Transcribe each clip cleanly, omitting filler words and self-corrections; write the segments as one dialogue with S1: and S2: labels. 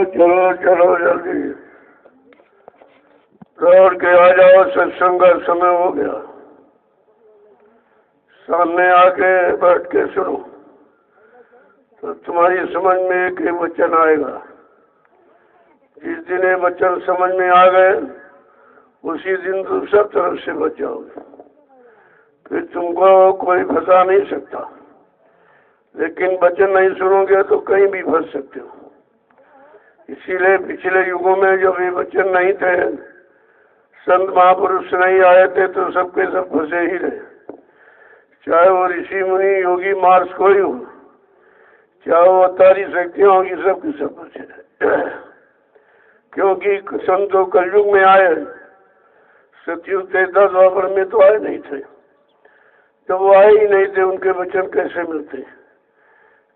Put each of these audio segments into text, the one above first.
S1: चलो चलो जल्दी दौड़ के आ जाओ, सत्संग का समय हो गया। सामने आके बैठ के सुनो तो तुम्हारी समझ में एक वचन आएगा। जिस दिन ये वचन समझ में आ गए उसी दिन तुम सब तरफ से बच जाओगे, फिर तुमको कोई फंसा नहीं सकता। लेकिन वचन नहीं सुनोगे तो कहीं भी फंस सकते हो। इसीलिए पिछले युगों में जब ये वचन नहीं थे, संत महापुरुष नहीं आए थे, तो सबके सब फंसे ही रहे। चाहे वो ऋषि मुनि योगी मार्स कोई हो, चाहे वो अवतारी शक्तियां होगी, सबके सब फंसे रहे। क्योंकि संतों कलयुग में आए, सतयुग त्रेता द्वापर में तो आए नहीं थे। जब वो आए ही नहीं थे, उनके वचन कैसे मिलते,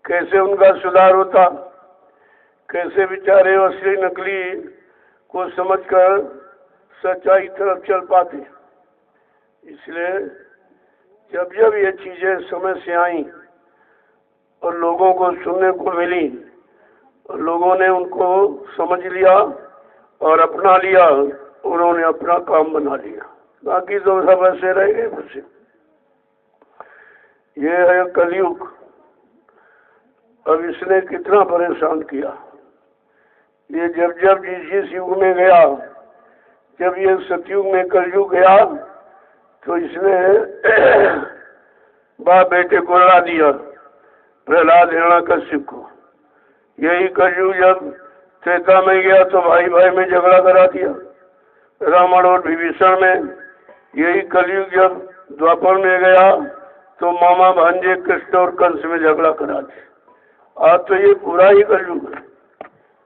S1: कैसे उनका सुधार होता, कैसे बेचारे असली नकली को समझकर सच्चाई तरफ चल पाते। इसलिए जब जब ये चीजें समय से आई और लोगों को सुनने को मिली और लोगों ने उनको समझ लिया और अपना लिया, उन्होंने अपना काम बना लिया। बाकी तो सब ऐसे रह गए बसे। ये है कलयुग। अब इसने कितना परेशान किया। ये जब जब जिस युग में गया, जब ये सतयुग में कलयुग गया, तो इसने बाप बेटे को लड़ा दिया, प्रहलाद हिरण्यकश्यप को। यही कलयुग जब त्रेता में गया तो भाई भाई में झगड़ा करा दिया, रावण और विभीषण में। यही कलयुग जब द्वापर में गया तो मामा भांजे कृष्ण और कंस में झगड़ा करा दिया। आज तो ये पूरा ही कलयुग है।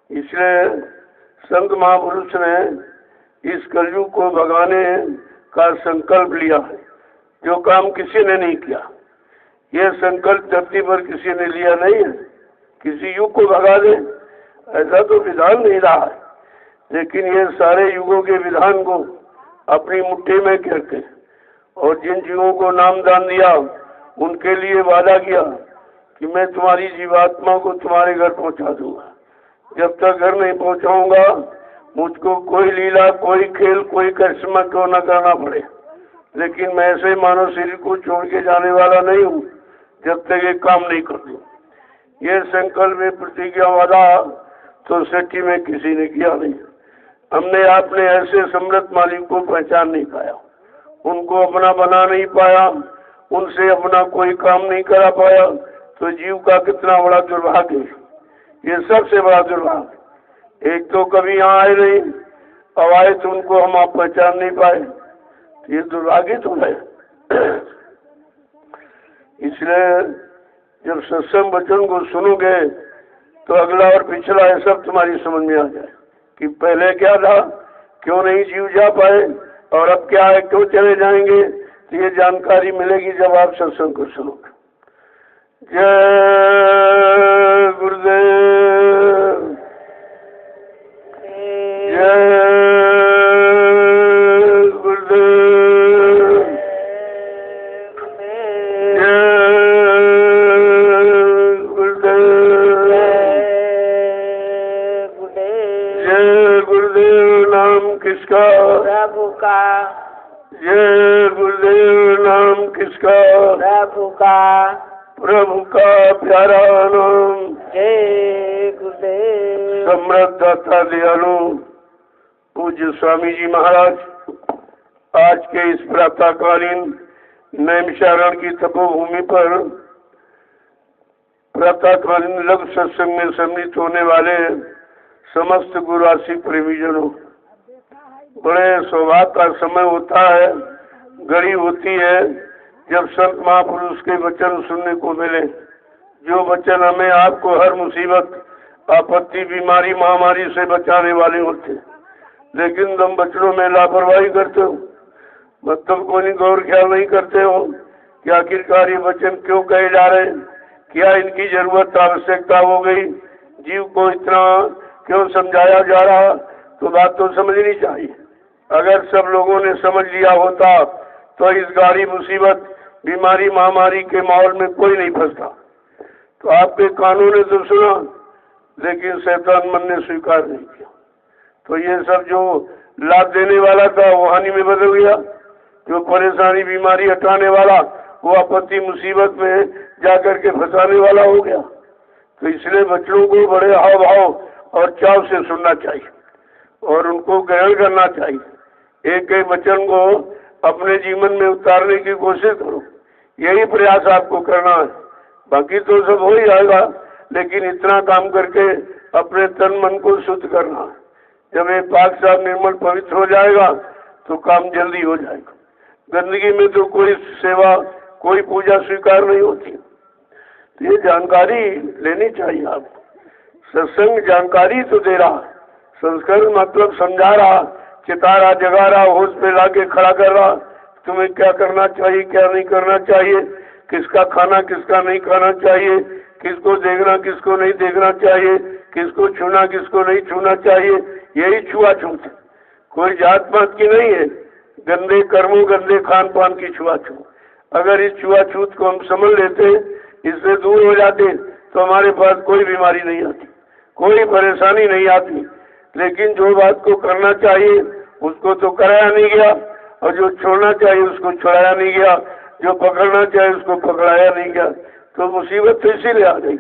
S1: इसलिए संत महापुरुष ने इस कलयुग को भगाने का संकल्प लिया है, जो काम किसी ने नहीं किया। यह संकल्प धरती पर किसी ने लिया नहीं है, किसी युग को भगा दे, ऐसा तो विधान नहीं रहा है। लेकिन ये सारे युगों के विधान को अपनी मुट्ठी में करके और जिन जीवों को नाम दान दिया, उनके लिए वादा किया कि मैं तुम्हारी जीवात्मा को तुम्हारे घर पहुंचा दूंगा। जब तक घर नहीं पहुंचाऊंगा, मुझको कोई लीला, कोई खेल, कोई करिश्मा क्यों न करना पड़े, लेकिन मैं ऐसे मानव शरीर को छोड़ के जाने वाला नहीं हूँ जब तक ये काम नहीं कर दूं। ये संकल्प में प्रतिज्ञा वादा तो सच्ची में किसी ने किया नहीं। हमने आपने ऐसे समृद्ध मालिक को पहचान नहीं पाया, उनको अपना बना नहीं पाया, उनसे अपना कोई काम नहीं करा पाया। तो जीव का कितना बड़ा दुर्भाग्य है। ये सबसे बड़ा दुर्भाग्य। एक तो कभी यहाँ आए नहीं, अब आए तो उनको हम आप पहचान नहीं पाए, ये दुर्भाग्य तो है। इसलिए जब सत्संग वचन को सुनोगे तो अगला और पिछला है सब तुम्हारी समझ में आ जाए कि पहले क्या था, क्यों नहीं जीव जा पाए, और अब क्या है, क्यों चले जाएंगे। तो ये जानकारी मिलेगी जब आप सत्संग को सुनोगे। जय गुरुदेव, जय गुरुदेव, जय गुरुदेव, जय गुरुदेव। नाम किसका?
S2: प्रभु का।
S1: जय गुरुदेव। नाम किसका?
S2: प्रभु का।
S1: प्रभु का प्यारा नाम।
S2: जय गुरुदेव।
S1: समृद्ध दाता दयालु पूज्य स्वामी जी महाराज आज के इस प्रातःकालीन नैमिषारण्य की तपोभूमि पर प्रातःकालीन लघु सत्संग में सम्मिलित होने वाले समस्त गुरुआसिक प्रेमीजनों, बड़े सौभाग्य का समय होता है, घड़ी होती है जब संत महापुरुष के वचन सुनने को मिले। जो वचन हमें आपको हर मुसीबत, आपत्ति, बीमारी, महामारी से बचाने वाले होते, लेकिन तुम वचनों में लापरवाही करते हो, मतलब कोई गौर ख्याल नहीं करते हो कि आखिरकार ये वचन क्यों कहे जा रहे हैं, क्या इनकी जरूरत आवश्यकता हो गई, जीव को इतना क्यों समझाया जा रहा। तो बात तो समझनी चाहिए। अगर सब लोगों ने समझ लिया होता तो इस गाड़ी, मुसीबत, बीमारी, महामारी के माहौल में कोई नहीं फंसता। तो आपके कानों ने तो सुना, लेकिन शैतान मन ने स्वीकार नहीं किया। तो ये सब जो लाभ देने वाला था वो हानि में बदल गया, जो परेशानी बीमारी हटाने वाला वो आपत्ति मुसीबत में जाकर के फंसाने वाला हो गया। तो इसलिए बच्चों को बड़े हाव भाव और चाव से सुनना चाहिए और उनको ग्रहण करना चाहिए। एक एक वचन को अपने जीवन में उतारने की कोशिश करो, यही प्रयास आपको करना है। बाकी तो सब हो ही जाएगा, लेकिन इतना काम करके अपने तन मन को शुद्ध करना है। जब ये पाक साफ निर्मल पवित्र हो जाएगा तो काम जल्दी हो जाएगा। गंदगी में तो कोई सेवा कोई पूजा स्वीकार नहीं होती। तो ये जानकारी लेनी चाहिए आपको। सत्संग जानकारी तो दे रहा, संस्कार मतलब समझा रहा, चिता रहा, जगा रहा, होश पे लाके खड़ा कर रहा, तुम्हें क्या करना चाहिए क्या नहीं करना चाहिए, किसका खाना किसका नहीं खाना चाहिए, किसको देखना किसको नहीं देखना चाहिए, किसको छूना किसको नहीं छूना चाहिए। यही छुआछूत, कोई जात पात की नहीं है, गंदे कर्मों गंदे खान पान की छुआछूत। अगर इस छुआछूत को हम समझ लेते, इससे दूर हो जाते, तो हमारे पास कोई बीमारी नहीं आती, कोई परेशानी नहीं आती। लेकिन जो बात को करना चाहिए उसको तो कराया नहीं गया, और जो छोड़ना चाहिए उसको छोड़ाया नहीं गया, जो पकड़ना चाहिए उसको पकड़ाया नहीं गया, तो मुसीबत तो इसीलिए आ गई।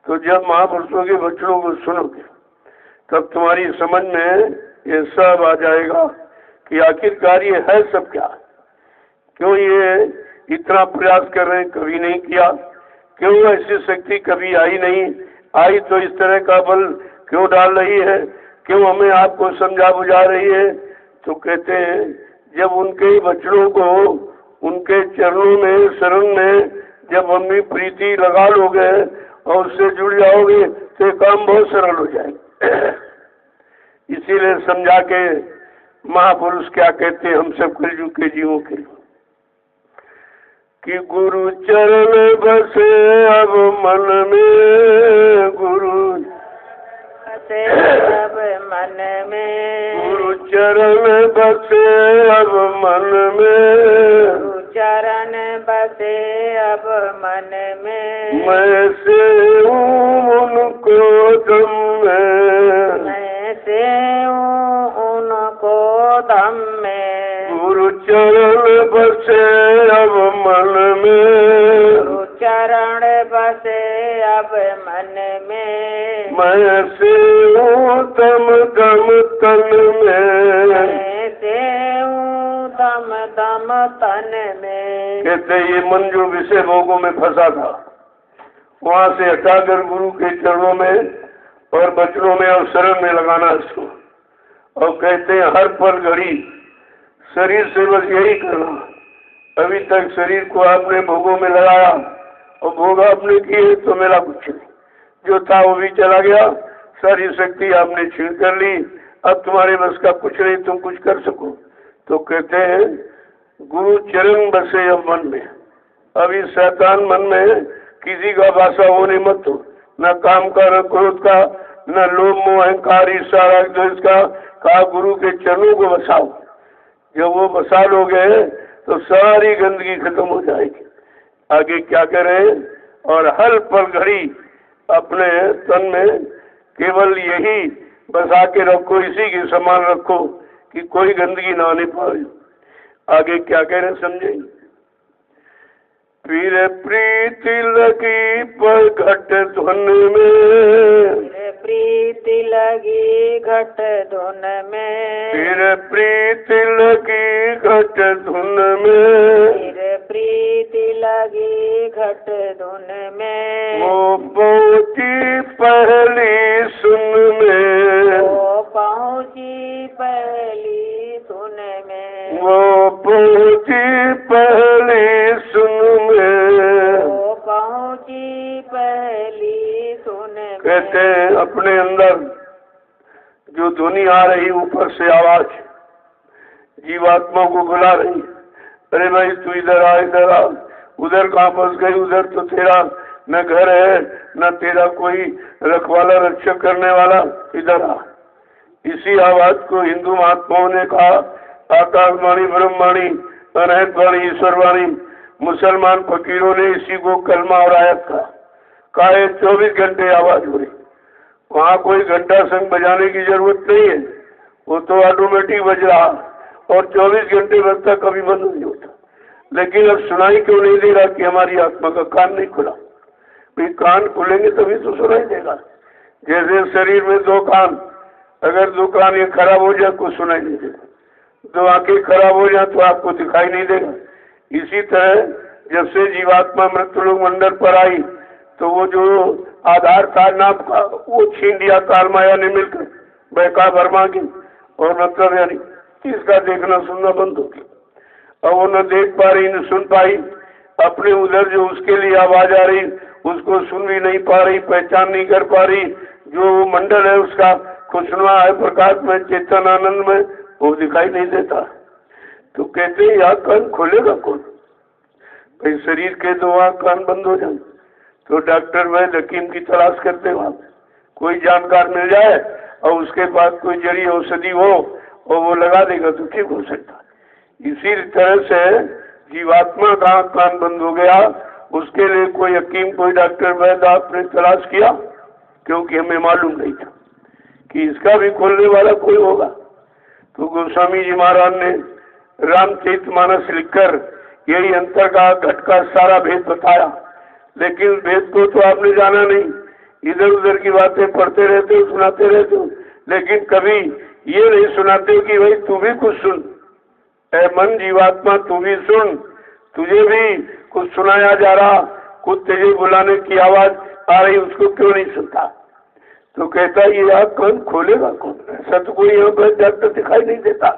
S1: तो जब महापुरुषों के वचनों को सुनोगे तब तुम्हारी समझ में ये सब आ जाएगा कि आखिरकार ये है सब क्या, क्यों ये इतना प्रयास कर रहे हैं, कभी नहीं किया, क्यों ऐसी शक्ति कभी आई नहीं, आई तो इस तरह का बल क्यों डाल रही है, क्यों हमें आपको समझा बुझा रही है। तो कहते हैं जब उनके वचनों को उनके चरणों में शरण में जब अपनी प्रीति लगा लोगे और उससे जुड़ जाओगे तो काम बहुत सरल हो जाएगा। इसीलिए समझा के महापुरुष क्या कहते हैं हम सब कलयुग के जीवों के लिए कि गुरु चरण बसे अब मन में, गुरु
S2: बसे अब मन में,
S1: गुरु चरण बसे अब मन में,
S2: गुरु चरण बसे अब मन में,
S1: मैं से उनको दम में,
S2: मैं से उनको दम में,
S1: गुरु चरण बसे अब मन में,
S2: गुरु चरण बसे अब मन में,
S1: मैं से तम दम तन में,
S2: मैं से दम दम तन में।
S1: कहते ये मन जो विषय भोगों में फंसा था वहाँ से हटाकर गुरु के चरणों में और वचनों में और शरण में लगाना इसको। और कहते हैं हर पल घड़ी शरीर से बस यही करना। अभी तक शरीर को आपने भोगों में लगाया और भोग आपने किए तो मेरा कुछ नहीं, जो था वो भी चला गया, सारी शक्ति आपने छीन कर ली, अब तुम्हारे बस का कुछ नहीं, तुम कुछ कर सको। तो कहते हैं गुरु चरण बसे अब मन में। अभी शैतान मन में किसी का वासा होने मत हो, न काम का न क्रोध का न लोभ मोह अहंकार ईर्ष्या राग द्वेष का। कहा गुरु के चरणों को बसाओ। जब वो बसा लोगे तो सारी गंदगी खत्म हो जाएगी। आगे क्या करें, और हर पल घड़ी अपने तन में केवल यही बसा के रखो, इसी के समान रखो कि कोई गंदगी ना आने पाए। आगे क्या कह रहे समझे। फिर प्रीति लगी पर घट धुन में,
S2: प्रीति लगी घट धुन में,
S1: फिर प्रीति लगी घट धुन में,
S2: फिर प्रीति लगी घट धुन में,
S1: वो पहुंची पहली सुन में,
S2: वो पहुंची पहली सुन में,
S1: वो पहुंची पहली सुन में,
S2: वो पहुंची पहली सुन में।
S1: कहते हैं अपने अंदर जो ध्वनि आ रही ऊपर से आवाज जीवात्मा को बुला रही, अरे भाई तू इधर आ इधर आ, उधर कहाँ फंस गई, उधर तो तेरा न घर है न तेरा कोई रखवाला रक्षक करने वाला, इधर आ। इसी आवाज को हिंदू महात्माओं ने कहा आकाशवाणी ब्रह्मवाणी अनहद वाणी ईश्वरवाणी। मुसलमान फकीरों ने इसी को कलमा और आयत कहा 24 घंटे आवाज हो रही। वहाँ कोई घंटा संग बजाने की जरूरत नहीं है, वो तो ऑटोमेटिक बज रहा और 24 घंटे बजता, कभी बंद नहीं होता। लेकिन अब सुनाई क्यों नहीं दे रहा कि हमारी आत्मा का कान नहीं खुला। भाई कान खुलेंगे तभी तो सुनाई देगा। जैसे शरीर में 2 कान, अगर 2 कान ये खराब हो जाए कुछ सुनाई नहीं देगा, 2 आंखें खराब हो जाए तो आपको दिखाई नहीं देगा। इसी तरह जब से जीवात्मा मृत्युलोक मंडल पर आई तो वो जो आधार था नाप का वो छीन लिया काल माया ने मिलकर बहका वर्मा की, और मतलब यानी इसका देखना सुनना बंद हो गया। अब वो न देख पा रही न सुन पाई, अपने उधर जो उसके लिए आवाज आ रही उसको सुन भी नहीं पा रही, पहचान नहीं कर पा रही। जो मंडल है उसका खुशनुमा है, प्रकाश में, चेतन आनंद में, वो दिखाई नहीं देता। तो कहते हैं यहाँ कान खोलेगा कौन? भाई शरीर के 2 आंख कान बंद हो जाए तो डॉक्टर वह हकीम की तलाश करते हो आप, कोई जानकार मिल जाए और उसके पास कोई जड़ी औषधि हो और वो लगा देगा तो ठीक हो सकता। इसी तरह से जीवात्मा का कान बंद हो गया, उसके लिए कोई हकीम कोई डॉक्टर वैद्य आपने तलाश किया, क्योंकि हमें मालूम नहीं था कि इसका भी खोलने वाला कोई होगा। तो गोस्वामी जी महाराज ने रामचरितमानस लिखकर यही अंतर का घट का सारा भेद बताया। लेकिन भेद को तो आपने जाना नहीं, इधर उधर की बातें पढ़ते रहते हो, सुनाते रहते हो, लेकिन कभी ये नहीं सुनाते कि भाई तू भी कुछ सुन, ऐ मन जीवात्मा तू भी सुन, तुझे भी कुछ सुनाया जा रहा, कुछ तुझे बुलाने की आवाज आ रही, उसको क्यों नहीं सुनता? तो कहता ये आप कान खोलेगा कौन? ऐसा तो कोई यहाँ पर डॉक्टर दिखाई नहीं देता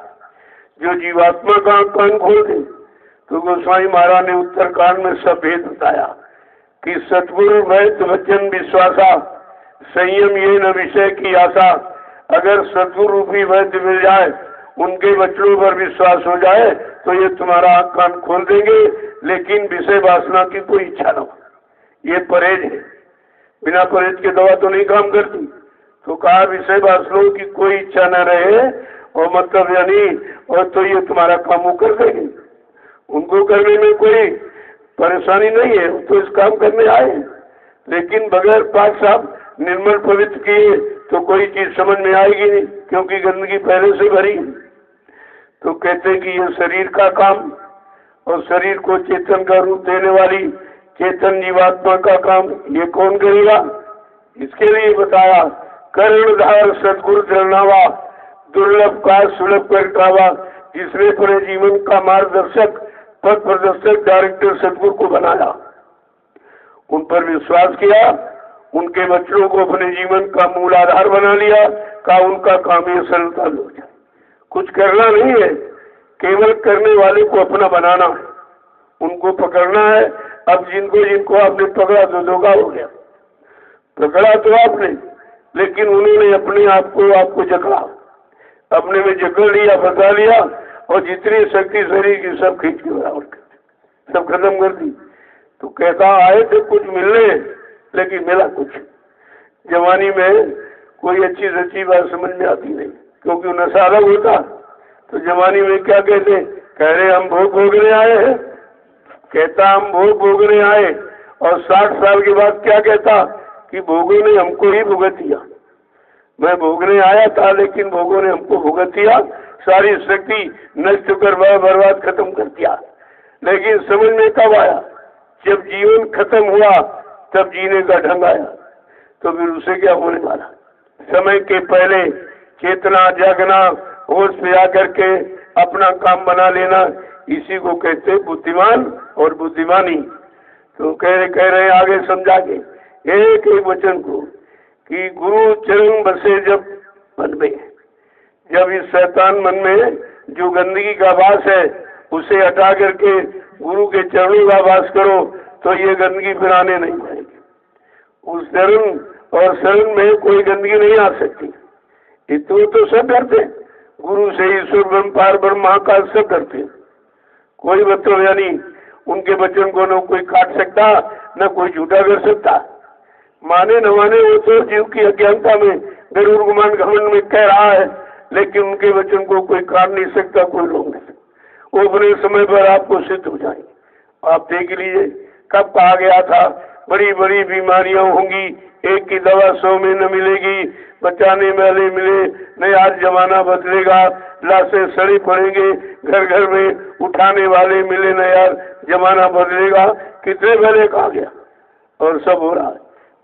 S1: जो जीवात्मा का कान खोल दे। तो गोस्वामी महाराज ने उत्तर कांड में सब भेद बताया कि सतगुरु वैद्य वचन विश्वासा, संयम ये न विषय की आशा। अगर सतगुरु भी वैद्य मिल जाए, उनके वचनों पर विश्वास हो जाए तो ये तुम्हारा आँख कान खोल देंगे, लेकिन विषय वासना की कोई इच्छा न हो। ये परहेज है, बिना परहेज के दवा तो नहीं काम करती। तो कहा विषय वासनाओं की कोई इच्छा न रहे और मतलब यानी और तो ये तुम्हारा काम वो कर देंगे। उनको करने में कोई परेशानी नहीं है, तो इस काम करने आए, लेकिन बगैर पाक साफ निर्मल पवित्र किए तो कोई चीज समझ में आएगी नहीं, क्योंकि गंदगी पहले से भरी है। तो कहते हैं कि ये शरीर का काम और शरीर को चेतन का रूप देने वाली चेतन जीवात्मा का काम ये कौन करेगा? इसके लिए बताया कर्णधार सदगुरु चरणावा, दुर्लभ का सुलभ कर कावा। जिसने पूरे जीवन का मार्गदर्शक पथ प्रदर्शक डायरेक्टर सदगुरु को बनाया, उन पर विश्वास किया, उनके बच्चों को अपने जीवन का मूल आधार बना लिया, का उनका काम ये सरलता हो जाए। कुछ करना नहीं है, केवल करने वाले को अपना बनाना है, उनको पकड़ना है। अब जिनको जिनको आपने पकड़ा तो धोखा हो गया। पकड़ा तो आपने, लेकिन उन्होंने अपने आप को आपको जकड़ा, अपने में जकड़ लिया, फंसा लिया और जितनी शक्ति शरीर की सब खींच के बराबर कर दी, सब खत्म कर दी। तो कहता आए थे कुछ मिलने, लेकिन मिला कुछ। जवानी में कोई अच्छी सच्ची बात समझ में आती नहीं, क्योंकि नशा अलग होता। तो जवानी में क्या कहते, कह रहे हम भोग भोगने आए हैं, कहता हम भोग भोगने आए, और 60 साल के बाद क्या कहता कि भोगों ने हमको ही भुगत दिया। मैं भोगने आया था लेकिन भोगों ने हमको भुगत दिया, सारी शक्ति नष्ट कर बर्बाद खत्म कर दिया। लेकिन समझ में कब आया? जब जीवन खत्म हुआ तब जीने का ढंग आया। तो फिर उसे क्या होने वाला? समय के पहले चेतना जागना, होश में आकर के अपना काम बना लेना, इसी को कहते बुद्धिमान और बुद्धिमानी। तो कह रहे आगे समझा के एक एक वचन को कि गुरु चरण बसे जब मन में, जब इस शैतान मन में जो गंदगी का वास है उसे हटा करके गुरु के चरणों का वास करो तो ये गंदगी फिर आने नहीं जाएगी। उस चरण और शरण में कोई गंदगी नहीं आ सकती। इतना तो सब करते, गुरु से ईश्वर ब्रह्म पार ब्रह्म महाकाल सब करते। कोई मतलब यानी उनके वचन को न कोई काट सकता न कोई झूठा कर सकता। माने न माने वो तो जीव की अज्ञानता में गरुड़ गुमान घमंड में कह रहा है, लेकिन उनके वचन को कोई काट नहीं सकता, कोई रोक नहीं सकता। वो अपने समय पर आपको सिद्ध हो जाएंगे। आप देख लीजिए कब कहा गया था बड़ी बड़ी बीमारियां होंगी, एक की दवा 100 में न मिलेगी, बचाने वाले मिले नहीं। आज जमाना बदलेगा, लाशें सड़ी पड़ेंगे, घर घर में उठाने वाले मिले न यार, जमाना बदलेगा। कितने पहले कहा गया और सब हो रहा है।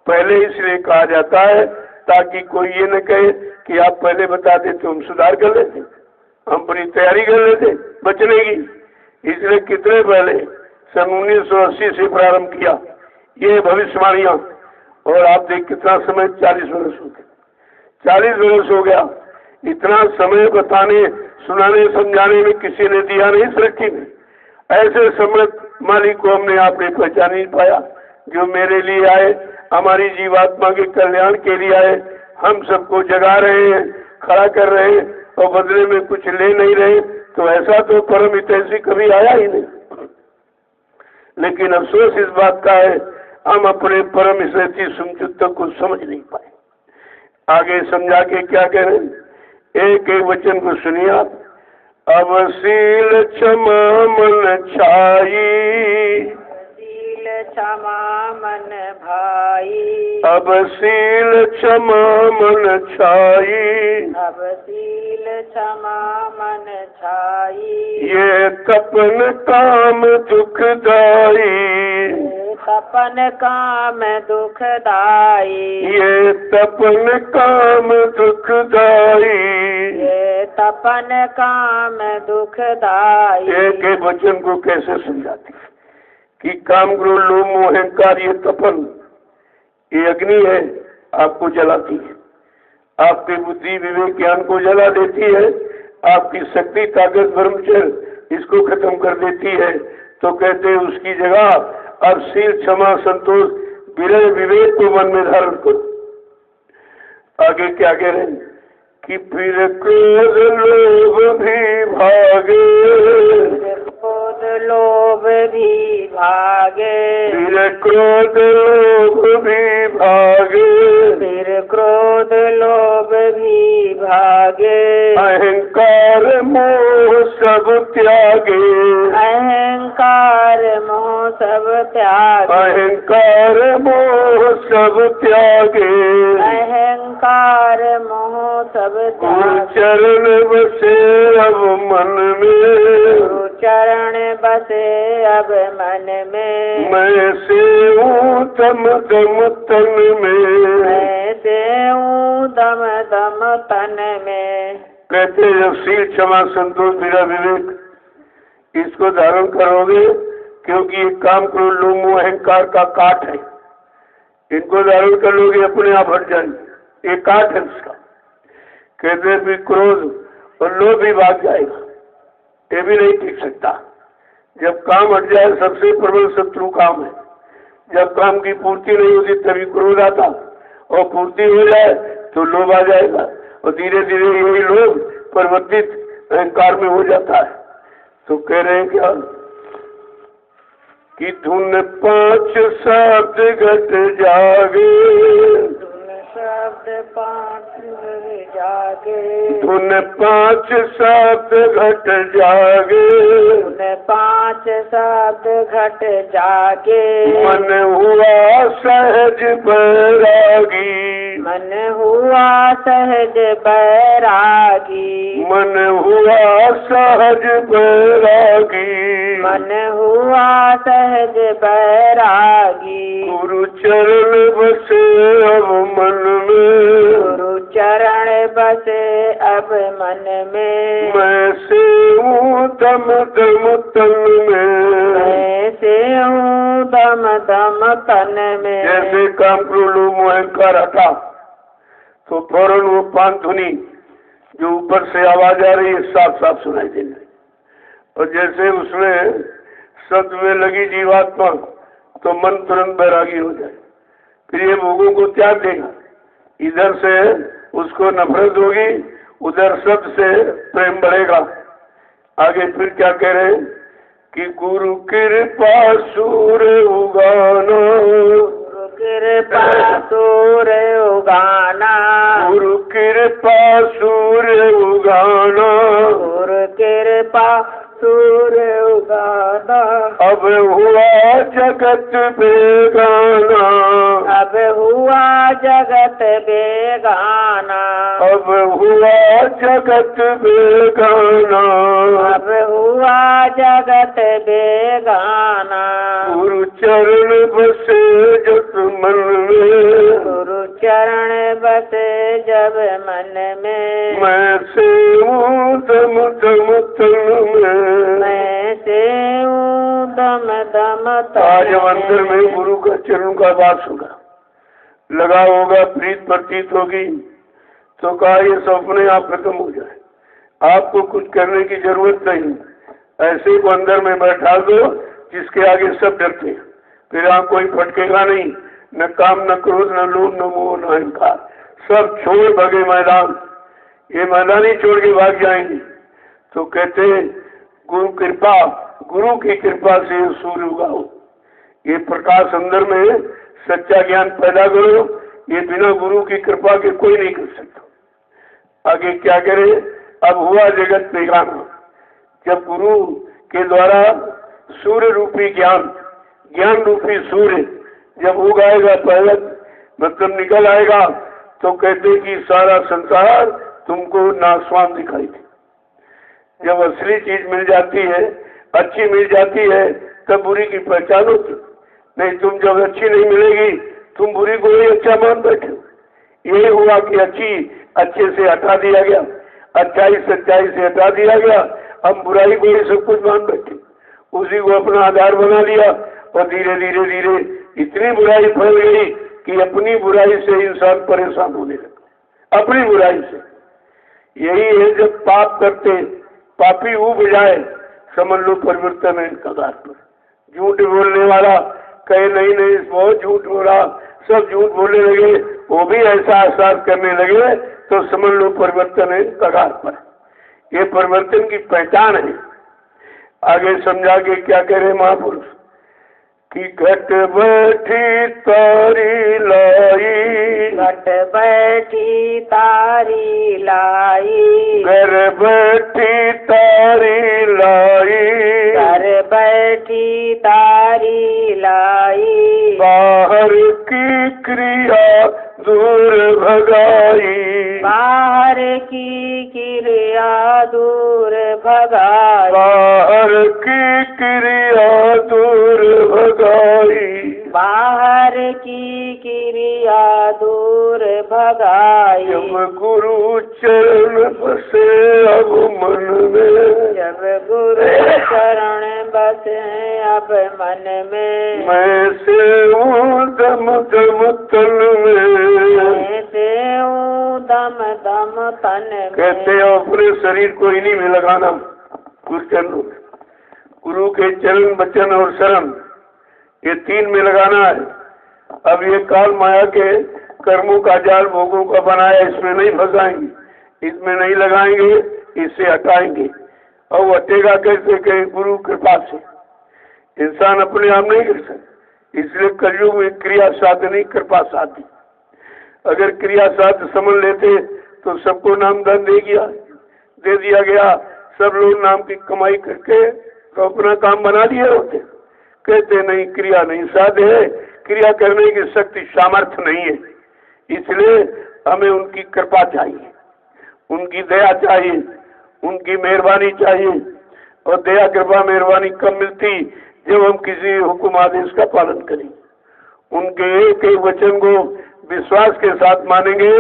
S1: पहले इसलिए कहा जाता है ताकि कोई ये न कहे कि आप पहले बता देते हम सुधार कर लेते, हम पूरी तैयारी कर लेते बचने की। इसलिए कितने पहले सन 1980 से प्रारंभ किया ये भविष्यवाणियां, और आप देख कितना समय 40 वर्ष हो गए, 40 वर्ष हो गया। इतना समय बताने, सुनाने, समझाने में किसी ने दिया नहीं सृष्टि में। ऐसे समय मालिक को हमने आपने पहचान नहीं पाया, जो मेरे लिए आए, हमारी जीवात्मा के कल्याण के लिए आए, हम सबको जगा रहे हैं, खड़ा कर रहे हैं और बदले में कुछ ले नहीं रहे। तो ऐसा तो परम हितैषी कभी आया ही नहीं। लेकिन अफसोस इस बात का है हम अपने परम हितैषी सुमचुत्त को समझ नहीं पाए। आगे समझा के क्या कह रहे हैं, एक एक वचन को सुनिए आप। अवसील क्षमा मन छाई,
S2: क्षमा मन भाई,
S1: अवसील क्षमा मन छाई,
S2: अवसील क्षमा मन छाई,
S1: ये तपन काम दुखदाई,
S2: तपन काम दुखदाई,
S1: ये तपन काम दुखदाई,
S2: ये तपन काम दुखदाई।
S1: एक एक वचन को कैसे समझाती है कि काम, क्रोध, लोभ, मोह, अहंकार, ये तपन, ये अग्नि है, आपको जलाती है, आपकी बुद्धि, विवेक, ज्ञान को जला देती है, आपकी शक्ति, ताकत, ब्रह्मचर्य इसको खत्म कर देती है। तो कहते हैं उसकी जगह अब शील, क्षमा, संतोष, विरह, विवेक को मन में धारण करो। आगे क्या कह रहे हैं कि फिर क्रोध लोभ भी भागे,
S2: क्रोध लोभ भी भागे,
S1: फिर क्रोध लोभ भी भागे,
S2: फिर क्रोध लोभ भी भागे,
S1: अहंकार मोह सब त्यागे,
S2: अहंकार मोह सब त्यागे,
S1: अहंकार मोह सब त्यागे,
S2: अहंकार मोह सब त्यागे।
S1: चरण बसे अब मन में,
S2: गुरु चरण बसे अब मन में,
S1: मैं सेऊं दम दम तन में,
S2: मैं सेऊं दम दम तन में।
S1: कहते जब शील, क्षमा, संतोष, विरह, विवेक इसको धारण करोगे, क्योंकि ये काम, क्रोध, लोभ, मोह, अहंकार का काट है, इनको धारण कर लोगे अपने आप हट जाएंगे, ये काट है उसका। कहते भी क्रोध और लोभ भी भाग जाएगा, ये भी नहीं टिक सकता। जब काम हट जाए, सबसे प्रबल शत्रु काम है। जब काम की पूर्ति नहीं होती तभी क्रोध आता, और पूर्ति हो जाए तो लोभ आ जाएगा, और धीरे धीरे यही लोभ परिवर्तित अहंकार में हो जाता है। तो कह रहे हैं क्या कि धुन 5 शब्द घट जागे,
S2: शब्द 5 जागे,
S1: धुन 5 शब्द घट जागे,
S2: धुन 5 शब्द घट जागे,
S1: मन हुआ सहज बैरागी,
S2: मन हुआ सहज बैरागी,
S1: मन हुआ सहज बैरागी,
S2: मन हुआ सहज बैरागी।
S1: गुरु चरण बसे अब मन में,
S2: गुरु चरण बसे अब मन में,
S1: मैं सेऊं दम दम तन में,
S2: मैं सेऊं दम दम तन में।
S1: जैसे काम, क्रोध, लोभ, मोह, अहंकार हटा तो फौरन वो पान धुनी जो ऊपर से आवाज आ रही है साफ साफ सुनाई देने, और जैसे उसमें शब्द में लगी जीवात्मा तो मन तुरंत बैरागी हो जाए। फिर ये भोगों को त्याग देगा, इधर से उसको नफरत होगी, उधर शब्द से प्रेम बढ़ेगा। आगे फिर क्या कह रहे हैं कि गुरु कृपा सूर्य उगाना,
S2: गुरु कृपा सूर्य उगाना,
S1: गुरु कृपा सूर्य उगाना,
S2: गुरु कृपा सूर्य उगाना,
S1: अब हुआ जगत बेगाना,
S2: अब हुआ जगत बेगाना,
S1: अब हुआ जगत बेगाना,
S2: अब हुआ जगत बेगाना।
S1: गुरु चरण बसे जब मन में,
S2: गुरु चरण बसे जब मन में,
S1: मैं से दम दम तन में,
S2: मैं से हूँ दम दम तन
S1: आज अंदर में गुरु का चरण का वास होगा, लगा होगा, प्रीत प्रतीत होगी, तो कहा ये सब अपने आप खत्म हो जाए, आपको कुछ करने की जरूरत नहीं। ऐसे को अंदर में बैठा दो जिसके आगे सब डरते हैं, फिर आप कोई फटकेगा नहीं, न काम न क्रोध न लोभ न मोह न अहंकार, सब छोड़ भगे मैदान, ये मैदान ही छोड़ के भाग जाएंगे। तो कहते गुरु कृपा, गुरु की कृपा से सूर्य उगाओ, ये प्रकाश अंदर में सच्चा ज्ञान पैदा करो, ये बिना गुरु की कृपा के कोई नहीं कर सकता। आगे क्या करे, अब हुआ जगत बेगाना, जब गुरु के द्वारा सूर्य रूपी ज्ञान, ज्ञान रूपी सूर्य जब उगाएगा, पहले मतलब निकल आएगा, तो कहते कि सारा संसार तुमको नासवान दिखाई दे। जब असली चीज मिल जाती है, अच्छी मिल जाती है, तब बुरी की पहचान होती, नहीं तुम जब अच्छी नहीं मिलेगी तुम बुरी को ही अच्छा मान बैठे। ये हुआ कि अच्छी अच्छे से हटा दिया गया, अच्छाई सच्चाई से हटा दिया गया, हम बुराई को ही सब कुछ मान बैठे, उसी को अपना आधार बना लिया, और धीरे धीरे धीरे इतनी बुराई फैल गई कि अपनी बुराई से इंसान परेशान होने लगा, अपनी बुराई से। यही है जब पाप करते पापी उब जाए, समझ लो परिवर्तन है इनका कगार पर। झूठ बोलने वाला कहे नहीं नहीं बहुत झूठ बोला, सब झूठ बोलने लगे, वो भी ऐसा एहसास करने लगे, तो समझ लो परिवर्तन है कगार पर। ये परिवर्तन की पहचान है। आगे समझा के क्या कह रहे महापुरुष कि घट बैठी तारी लाई,
S2: घट बैठी तारी लाई,
S1: घर बैठी तारी लाई,
S2: घर बैठी तारी लाई,
S1: बाहर की क्रिया दूर भगाई,
S2: बाहर की क्रिया दूर भगाई,
S1: बाहर की क्रिया दूर भगाई,
S2: बाहर की क्रिया दूर भगाई।
S1: जब गुरु चरण बसे अब मन में,
S2: जब गुरु चरण बसे अब मन में,
S1: मैं से हूँ दम दम तन में,
S2: मैं से हूँ दम दम तन में।
S1: कहते हैं अपने शरीर को इन्हीं में लगाना, गुरु चरणों में, गुरु के चरण वचन और शरण, ये तीन में लगाना है। अब ये काल माया के कर्मों का जाल भोगों का बनाया, इसमें नहीं फंसाएंगे, इसमें नहीं लगाएंगे, इससे हटाएंगे। और वो हटेगा कैसे? कहे गुरु कृपा से, इंसान अपने आप नहीं कर सकता, इसलिए कलयुग में क्रिया साधनी कृपा साधनी। अगर क्रिया साध समझ लेते तो सबको नामदान दे दिया गया, सब लोग नाम की कमाई करके तो अपना काम बना दिए होते। कहते नहीं, क्रिया नहीं साध है, क्रिया करने की शक्ति सामर्थ्य नहीं है, इसलिए हमें उनकी कृपा चाहिए, उनकी दया चाहिए, उनकी मेहरबानी चाहिए। और दया कृपा मेहरबानी कब मिलती? जब हम किसी हुक्म आदेश का पालन करेंगे, उनके एक एक वचन को विश्वास के साथ मानेंगे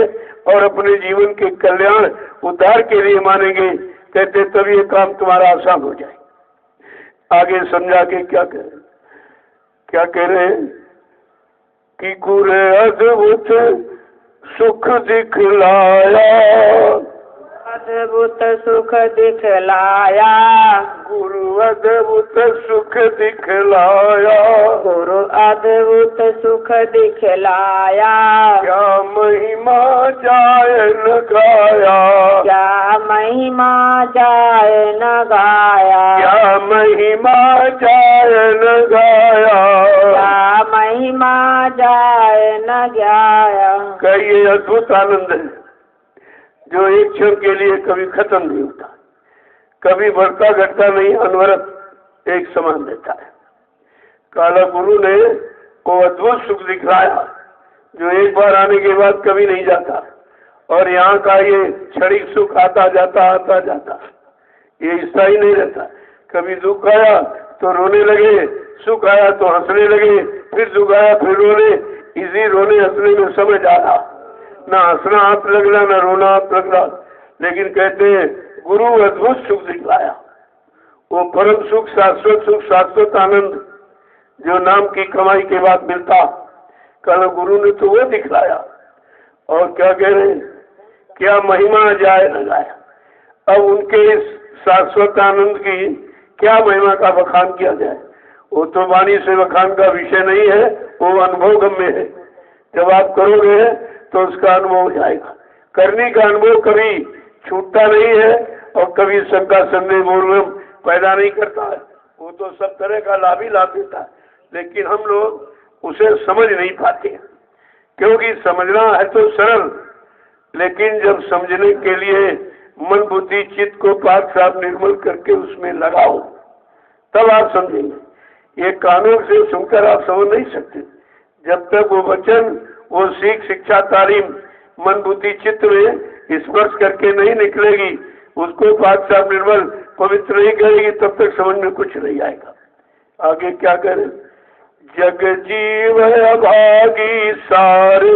S1: और अपने जीवन के कल्याण उद्धार के लिए मानेंगे। कहते तब ये काम तुम्हारा आसान हो जाए। आगे समझा के क्या कह रहे हैं कि गुरु अद्भुत सुख दिखलाया,
S2: अद्भुत सुख दिखलाया,
S1: गुरु अद्भुत सुख दिखलाया,
S2: गुरु अद्भुत सुख दिखलाया।
S1: क्या महिमा जाए न गाया,
S2: क्या महिमा जाए न गाया,
S1: क्या महिमा जाए न गाया,
S2: क्या महिमा जाए न गाया।
S1: कहिए अद्भुत आनंद है जो एक क्षण के लिए कभी खत्म नहीं होता, कभी बढ़ता घटता नहीं, अनवरत एक समान रहता है। काला गुरु ने वो अद्भुत सुख दिखलाया जो एक बार आने के बाद कभी नहीं जाता। और यहाँ का ये क्षणिक सुख आता जाता, ये स्थायी नहीं रहता। कभी दुख आया तो रोने लगे, सुख आया तो हंसने लगे, फिर दुख आया फिर रोने। इसी रोने हंसने में समय जा रहा, ना हंसना हाथ लगना ना रोना हाथ लगना। लेकिन कहते हैं गुरु अद्भुत सुख दिखलाया, वो परम सुख, शाश्वत आनंद जो नाम की कमाई के बाद मिलता, कल गुरु ने तो वो दिखलाया। और क्या कह रहे हैं, क्या महिमा जाए लगाया। अब उनके इस शाश्वत आनंद की क्या महिमा का बखान किया जाए। वो तो वाणी से बखान का विषय नहीं है, वो अनुभव गम्य है। जब आप करोगे तो उसका अनुभव हो जाएगा। करने का अनुभव कभी छूटता नहीं है और कभी शंका संदेह बोलम पैदा नहीं करता है। वो तो सब तरह का लाभ ही लाभ देता है, लेकिन हम लोग उसे समझ नहीं पाते, क्योंकि समझना है तो सरल, लेकिन जब समझने के लिए मन बुद्धि चित्त को पाक साफ निर्मल करके उसमें लगाओ तब आप समझेंगे। ये कानों से सुनकर आप समझ नहीं सकते। जब तक वो वचन, वो सीख, शिक्षा, तालीम मन बुद्धि चित्त में स्पर्श करके नहीं निकलेगी, उसको पाक साफ निर्मल पवित्र नहीं करेगी, तब तक समझ में कुछ नहीं आएगा। आगे क्या करें, जग जीव अभागी सारे,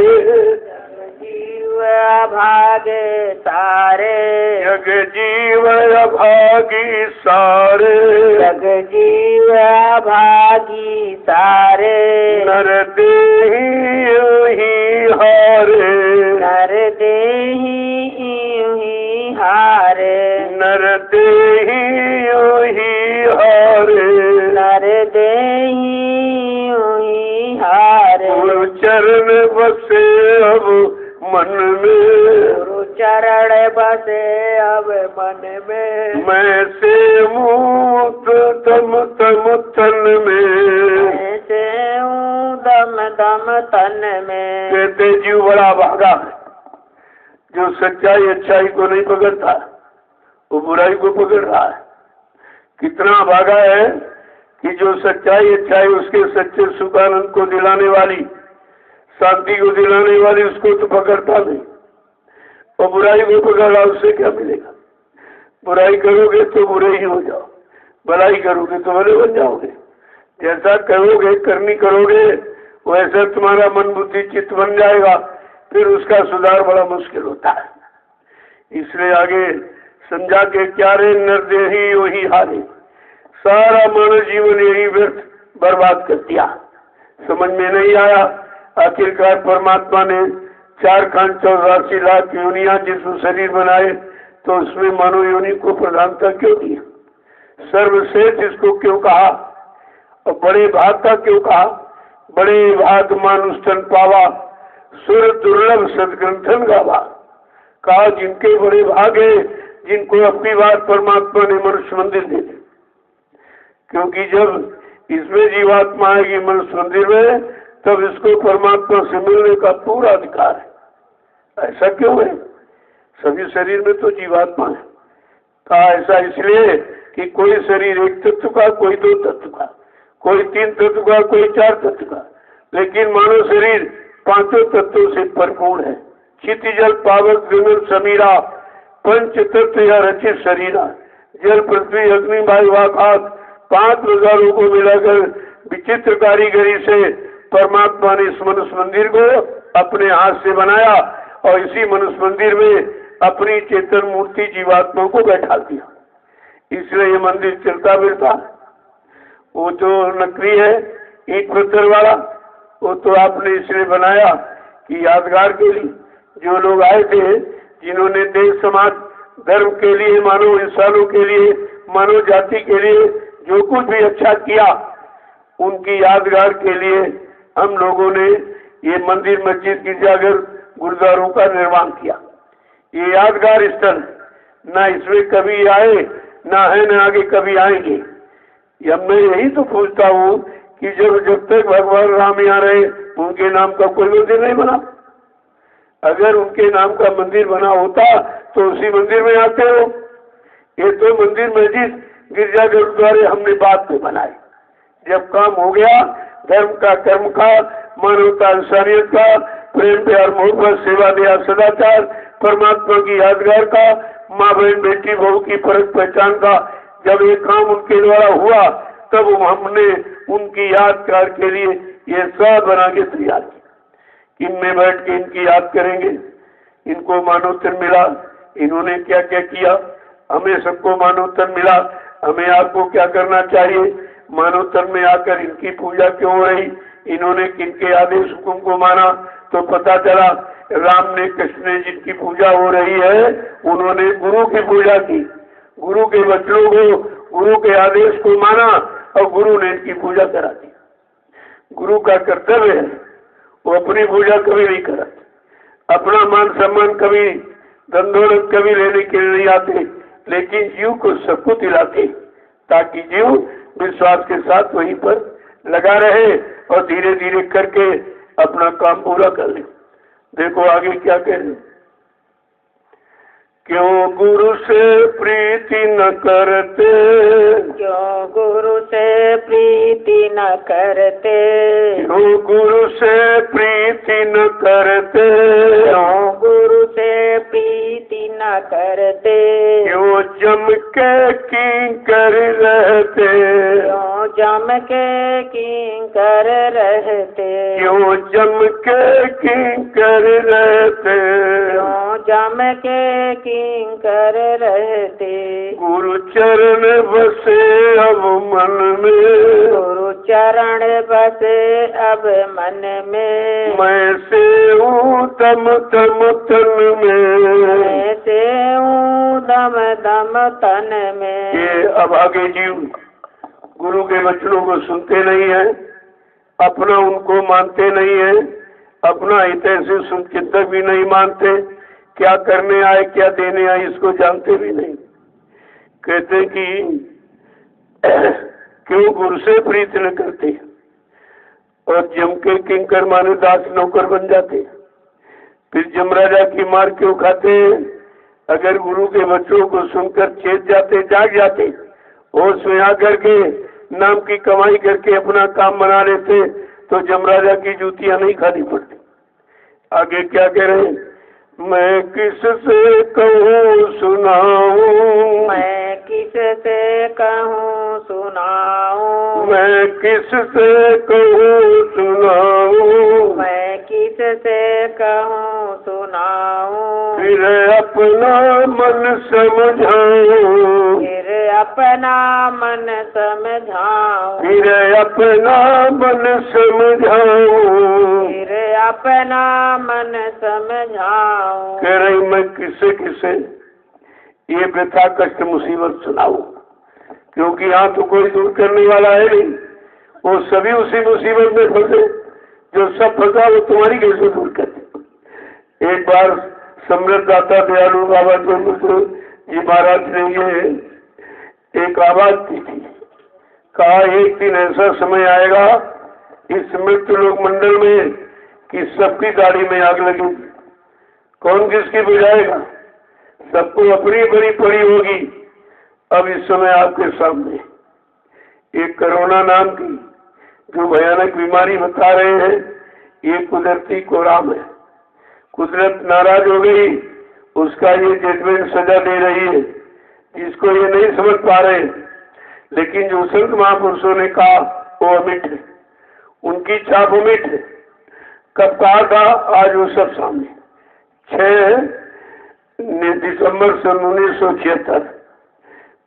S2: अभागे सारे,
S1: जग जीव अभागी सारे,
S2: जग जीव अभागी सारे,
S1: नर देहि ही हारे,
S2: नर देहि ही हारे,
S1: नर देहि ही हारे,
S2: नर देहि ही हारे।
S1: गुरु चरण बसे अब मन में,
S2: गुरु चरण बसे अब मन में,
S1: मैं से मुक्त तम तन में,
S2: मैं से हूँ दम दम तन में।
S1: कहते जीव बड़ा भागा है, जो सच्चाई अच्छाई को नहीं पकड़ता, वो बुराई को पकड़ रहा है। कितना भागा है कि जो सच्चाई अच्छाई उसके सच्चे सुख आनंद को दिलाने वाली, शांति को दिलाने वाली, उसको तो पकड़ता नहीं, और बुराई को पकड़ा, उससे क्या मिलेगा। बुराई करोगे तो बुरे ही हो जाओ, भलाई करोगे तो भले बन जाओगे। जैसा करोगे, करनी करोगे, वैसा तुम्हारा मन बुद्धि चित्त बन जाएगा, फिर उसका सुधार बड़ा मुश्किल होता है। इसलिए आगे समझा के क्या रे, नरदेही वही हारे, सारा मानव जीवन यही व्यर्थ बर्बाद कर दिया। समझ में नहीं आया। आखिरकार परमात्मा ने 4 खंड 84 लाख योनियां जिसमें शरीर बनाए, तो उसमें मानव योनि को प्रधानता क्यों दी, सर्वश्रेष्ठ इसको क्यों कहा, और बड़े भाग का क्यों कहा। बड़े भाग मानुष्टन पावा, सुर दुर्लभ सदग्रंथन गावा। कहा जिनके बड़े भाग है, जिनको अपनी बात परमात्मा ने मनुष्य मंदिर दे दी। क्योंकि जब इसमें जीवात्मा आएगी मनुष्य मंदिर में, तब इसको परमात्मा से मिलने का पूरा अधिकार है। ऐसा क्यों है, सभी शरीर में तो जीवात्मा है। कहा ऐसा इसलिए कि कोई शरीर 1 तत्व का, कोई 2 तत्व का, कोई 3 तत्व का, कोई 4 तत्व का, लेकिन मानव शरीर 5 तत्वों से भरपूर है। क्षिति जल पावक विमल समीरा, 5 तत्व या रचित शरीरा, जल पृथ्वी अग्नि वायु आकाश, 5 प्रकारों को मिलाकर विचित्र कारीगरी से परमात्मा ने इस मनुष्य मंदिर को अपने हाथ से बनाया, और इसी मनुष्य मंदिर में अपनी चेतन मूर्ति जीवात्मा को बैठा दिया। इसलिए ये मंदिर चलता फिरता। वो जो नकली है ईंट पत्थर वाला, वो तो आपने इसलिए बनाया कि यादगार के लिए जो लोग आए थे, जिन्होंने देश समाज धर्म के लिए, मानव इंसानों के लिए, मानव जाति के लिए जो कुछ भी अच्छा किया, उनकी यादगार के लिए हम लोगों ने ये मंदिर, मस्जिद, गिरजाघर, गुरुद्वारों का निर्माण किया। ये यादगार स्थल ना इसमें कभी आए, ना है, ना आगे कभी आएंगे। अब मैं यही तो पूछता हूँ कि जब तक भगवान राम यहाँ रहे, उनके नाम का कोई मंदिर नहीं बना। अगर उनके नाम का मंदिर बना होता तो उसी मंदिर में आते हो। ये तो मंदिर, मस्जिद, गिरजा, गुरुद्वारे हमने बाद में बनाए। जब काम हो गया, धर्म का, कर्म का, मानवता, इंसानियत का, प्रेम प्यार मोहब्बत, सेवा दया सदाचार, परमात्मा की यादगार का, माँ बहन बेटी बहू की फर्क पहचान का, जब ये काम उनके द्वारा हुआ तब हमने उनकी यादगार के लिए ये सब बना के तैयार किया। इनमें बैठ के इनकी याद करेंगे, इनको मानवतन मिला, इन्होंने क्या क्या किया, हमें सबको मानवतन मिला, हमें आपको क्या करना चाहिए, मानवतन में आकर इनकी पूजा क्यों हो रही, इन्होंने किनके आदेश हुक्म को माना, तो पता चला राम ने, कृष्ण ने जिनकी पूजा हो रही है उन्होंने गुरु की पूजा की, गुरु के वचनों को, गुरु के आदेश को माना और गुरु ने इनकी पूजा करा दी। गुरु का कर्तव्य है, वो अपनी पूजा कभी नहीं करा, अपना मान सम्मान कभी, धन दौलत कभी लेने के लिए नहीं आते, लेकिन जीव को सब कुछ दिलाते ताकि जीव विश्वास के साथ वहीं पर लगा रहे और धीरे धीरे करके अपना काम पूरा कर ले। देखो आगे क्या कह रहे, क्यों गुरु से प्रीति न करते,
S2: क्यों गुरु से प्रीति न करते,
S1: क्यों गुरु से प्रीति न करते,
S2: क्यों गुरु से प्रीति न करते,
S1: क्यों जम के किंकर रहते,
S2: क्यों जम के किंकर रहते,
S1: क्यों जम के किंकर रहते,
S2: क्यों जम के किंकर रहते,
S1: गुरु चरण बसे अब मन में,
S2: गुरु चरण बसे अब मन में,
S1: मैं से हूँ दम दम तन में,
S2: मैं से हूँ दम दम तन में।
S1: ये अब आगे जीव गुरु के वचनों को सुनते नहीं है, अपना उनको मानते नहीं है, अपना हितैषी चिंतक भी नहीं मानते, क्या करने आए क्या देने आए इसको जानते भी नहीं। कहते कि क्यों गुरु से प्रीति न करते और जम के किंकर माने दास नौकर बन जाते, फिर जमराजा की मार क्यों खाते, अगर गुरु के बच्चों को सुनकर चेत जाते, जाग जाते, होश में आकर के नाम की कमाई करके अपना काम बना लेते तो जमराजा की जूतियां नहीं खानी पड़ती। आगे क्या कह रहे हैं, मैं किससे कहूँ सुनाऊं,
S2: मैं किससे कहूँ सुनाऊं,
S1: मैं किससे कहूँ सुनाऊं,
S2: मैं किससे कहूँ सुनाऊं,
S1: फिर अपना मन समझाऊं,
S2: फिर अपना मन समझाऊं,
S1: फिर अपना मन समझाऊं,
S2: फिर अपना मन समझाऊं।
S1: कह रही मैं किससे किससे ये व्यथा कष्ट मुसीबत सुनाऊं, क्योंकि यहाँ तो कोई दूर करने वाला है नहीं, वो सभी उसी मुसीबत में फंसे, जो सब फंसा वो तुम्हारी कैसे दूर करते। एक बार समृद्ध दाता दयालु बाबा जी महाराज ने ये एक आवाज दी थी, कहा एक दिन ऐसा समय आएगा इस मृत्यु लोक मंडल में कि सबकी गाड़ी में आग लगेगी, कौन किसकी बुझाएगा, सबको अपनी बड़ी पड़ी होगी। अब इस समय आपके सामने एक कोरोना नाम की जो भयानक बीमारी बता रहे हैं, ये कुदरती कोराम है, कुदरत नाराज हो गई, उसका ये जजमेंट सजा दे रही है, जिसको ये नहीं समझ पा रहे, लेकिन जो संत महापुरुषों ने कहा वो अमिट है, उनकी छाप अमिट है। कब कहा था, आज वो सब सामने। 6 दिसंबर सन 1976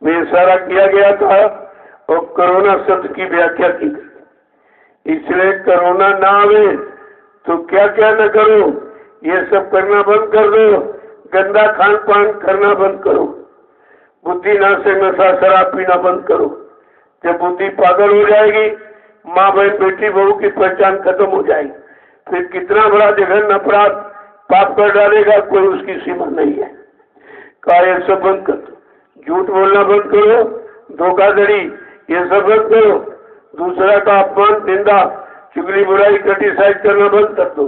S1: में इशारा किया गया था और कोरोना शब्द की व्याख्या की गई। इसलिए कोरोना ना आवे तो क्या क्या न करो, ये सब करना बंद कर दो, गंदा खान पान करना बंद करो, बुद्धि ना से नशा शराब पीना बंद करो। जब बुद्धि पागल हो जाएगी, माँ बहन बेटी बहू की पहचान खत्म हो जाएगी, फिर कितना बड़ा जघन्य अपराध पाप कर डालेगा, कोई उसकी सीमा नहीं है। कहा ये सब बंद कर दो, झूठ बोलना बंद करो, धोखाधड़ी ये सब बंद करो, दूसरा का अपमान निंदा चुगली बुराई क्रिटिसाइज करना बंद कर दो।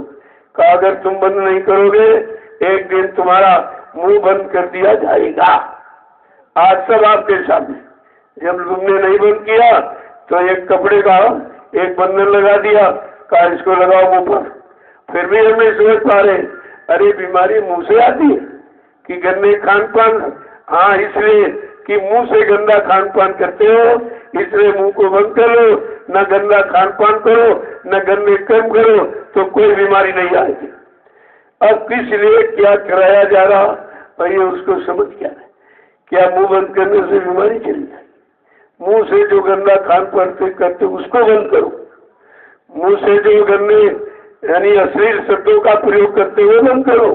S1: कहा अगर तुम बंद नहीं करोगे एक दिन तुम्हारा मुंह बंद कर दिया जाएगा। आज सब आपके सामने, जब तुमने नहीं बंद किया तो एक कपड़े का एक बंधन लगा दिया, कहा इसको लगाओ मुंह पर। फिर भी हम नहीं समझ पा रहे, अरे बीमारी मुंह से आती है कि गंदे खान पान? हाँ, इसलिए कि मुंह से गंदा खान पान करते हो, इसलिए मुंह को बंद करो, न गंदा खान पान करो, न गंदे कर्म करो, तो कोई बीमारी नहीं आएगी। अब किस लिए क्या कराया जा रहा और ये उसको समझ क्या है? क्या मुंह बंद करने से बीमारी चली जाए? मुंह से जो गंदा खान पान करते उसको बंद करो, मुंह से जो गंदे यानी अश्लील शब्दों का प्रयोग करते हुए बंद करो,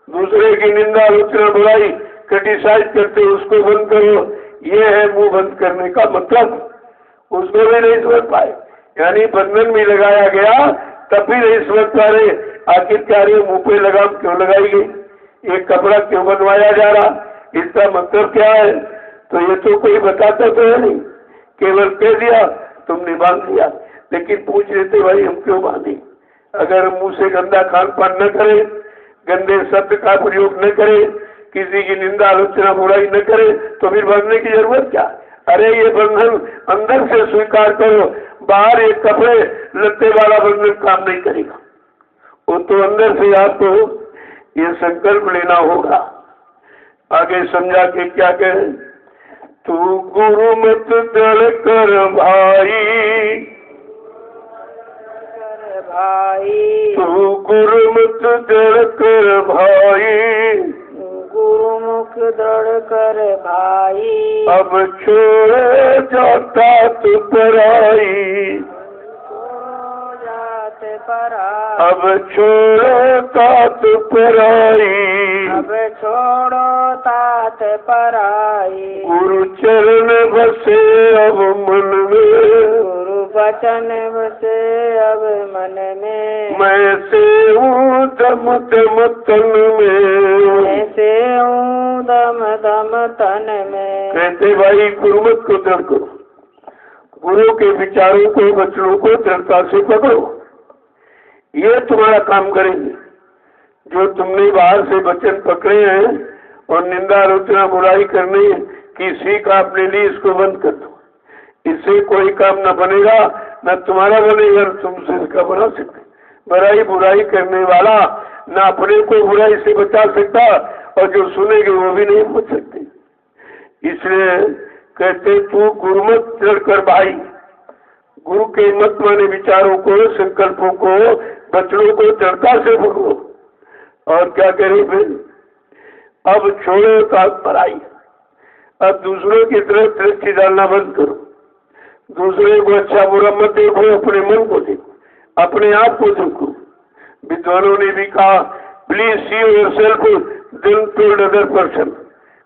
S1: दूसरे की निंदा आलोचना बुराई क्रिटिसाइज करते उसको बंद करो। ये है मुंह बंद करने का मतलब। उसको भी नहीं समझ पाए, यानी बंधन भी लगाया गया तब भी नहीं समझ पा रहे आखिर क्या रे मुंह पे लगाम क्यों लगाई गई, एक कपड़ा क्यों बनवाया जा रहा, इसका मतलब क्या है? तो ये तो कोई बताता तो है नहीं, केवल कह दिया तुमने बांध दिया। लेकिन पूछ लेते भाई हम क्यों बांधे? अगर हम मुंह से गंदा खान पान न करें, गंदे शब्द का प्रयोग न करें, किसी की निंदा आलोचना बुराई न करें, तो फिर बांधने की जरूरत क्या? अरे ये बंधन अंदर से स्वीकार करो, बाहर एक कपड़े लत्ते वाला बंधन काम नहीं करेगा। वो तो अंदर से आपको ये संकल्प लेना होगा। आगे समझा के क्या कहे, तू गुरु मत दल कर भाई, तू गुरु मत दल कर भाई,
S2: गुरुमुख दृढ़ कर भाई,
S1: अब छोड़ जाता तू पराई,
S2: जात पराई,
S1: अब छोड़ो तात पराई,
S2: अब छोड़ो तात पराई,
S1: गुरु चरण बसे अब मन में,
S2: गुरु वचन बसे अब मन में,
S1: मैं से हूँ दम दम तन में,
S2: ऐसे हूँ दम दम तन में।
S1: कहते भाई गुरुमत को दृढ़ करो, गुरु के विचारों को वचनों को दृढ़ता से पकड़ो, ये तुम्हारा काम करेंगे। जो तुमने बाहर से वचन पकड़े हैं और निंदा आलोचना बुराई करने की सीख आपने ली, इसको बंद कर दो। इससे कोई काम न बनेगा, न तुम्हारा बनेगा, न तुमसे इसका बना सकते। बुराई बुराई करने वाला न अपने को बुराई से बचा सकता और जो सुनेंगे वो भी नहीं बच सकते। इसलिए कहते तू गुरुमत दृढ़ कर भाई, गुरु के मत माने विचारों को, संकल्पों को, वचनों को दृढ़ता से पकड़ो। और क्या करें फिर, अब छोड़ो तात पराई, अब दूसरों की तरफ दृष्टि डालना बंद करो, दूसरे को अच्छा बुरा मत देखो, अपने मन को देखो, अपने आप को देखो। विद्वानों ने भी कहा please see yourself then told other person,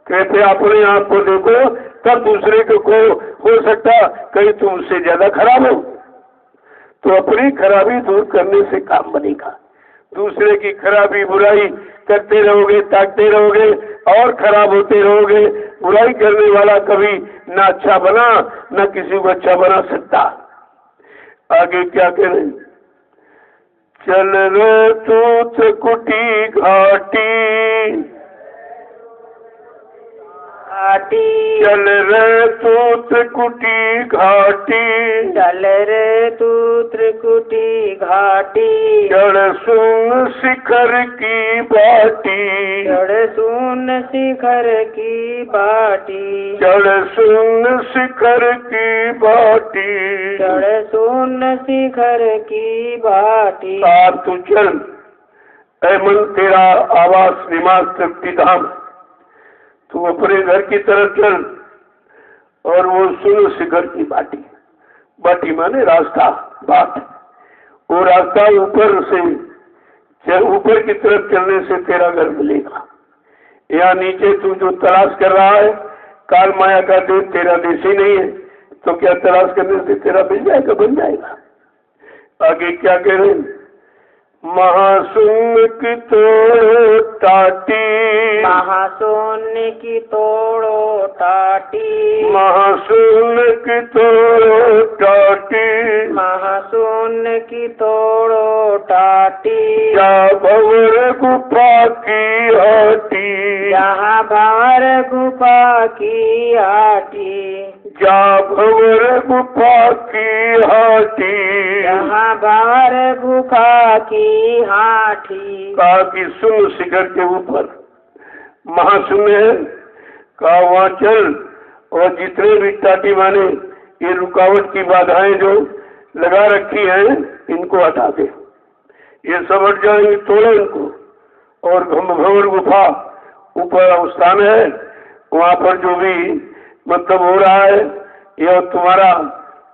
S1: कहते अपने आप को देखो तब दूसरे को हो सकता कहीं तुम उससे ज्यादा खराब हो। तो अपनी खराबी दूर करने से काम बनेगा। दूसरे की खराबी बुराई करते रहोगे, ताकते रहोगे और खराब होते रहोगे। बुराई करने वाला कभी ना अच्छा बना, ना किसी को अच्छा बना सकता। आगे क्या करें, चल रे तू त्रिकुटी घाटी, चल रे तू त्रिकुटी घाटी,
S2: चल रे तू त्रिकुटी घाटी,
S1: चढ़ सुन शिखर की बाटी,
S2: चढ़ सुन शिखर की बाटी,
S1: चढ़ सुन शिखर की बाटी,
S2: चढ़ सुन शिखर की बाटी।
S1: आप तू चल, ऐ मन तेरा आवास निवास तृप्ति धाम, तू अपने घर की तरफ चल और वो सुन शिखर की बाटी, बाटी माने रास्ता, बाट, वो रास्ता ऊपर से ऊपर की तरफ चलने से तेरा घर मिलेगा। यहाँ नीचे तू जो तलाश कर रहा है, काल माया का देश तेरा देश ही नहीं है, तो क्या तलाश करने से तेरा मिल जाएगा, बन जाएगा। आगे क्या कह रहे, महाशून्य की तोड़ो टाटी,
S2: महाशून्य की तोड़ो टाटी,
S1: महाशून्य की तोड़ो टाटी,
S2: महाशून्य की तोड़ो टाटी,
S1: जा भंवर गुफा की आटी,
S2: जहाँ भंवर गुफा की आटी,
S1: जा भंवर गुफा की हाटी,
S2: जहाँ भंवर गुफा की हाटी।
S1: कहा कि सुन शिखर के ऊपर महाशून्य है, कहा वहाँ चल और जितने भी टाटी माने ये रुकावट की बाधाएं जो लगा रखी हैं इनको हटा दे, ये सब हट जाएंगे, तोड़ो इनको। और भंवर गुफा ऊपर स्थान है, वहाँ पर जो भी मतलब हो रहा है या तुम्हारा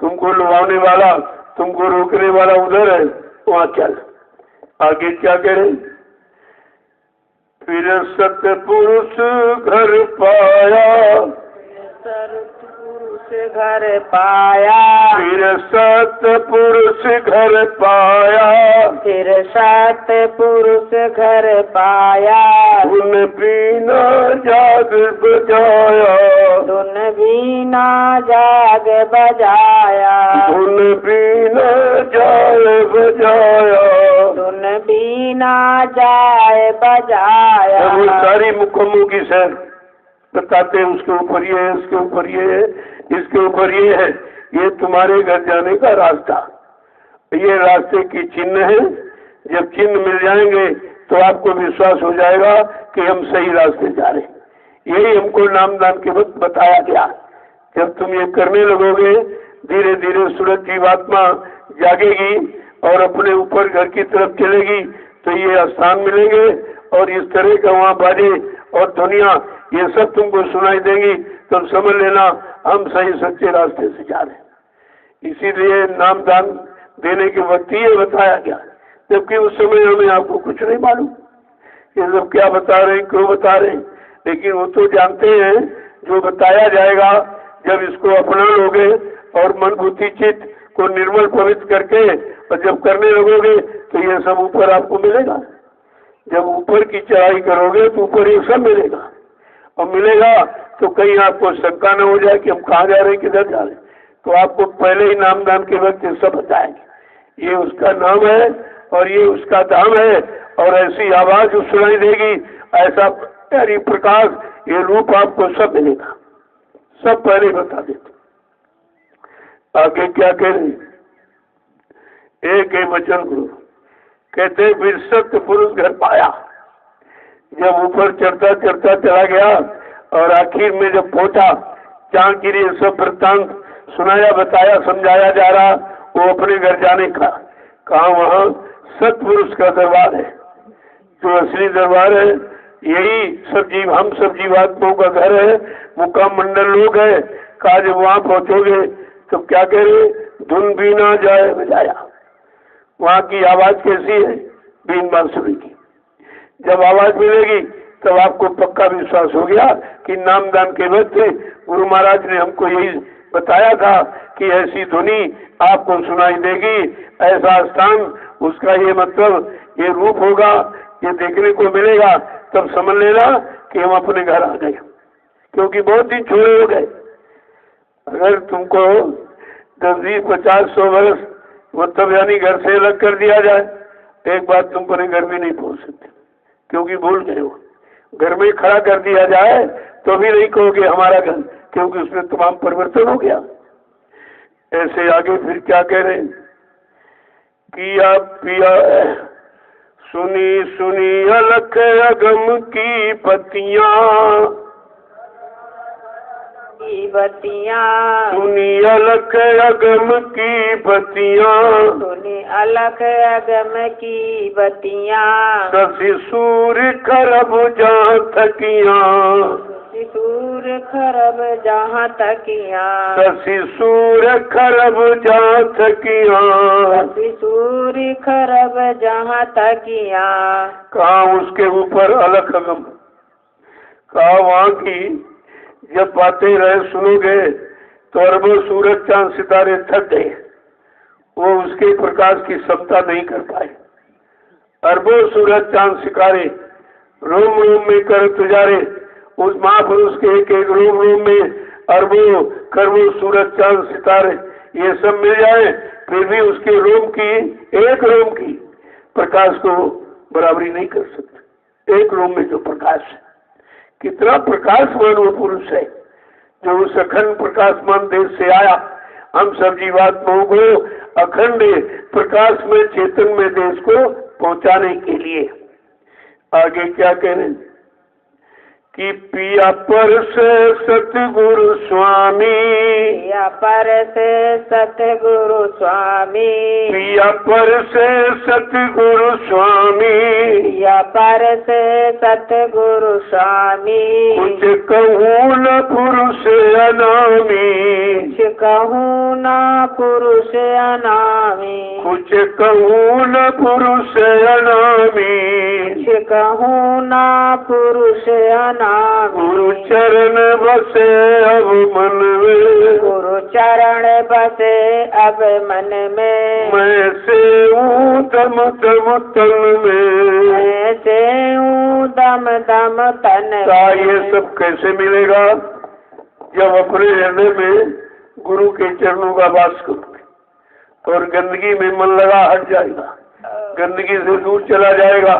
S1: तुमको लुभाने वाला तुमको रोकने वाला उधर है, वहाँ चल। आगे क्या करें? फिर सतपुरुष घर पाया,
S2: सतपुरुष घर पाया,
S1: फिर सतपुरुष घर पाया,
S2: फिर सतपुरुष घर पाया।
S1: धुन बीना जाग बजाया,
S2: धुन बीना जाग बजाया,
S1: धुन बीना जाग बजाया।
S2: धुन बीना जाए बजाया।
S1: वो सारी मुकम्मों की सैर बताते हैं, उसके ऊपर ये है, उसके ऊपर ये है, इसके ऊपर ये है, ये तुम्हारे घर जाने का रास्ता, ये रास्ते की चिन्ह है। जब चिन्ह मिल जाएंगे तो आपको विश्वास हो जाएगा कि हम सही रास्ते जा रहे हैं। यही हमको नामदान के वक्त बताया गया। जब तुम ये करने लगोगे धीरे धीरे सूरज जीवात्मा जागेगी और अपने ऊपर घर की तरफ चलेगी, तो ये स्थान मिलेंगे और इस तरह का वहाँ बाजे और दुनिया ये सब तुमको सुनाई देंगी, तुम समझ लेना हम सही सच्चे रास्ते से जा रहे हैं। इसीलिए नामदान देने के वक्त ये बताया गया, जबकि उस समय हमें आपको कुछ नहीं मालूम ये सब क्या बता रहे हैं, क्यों बता रहे हैं, लेकिन वो तो जानते हैं जो बताया जाएगा। जब इसको अपना लोगे और मन बुद्धि चित्त को निर्मल पवित्र करके और जब करने लगोगे तो ये सब ऊपर आपको मिलेगा। जब ऊपर की चढ़ाई करोगे तो ऊपर ये सब मिलेगा, और मिलेगा तो कहीं आपको शंका न हो जाए कि हम कहाँ जा रहे हैं, किधर जा रहे हैं। तो आपको पहले ही नामदान के वक्त ये सब बताएंगे, ये उसका नाम है और ये उसका धाम है, और ऐसी आवाज सुनाई देगी, ऐसा प्यारी प्रकाश, ये रूप आपको सब मिलेगा। सब पहले बता देते। आगे क्या कह रहे? एक ही वचन गुरु कहते फिर सत्य पुरुष घर पाया। जब ऊपर चढ़ता चढ़ता चला गया और आखिर में जब पहुंचा, चांदगिरी सब वृत्तांत सुनाया बताया समझाया जा रहा वो अपने घर जाने का। कहा वहाँ सतपुरुष का दरबार है, जो असली दरबार है, यही सब जीव हम सब जीवात्माओं का घर है, मुकाम मंडल लोग है। कहा जब वहाँ पहुंचोगे तो क्या कह रहे? धुन बीना जाए बजाया। वहाँ की आवाज कैसी है? बीन बांसुरी की। जब आवाज मिलेगी तब आपको पक्का विश्वास हो गया कि नामदान के वक्त गुरु महाराज ने हमको यही बताया था कि ऐसी ध्वनि आपको सुनाई देगी, ऐसा स्थान, उसका ये मतलब ये रूप होगा, ये देखने को मिलेगा। तब समझ लेना कि हम अपने घर आ गए, क्योंकि बहुत दिन छोड़े हो गए। अगर तुमको 10, 20, 50, 100 वर्ष मतलब यानी घर से अलग कर दिया जाए, एक बात तुम अपने घर में नहीं पहुंच सकते, क्योंकि भूल गए हो। घर में खड़ा कर दिया जाए तो भी नहीं कहोगे हमारा घर, क्योंकि उसमें तमाम परिवर्तन हो गया। ऐसे आगे फिर क्या कह रहे? किया पिया सुनी सुनी अलख अगम की बत्तियां,
S2: बत्तियां
S1: सुनी अलख अगम की बत्तियां,
S2: सुनी अलख अगम की बत्तियां,
S1: शशि सूर्य खरब जहाँ थकियां,
S2: सूर्य खरब जहाँ तकियां,
S1: शशि सूर्य खरब जहाँ थकियां,
S2: सूर्य खरब जहाँ तकियां।
S1: कहा उसके ऊपर अलख अगम। कहा वहाँ की जब बातें रहे सुनोगे तो अरबों सूरज चांद सितारे थक गए, वो उसके प्रकाश की क्षमता नहीं कर पाए। अरबों सूरज चांद सितारे रोम रोम में कर तुजारे, उस महापुरुष के एक एक रोम रोम में अरबों खरबों सूरज चांद सितारे ये सब मिल जाए, फिर भी उसके रोम की एक रोम की प्रकाश को बराबरी नहीं कर सकते। एक रोम में जो प्रकाश है, कितना प्रकाशवान वो पुरुष है जो उस अखंड प्रकाशमान देश से आया हम सब जीवात्माओं को अखंड प्रकाश में चेतन में देश को पहुंचाने के लिए। आगे क्या कह रहे हैं कि पिया पर से सतगुरु स्वामी,
S2: पिया पर से सतगुरु स्वामी,
S1: पिया पर से सतगुरु स्वामी,
S2: पिया पर से सतगुरु स्वामी,
S1: कुछ कहूँ न पुरुष अनामी,
S2: कुछ कहूँ न पुरुष अनामी,
S1: कुछ कहूँ न पुरुष अनामी,
S2: कुछ कहूँ न पुरुष अनामी,
S1: गुरु चरण बसे अब मन में,
S2: गुरु चरण बसे अब मन में,
S1: मैं से हूँ दम दम तन में,
S2: मैं से हूँ दम दम तन
S1: का
S2: में।
S1: ये सब कैसे मिलेगा? जब अपने हृदय में गुरु के चरणों का वास करोगे और गंदगी में मन लगा हट जाएगा, गंदगी से दूर चला जाएगा,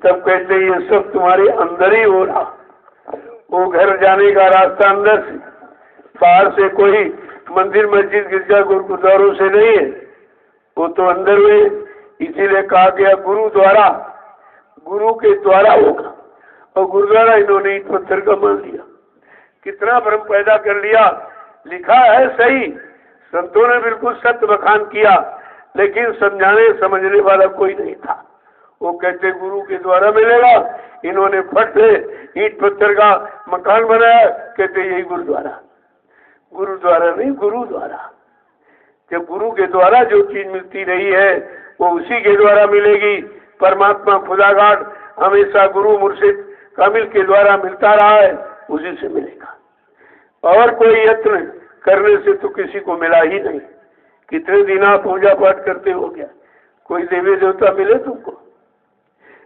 S1: तब कहते ये सब तुम्हारे अंदर ही हो रहा। वो घर जाने का रास्ता अंदर से, बाहर से कोई मंदिर मस्जिद गिरजा गुरुद्वारों से नहीं है, वो तो अंदर में। इसीलिए कहा गया गुरु द्वारा, गुरु के द्वारा होगा। और गुरुद्वारा इन्होंने ईंट पत्थर का मान लिया, कितना भ्रम पैदा कर लिया। लिखा है सही, संतों ने बिल्कुल सत्य बखान किया, लेकिन समझाने समझने वाला कोई नहीं था। वो कहते गुरु के द्वारा मिलेगा, इन्होंने फट से ईंट पत्थर का मकान बनाया, कहते यही गुरुद्वारा। गुरुद्वारा नहीं, गुरु द्वारा। जब गुरु के द्वारा जो चीज मिलती रही है वो उसी के द्वारा मिलेगी। परमात्मा खुदागाड हमेशा गुरु मुर्शिद कामिल के द्वारा मिलता रहा है, उसी से मिलेगा। और कोई यत्न करने से तो किसी को मिला ही नहीं। कितने दिन आप पूजा पाठ करते हो गया, कोई देवी देवता मिले तुमको?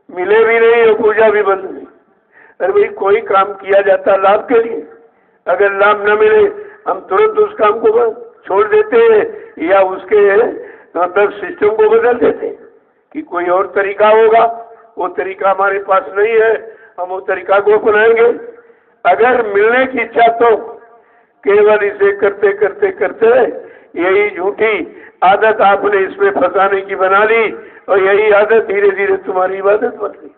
S1: मिले भी नहीं और पूजा भी बंद नहीं। अरे भाई कोई काम किया जाता लाभ के लिए, अगर लाभ न मिले हम तुरंत उस काम को छोड़ देते हैं या उसके मतलब सिस्टम को बदल देते हैं कि कोई और तरीका होगा। वो तरीका हमारे पास नहीं है, हम वो तरीका को अपनाएंगे। अगर मिलने की इच्छा तो केवल इसे करते करते करते यही झूठी आदत आपने इसमें फंसाने की बना ली और यही आदत धीरे धीरे तुम्हारी इबादत बन गई।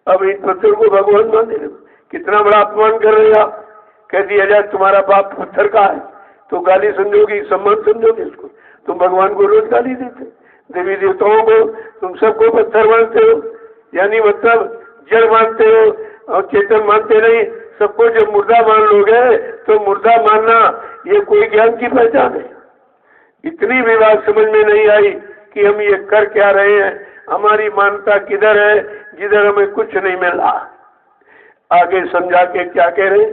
S1: अब इन पत्थर को भगवान मान दे रहे हो, कितना बड़ा अपमान कर रहे हो आप। कह दिया जाए तुम्हारा बाप पत्थर का है तो गाली समझोगी, सम्मान समझोगे इसको। तुम भगवान को रोज गाली देते, देवी देवताओं को तुम सबको पत्थर मानते हो, यानी मतलब जड़ मानते हो और चेतन मानते नहीं। सबको जब मुर्दा मान लोगे तो मुर्दा मानना ये कोई ज्ञान की पहचान है। इतनी भी बात समझ में नहीं आई कि हम ये कर क्या रहे हैं, हमारी मान्यता किधर है जिधर हमें कुछ नहीं मिल रहा। आगे समझा के क्या कह रहे,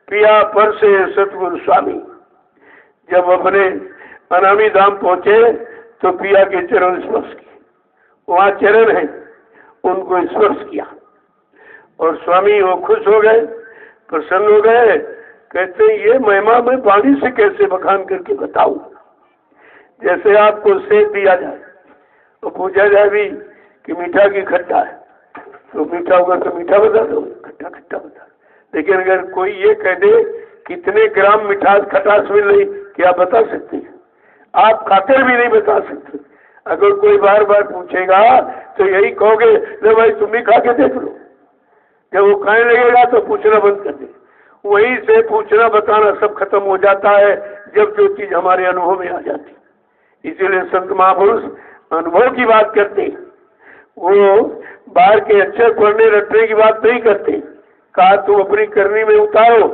S1: पिया पर से सतगुरु स्वामी। जब अपने अनामी धाम पहुंचे तो पिया के चरण स्पर्श किए, वहां चरण है, उनको स्पर्श किया और स्वामी वो खुश हो गए, प्रसन्न हो गए। कहते ये महिमा मैं वाणी से कैसे बखान करके बताऊं। जैसे आपको सेब दिया जाए तो पूछा जाए भी कि मीठा की खट्टा है, तो मीठा होगा तो मीठा बता दो, खट्टा खट्टा बता। लेकिन अगर कोई ये कह दे कितने ग्राम मिठास खटास मिल रही, क्या बता सकते हैं? आप खाकर भी नहीं बता सकते। अगर कोई बार बार पूछेगा तो यही कहोगे ले भाई तुम भी खा के देख लो। जब वो खाने लगेगा तो पूछना बंद कर दे। वहीं से पूछना बताना सब खत्म हो जाता है जब जो चीज हमारे अनुभव में आ जाती। इसीलिए संत महापुरुष अनुभव की बात करते, वो बाहर के अक्षर पढ़ने रटने की बात नहीं करते। कहा तुम अपनी करनी में उतारो,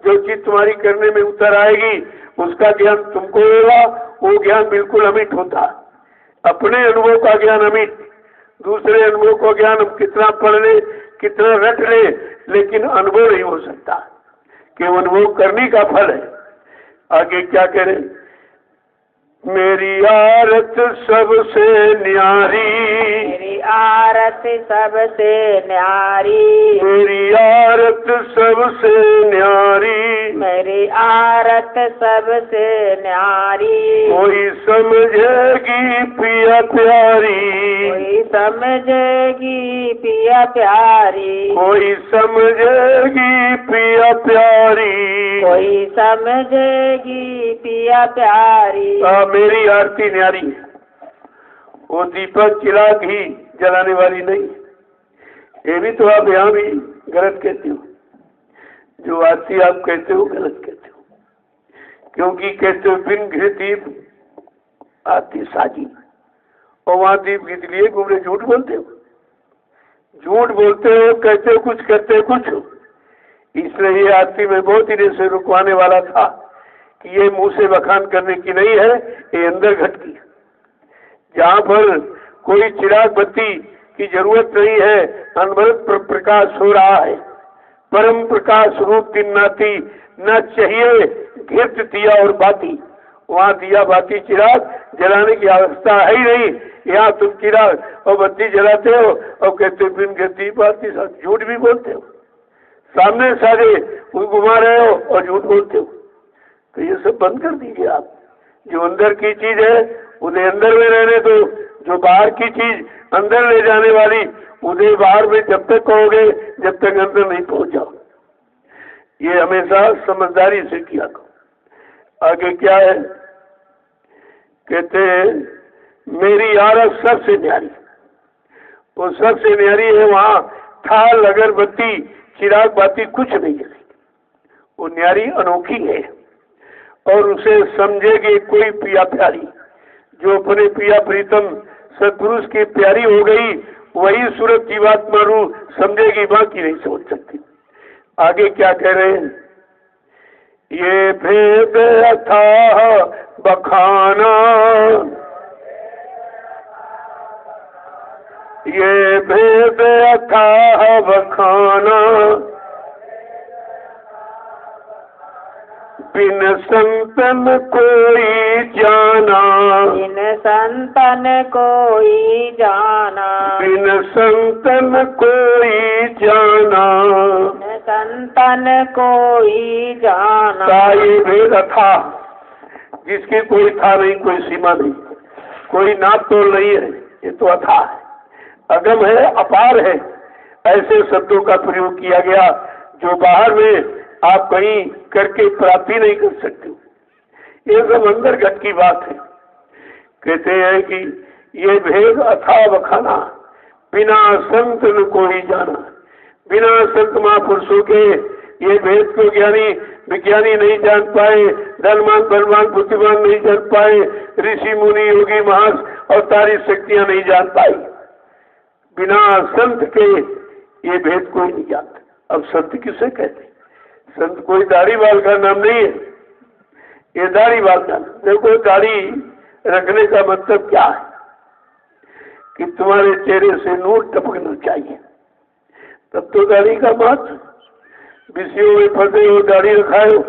S1: जो चीज तुम्हारी करने में उतर आएगी उसका ज्ञान तुमको होगा। वो ज्ञान बिल्कुल अमिट होता। अपने अनुभव का ज्ञान अमिट, दूसरे अनुभव का ज्ञान हम कितना पढ़ ले कितना रट ले, लेकिन अनुभव नहीं हो सकता कि अनुभव करने का फल है। आगे क्या करें, मेरी आरत सबसे न्यारी,
S2: मेरी आरत सबसे न्यारी,
S1: मेरी आरत सबसे न्यारी,
S2: मेरी आरत सबसे न्यारी।
S1: कोई समझेगी पिया प्यारी,
S2: कोई समझेगी पिया प्यारी,
S1: कोई समझेगी पिया प्यारी।
S2: कोई समझेगी पिया प्यारी।
S1: मेरी आरती न्यारी है, वो दीपक चिराग ही जलाने वाली नहीं। ये भी तो आप यहाँ भी गलत कहते हो, जो आरती आप कहते हो गलत कहते हो, क्योंकि कहते हो बिन घृ दीप आरती साजी, और वहां दीप गीत लिए घूम रहे, झूठ बोलते हो, झूठ बोलते हो, कहते हो कुछ करते हो कुछ। इसलिए ये आरती में बहुत ही से रुकवाने वाला था कि ये मुंह से बखान करने की नहीं है, ये अंदर घट की। जहाँ पर कोई चिराग बत्ती की जरूरत नहीं है, अनवरत प्रकाश हो रहा है, परम प्रकाश रूप दिन नाती, न चाहिए घृत दिया और बाती। वहाँ दिया बाती चिराग जलाने की आवश्यकता है ही नहीं। यहाँ तुम चिराग और बत्ती जलाते हो और कहते हो बिन घृत बाती, झूठ भी बोलते हो, सामने सारे घुमा रहे हो और झूठ बोलते हो। तो ये सब बंद कर दीजिए आप। जो अंदर की चीज है उन्हें अंदर में रहने दो, जो बाहर की चीज अंदर ले जाने वाली उन्हें बाहर में जब तक कहोगे जब तक अंदर नहीं पहुंच जाओ। ये हमेशा समझदारी से किया करो। आगे क्या है, कहते हैं मेरी आरत सबसे न्यारी, वो सबसे न्यारी है। वहां थाल अगरबत्ती चिराग बाती कुछ नहीं जलेगी, वो न्यारी अनोखी है और उसे समझेगी कोई पिया प्यारी। जो अपने पिया प्रीतम सतपुरुष की प्यारी हो गई वही सूरत जीवात्मा रूप समझेगी, बाकी नहीं सोच सकती। आगे क्या कह रहे हैं, ये भेद अथाह बखाना, ये भेद अथाह बखाना, बिन संतन कोई जाना,
S2: बिन संतन कोई जाना,
S1: बिन संतन कोई जाना,
S2: बिन संतन कोई जाना।
S1: ये भेद था जिसकी कोई था नहीं, कोई सीमा नहीं, कोई नाप तोल नहीं है, ये तो अथा है, अगम है, अपार है। ऐसे शब्दों का प्रयोग किया गया जो बाहर में आप कहीं करके प्राप्ति नहीं कर सकते। ये सब अंदर घट की बात है। कहते हैं कि ये भेद अथा बखाना, बिना संत न कोई जाना। बिना संत महापुरुषों के ये भेद को ज्ञानी विज्ञानी नहीं जान पाए, धनवान बलवान बुद्धिमान नहीं जान पाए, ऋषि मुनि योगी महास और तारी शक्तियां नहीं जान पाई। बिना संत के ये भेद कोई नहीं जानता। अब संत किसे कहते? संत कोई दाढ़ी बाल का नाम नहीं है, ये दाढ़ी बाल का। देखो दाढ़ी रखने का मतलब क्या है कि तुम्हारे चेहरे से नूर टपकना चाहिए, तब तो दाढ़ी का महत्व। विषयों में फंसे हो, दाढ़ी रखाए हो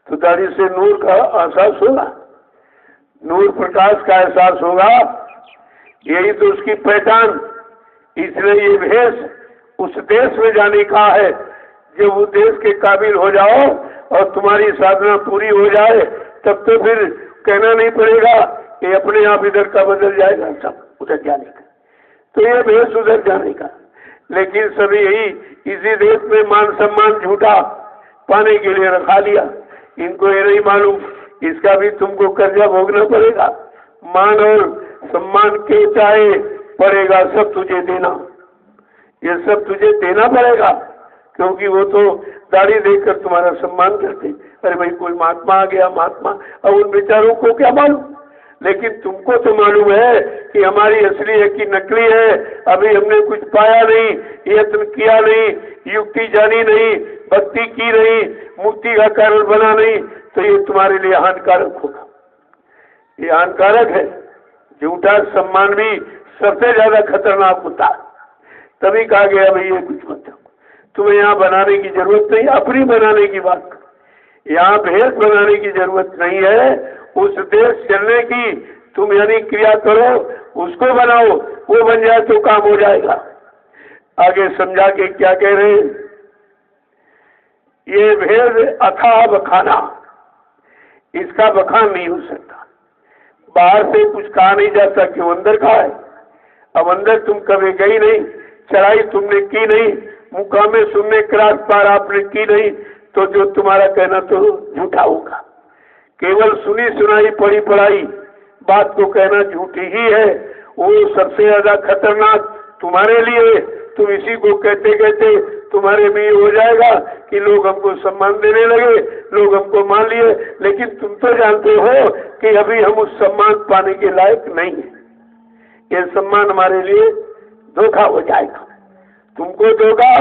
S1: तो दाढ़ी से नूर का एहसास होगा, नूर प्रकाश का एहसास होगा, यही तो उसकी पहचान। इसलिए ये भेष उस देश में जाने का है जब उस देश के काबिल हो जाओ और तुम्हारी साधना पूरी हो जाए, तब तो फिर कहना नहीं पड़ेगा कि अपने आप इधर का बदल जाएगा, सब उधर जाने का। तो ये भेष उधर जाने का। लेकिन सभी यही इसी देश में मान सम्मान झूठा पाने के लिए रखा लिया। इनको ये नहीं मालूम इसका भी तुमको कर्जा भोगना पड़ेगा। मान और सम्मान के चाहे पड़ेगा, सब तुझे देना, ये सब तुझे देना पड़ेगा, क्योंकि वो तो दाढ़ी देखकर तुम्हारा सम्मान करते। अरे भाई कोई महात्मा आ गया, महात्मा। अब उन बेचारों को क्या मालूम, लेकिन तुमको तो मालूम है कि हमारी असली है कि नकली है। अभी हमने कुछ पाया नहीं, यत्न किया नहीं, युक्ति जानी नहीं, भक्ति की नहीं, मुक्ति का कारण बना नहीं, तो ये तुम्हारे लिए हानिकारक होगा। ये हानिकारक है। झूठा सम्मान भी सबसे ज्यादा खतरनाक होता है। तभी कहा गया भाई ये कुछ मत, तुम्हें यहाँ बनाने की जरूरत नहीं, अपनी बनाने की बात करो। यहाँ भेद बनाने की जरूरत नहीं है। उस देश चलने की तुम यानी क्रिया करो, उसको बनाओ, वो बन जाए तो काम हो जाएगा। आगे समझा के क्या कह रहे हैं, ये भेद अथाह बखाना, इसका बखान नहीं हो सकता। बाहर से कुछ कहा नहीं जा सकता, क्यों अंदर का है। अब अंदर तुम कभी गई नहीं, चढ़ाई तुमने की नहीं, मुकामे सुनने क्रॉस पार आपने की नहीं, तो जो तुम्हारा कहना तो झूठा होगा। केवल सुनी सुनाई पढ़ी पढ़ाई बात को कहना झूठी ही है। वो सबसे ज्यादा खतरनाक तुम्हारे लिए। तुम इसी को कहते कहते तुम्हारे में ये हो जाएगा कि लोग हमको सम्मान देने लगे, लोग हमको मान लिए, लेकिन तुम तो जानते हो कि अभी हम उस सम्मान पाने के लायक नहीं है। ये सम्मान हमारे लिए धोखा हो जाएगा, तुमको धोखा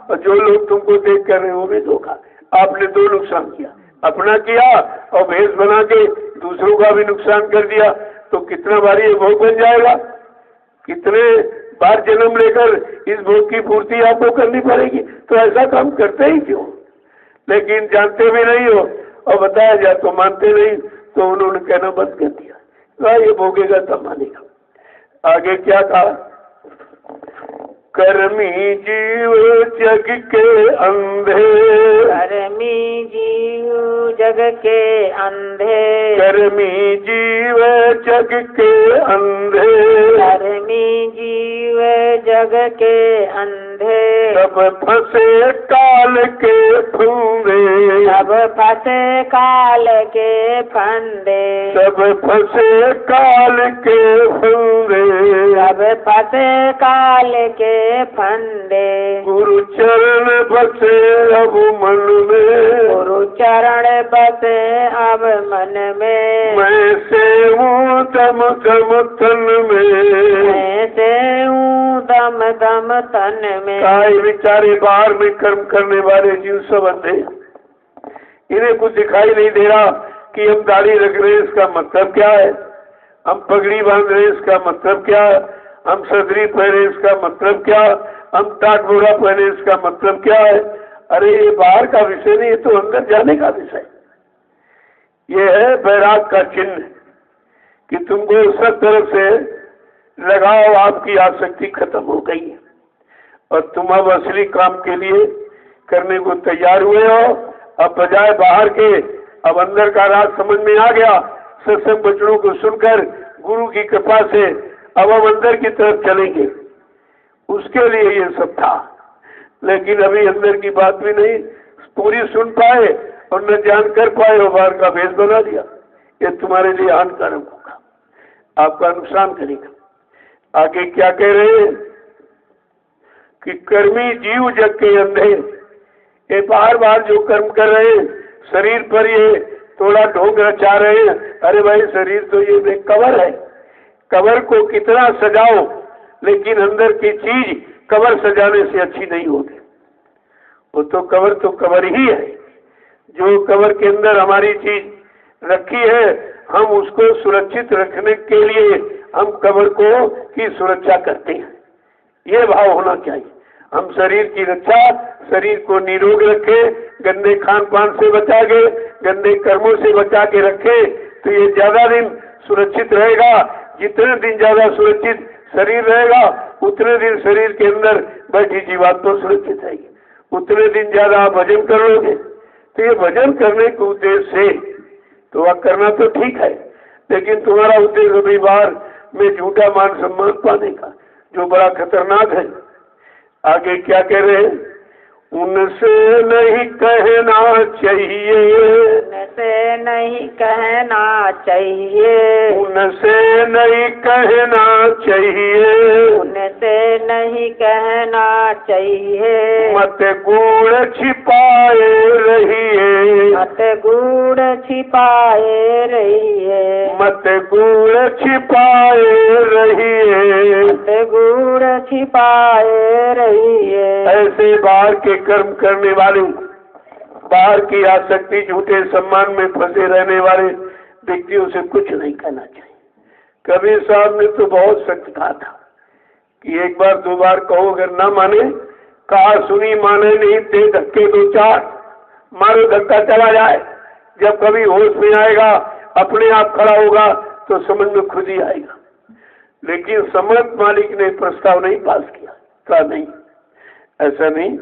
S1: और जो लोग तुमको देख कर रहे हैं वो भी धोखा। आपने दो नुकसान किया, अपना किया और भेष बना के दूसरों का भी नुकसान कर दिया, तो कितना बारी ये भोग बन जाएगा। कितने बार जन्म लेकर इस भोग की पूर्ति आपको करनी पड़ेगी। तो ऐसा काम करते ही क्यों, लेकिन जानते भी नहीं हो और बताया जाए तो मानते नहीं, तो उन्होंने कहना बंद कर दिया, ये भोगेगा तब मानेगा। आगे क्या कहा, कर्मी जीव जग के अंधे,
S2: कर्मी जीव जग के अंधे,
S1: कर्मी जीव जग के अंधे,
S2: कर्मी जीव जग के अंधे,
S1: सब फंसे काल के फंदे,
S2: सब फंसे काल के फंदे,
S1: सब फंसे काल के फंदे,
S2: सब फंसे काल के फंदे,
S1: गुरु चरण बसे अब मन में,
S2: गुरु चरण बसे अब मन में,
S1: मैं सेवूं दम दम तन में,
S2: मैं सेवूं दम दम तन में।
S1: काय बेचारे बाहर में कर्म करने वाले जीव सब अंधे, इन्हें कुछ दिखाई नहीं दे रहा कि हम दाढ़ी रख रहे हैं इसका मतलब क्या है, हम पगड़ी बांध रहे हैं इसका मतलब क्या है, हम सदरी पहने इसका मतलब क्या, हम टाट बोरा पहने इसका मतलब क्या है। अरे ये बाहर का विषय नहीं, ये तो अंदर जाने का विषय। ये है बैराग का चिन्ह कि तुमको सब तरफ से लगाओ, आपकी आसक्ति खत्म हो गई है और तुम अब असली काम के लिए करने को तैयार हुए हो। अब बजाय बाहर के अब अंदर का राज समझ में आ गया। सत्संग वचनों को सुनकर गुरु की कृपा से अब हम अंदर की तरफ चलेंगे, उसके लिए ये सब था। लेकिन अभी अंदर की बात भी नहीं पूरी सुन पाए और न जान कर पाए और बाहर का भेष बना दिया। ये तुम्हारे लिए हानिकारक होगा, आपका नुकसान करेगा। आगे क्या कह रहे हैं कि कर्मी जीव जग के अंधे, ये बार बार जो कर्म कर रहे हैं शरीर पर ये थोड़ा ढोंग रचा रहे हैं। अरे भाई शरीर तो ये कवर है, कवर को कितना सजाओ लेकिन अंदर की चीज कवर सजाने से अच्छी नहीं होगी। वो तो कवर ही है। जो कवर के अंदर हमारी चीज रखी है, हम उसको सुरक्षित रखने के लिए हम कवर को की सुरक्षा करते हैं। ये भाव होना चाहिए। हम शरीर की रक्षा, शरीर को निरोग रखे, गंदे खान पान से बचा के, गंदे कर्मों से बचा के रखे, तो ये ज्यादा दिन सुरक्षित रहेगा। जितने दिन ज्यादा सुरक्षित शरीर रहेगा उतने दिन शरीर के अंदर बैठी जीवात्मा सुरक्षित रहेगी। उतने दिन ज्यादा आप भजन करोगे। तो ये भजन करने के उद्देश्य से तो वह करना तो ठीक है, लेकिन तुम्हारा उद्देश्य अभी बाहर में झूठा मान सम्मान पाने का, जो बड़ा खतरनाक है। आगे क्या कह रहे हैं, उनसे नहीं कहना चाहिए,
S2: उनसे नहीं कहना चाहिए,
S1: उनसे नहीं कहना चाहिए,
S2: उनसे नहीं कहना चाहिए।
S1: मत गुण छिपाए रहिए,
S2: मत गुण छिपाए रहिए,
S1: मत गुण छिपाए रहिए,
S2: मत गुण छिपाए रहिए।
S1: ऐसे बाहर के कर्म करने वाले, बाहर की आसक्ति झूठे सम्मान में फंसे रहने वाले व्यक्तियों से कुछ नहीं कहना चाहिए। कबीर साहब ने तो बहुत सच कहा था कि एक बार दो बार कहो, अगर ना माने, कहा सुनी माने नहीं, दे धक्के दो चार, मारो धक्का चला जाए। जब कभी होश में आएगा, अपने आप खड़ा होगा, तो समझ में खुद ही आएगा। लेकिन सम्राट मालिक ने प्रस्ताव नहीं पास किया, कहा नहीं, ऐसा नहीं,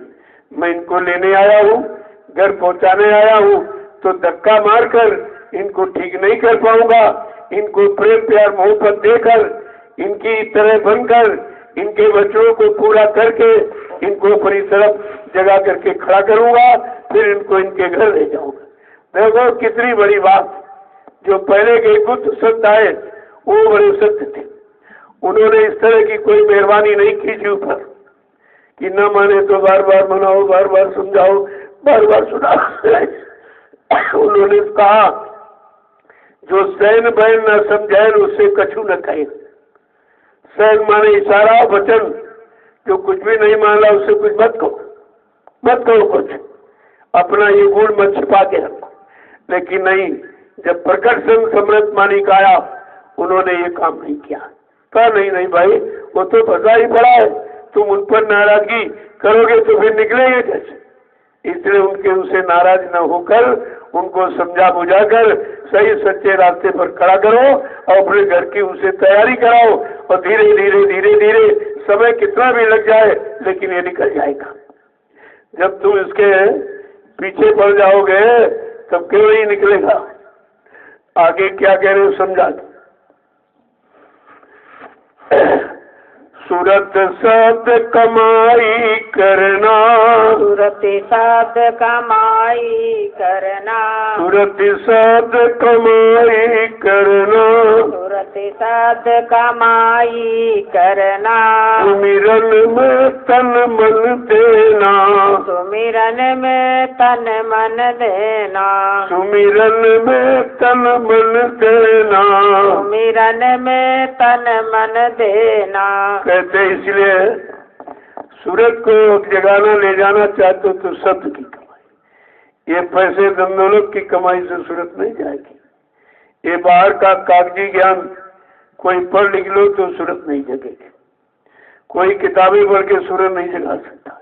S1: मैं इनको लेने आया हूँ, घर पहुंचाने आया हूँ, तो धक्का मारकर इनको ठीक नहीं कर पाऊंगा। इनको प्रेम प्यार मोहब्बत देकर, इनकी तरह बनकर, इनके बच्चों को पूरा करके इनको अपनी तरफ जगा करके खड़ा करूंगा, फिर इनको इनके घर ले जाऊंगा। देखो कितनी बड़ी बात। जो पहले के गुप्त संत आए वो बड़े सत्य थे, उन्होंने इस तरह की कोई मेहरबानी नहीं की जी ऊपर कि न माने तो बार बार मनाओ, बार बार समझाओ, बार बार सुनाओ। उन्होंने कहा जो सैन बहन न समझैन उससे कछु न कहे। सैन माने इशारा वचन, जो कुछ भी नहीं मान रहा उससे कुछ मत कहो, मत कहो कुछ, अपना ये गुण मत छिपा के रखो। लेकिन नहीं, जब प्रकट संघ सम्राट मालिक आया उन्होंने ये काम नहीं किया। कहा नहीं नहीं भाई, वो तो फंसा ही पड़ा है, तुम उन पर नाराजगी करोगे तो फिर निकलेंगे कैसे। इसलिए उनसे नाराज न होकर उनको समझा बुझाकर सही सच्चे रास्ते पर खड़ा करो और अपने घर की उसे तैयारी कराओ, और धीरे धीरे धीरे धीरे समय कितना भी लग जाए लेकिन ये निकल जाएगा। जब तुम इसके पीछे पड़ जाओगे तब क्यों नहीं निकलेगा। आगे क्या कह रहे हो समझा। सूरत साध कमाई करना,
S2: सूरत साध कमाई करना,
S1: सूरत साध कमाई करना,
S2: सूरत साध कमाई करना,
S1: सुमिरन में तन मन देना,
S2: सुमिरन में तन मन देना,
S1: सुमिरन में तन मन देना,
S2: सुमिरन में तन मन देना।
S1: कहते इसलिए सूरत को जगाना ले जाना चाहते हो तो शब्द की कमाई, ये पैसे धन-दौलत की कमाई से सूरत नहीं जाएगी। ये बाहर का कागजी ज्ञान कोई पढ़ लिख लो तो सूरत नहीं जगेगी। कोई किताबें पढ़ के सूरत नहीं जगा सकता,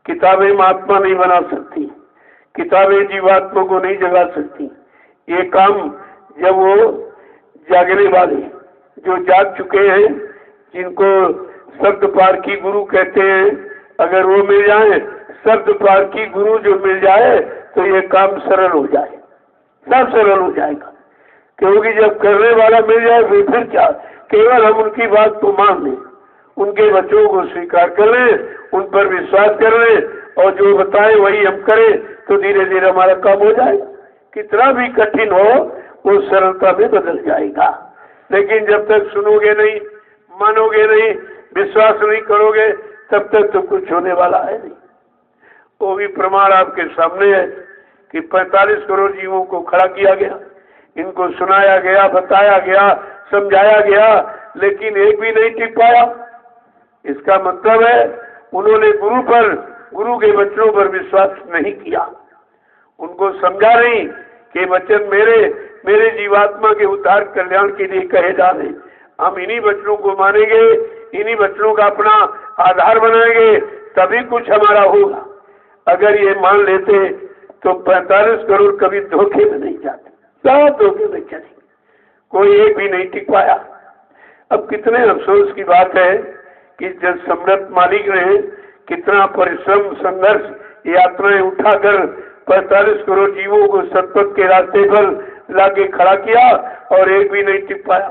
S1: किताबें महात्मा नहीं बना सकती, किताबें जीवात्मा को नहीं जगा सकती। ये काम जब वो जागने वाले जो जाग चुके हैं, जिनको शब्द पार की गुरु कहते हैं, अगर वो मिल जाए, शब्द पार की गुरु जो मिल जाए तो ये काम सरल हो जाए, सब सरल हो जाएगा। क्योंकि जब करने वाला मिल जाए फिर क्या, केवल हम उनकी बात को मान लें, उनके बच्चों को स्वीकार कर लें, उन पर विश्वास कर लें और जो बताए वही हम करें तो धीरे धीरे हमारा काम हो जाए। कितना भी कठिन हो वो सरलता में बदल जाएगा। लेकिन जब तक सुनोगे नहीं, मानोगे नहीं, विश्वास नहीं करोगे, तब तक तो कुछ होने वाला है नहीं। वो भी प्रमाण आपके सामने है कि 45 करोड़ जीवों को खड़ा किया गया, इनको सुनाया गया, बताया गया, समझाया गया, लेकिन एक भी नहीं टिक पाया। इसका मतलब है उन्होंने गुरु पर, गुरु के वचनों पर विश्वास नहीं किया। उनको समझा नहीं कि वचन मेरे जीवात्मा के उद्धार कल्याण के लिए कहे जा रहे, हम इन्हीं वचनों को मानेंगे, इन्हीं वचनों का अपना आधार बनाएंगे, तभी कुछ हमारा होगा। अगर ये मान लेते तो 45 करोड़ कभी धोखे में नहीं जाते, सब धोखे में चले, कोई एक भी नहीं टिक पाया। अब कितने अफसोस की बात है कि जब सम्राट मालिक ने कितना परिश्रम, संघर्ष, यात्राएं उठाकर 45 करोड़ जीवों को सतपथ के रास्ते पर लाके खड़ा किया और एक भी नहीं टिक पाया,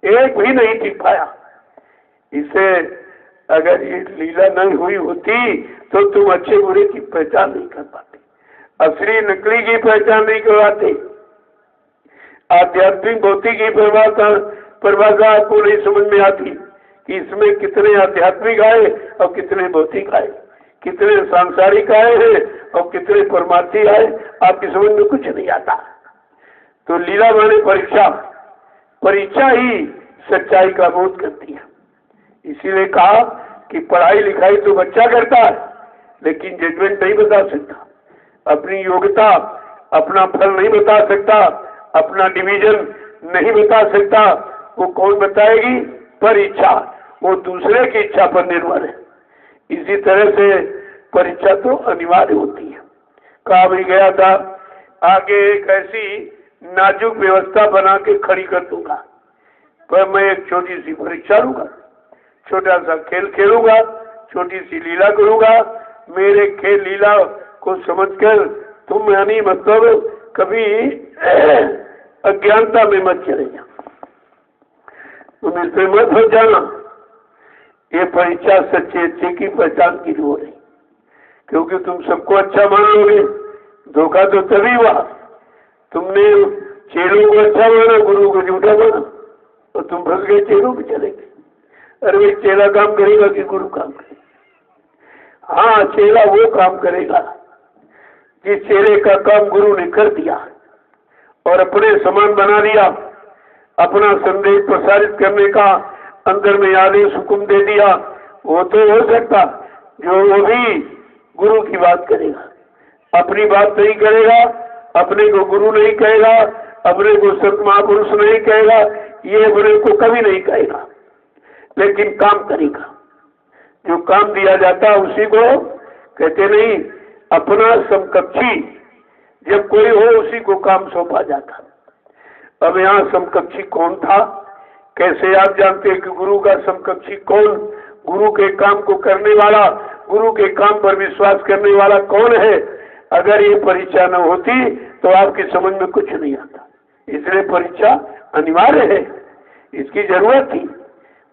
S1: एक भी नहीं टिक पाया। इसे अगर ये लीला नहीं हुई होती तो तुम अच्छे बुरे की पहचान नहीं कर पाते, असली नकली की पहचान नहीं करवाते। आध्यात्मिक भौतिक की परिभाषा आपको नहीं समझ में आती कि इसमें कितने आध्यात्मिक आए और कितने भौतिक आए, कितने सांसारिक आए हैं और कितने परमार्थी आए, आपकी समझ में कुछ नहीं आता। तो लीला माने परीक्षा, परीक्षा ही सच्चाई का बोध करती है। इसीलिए कहा कि पढ़ाई लिखाई तो बच्चा करता है, लेकिन जजमेंट नहीं बता सकता, अपनी योग्यता, अपना फल नहीं बता सकता, अपना डिवीजन नहीं बता सकता। वो कौन बताएगी? परीक्षा, वो दूसरे की इच्छा पर निर्भर है। इसी तरह से परीक्षा तो अनिवार्य होती है। कहा भी गया था, आगे एक ऐसी नाजुक व्यवस्था बना के खड़ी कर दूंगा, पर मैं एक छोटी सी परीक्षा लूंगा, छोटा सा खेल खेलूंगा, छोटी सी लीला करूंगा। मेरे खेल लीला को समझकर तुम यानी मतलब कभी अज्ञानता में मत चले जाओ, तुम इसमें मत हो जाना। ये परीक्षा सच्चे अच्छे की पहचान की हो रही, क्योंकि तुम सबको अच्छा मान लोगे। धोखा तो तभी हुआ, तुमने चेलों को अच्छा माना, गुरु को झूठा माना, और तुम फंस गए, चेलों पे चले गए। अरे भाई, चेला काम करेगा कि गुरु काम करेगा? हाँ, चेला वो काम करेगा जिस चेले का काम गुरु ने कर दिया और अपने समान बना दिया, अपना संदेश प्रसारित करने का अंदर में आदेश हुक्म दे दिया। वो तो हो सकता जो वो भी गुरु की बात करेगा, अपनी बात नहीं करेगा, अपने को गुरु नहीं कहेगा, अपने को संत महापुरुष नहीं कहेगा, ये अपने को कभी नहीं कहेगा, लेकिन काम करेगा। जो काम दिया जाता है उसी को कहते नहीं, अपना समकक्षी जब कोई हो उसी को काम सौंपा जाता। अब यहाँ समकक्षी कौन था, कैसे आप जानते हैं कि गुरु का समकक्षी कौन, गुरु के काम को करने वाला, गुरु के काम पर विश्वास करने वाला कौन है? अगर ये परीक्षा न होती तो आपकी समझ में कुछ नहीं आता। इसलिए परीक्षा अनिवार्य है, इसकी जरूरत थी।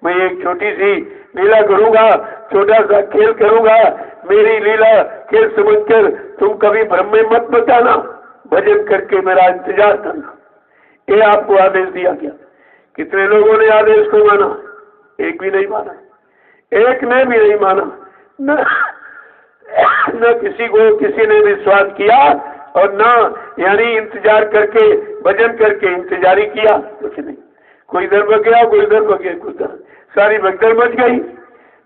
S1: मैं एक छोटी सी लीला करूंगा, छोटा सा खेल करूंगा, मेरी लीला खेल समझकर तुम कभी भ्रम में मत बताना, भजन करके मेरा इंतजार करना। ये आपको आदेश दिया गया। कितने लोगों ने आदेश को माना? एक भी नहीं माना, एक ने भी नहीं माना। न किसी ने विश्वास किया और न यानी इंतजार करके भजन करके इंतजारी किया, कुछ नहीं। कोई इधर बच गया, कोई इधर बच गया, कोई इधर, सारी भगदड़ मच गई।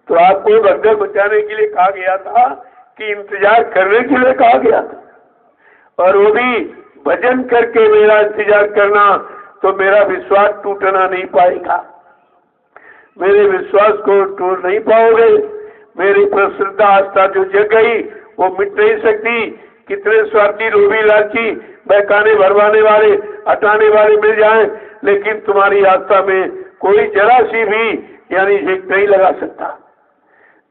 S1: तो आपको भगदड़ बचाने के लिए कहा गया था कि इंतजार करने के लिए कहा गया था, और वो भी भजन करके मेरा इंतजार करना, तो मेरा विश्वास टूटना नहीं पाएगा। मेरे विश्वास को तोड़ नहीं पाओगे। मेरी प्रश्रद्धा आस्था जो जग गई वो मिट नहीं सकती। कितने स्वार्थी, लोभी, लालची, बहकाने भरवाने वाले, हटाने वाले मिल जाएं, लेकिन तुम्हारी आस्था में कोई जरा सी भी यानी झिक नहीं लगा सकता।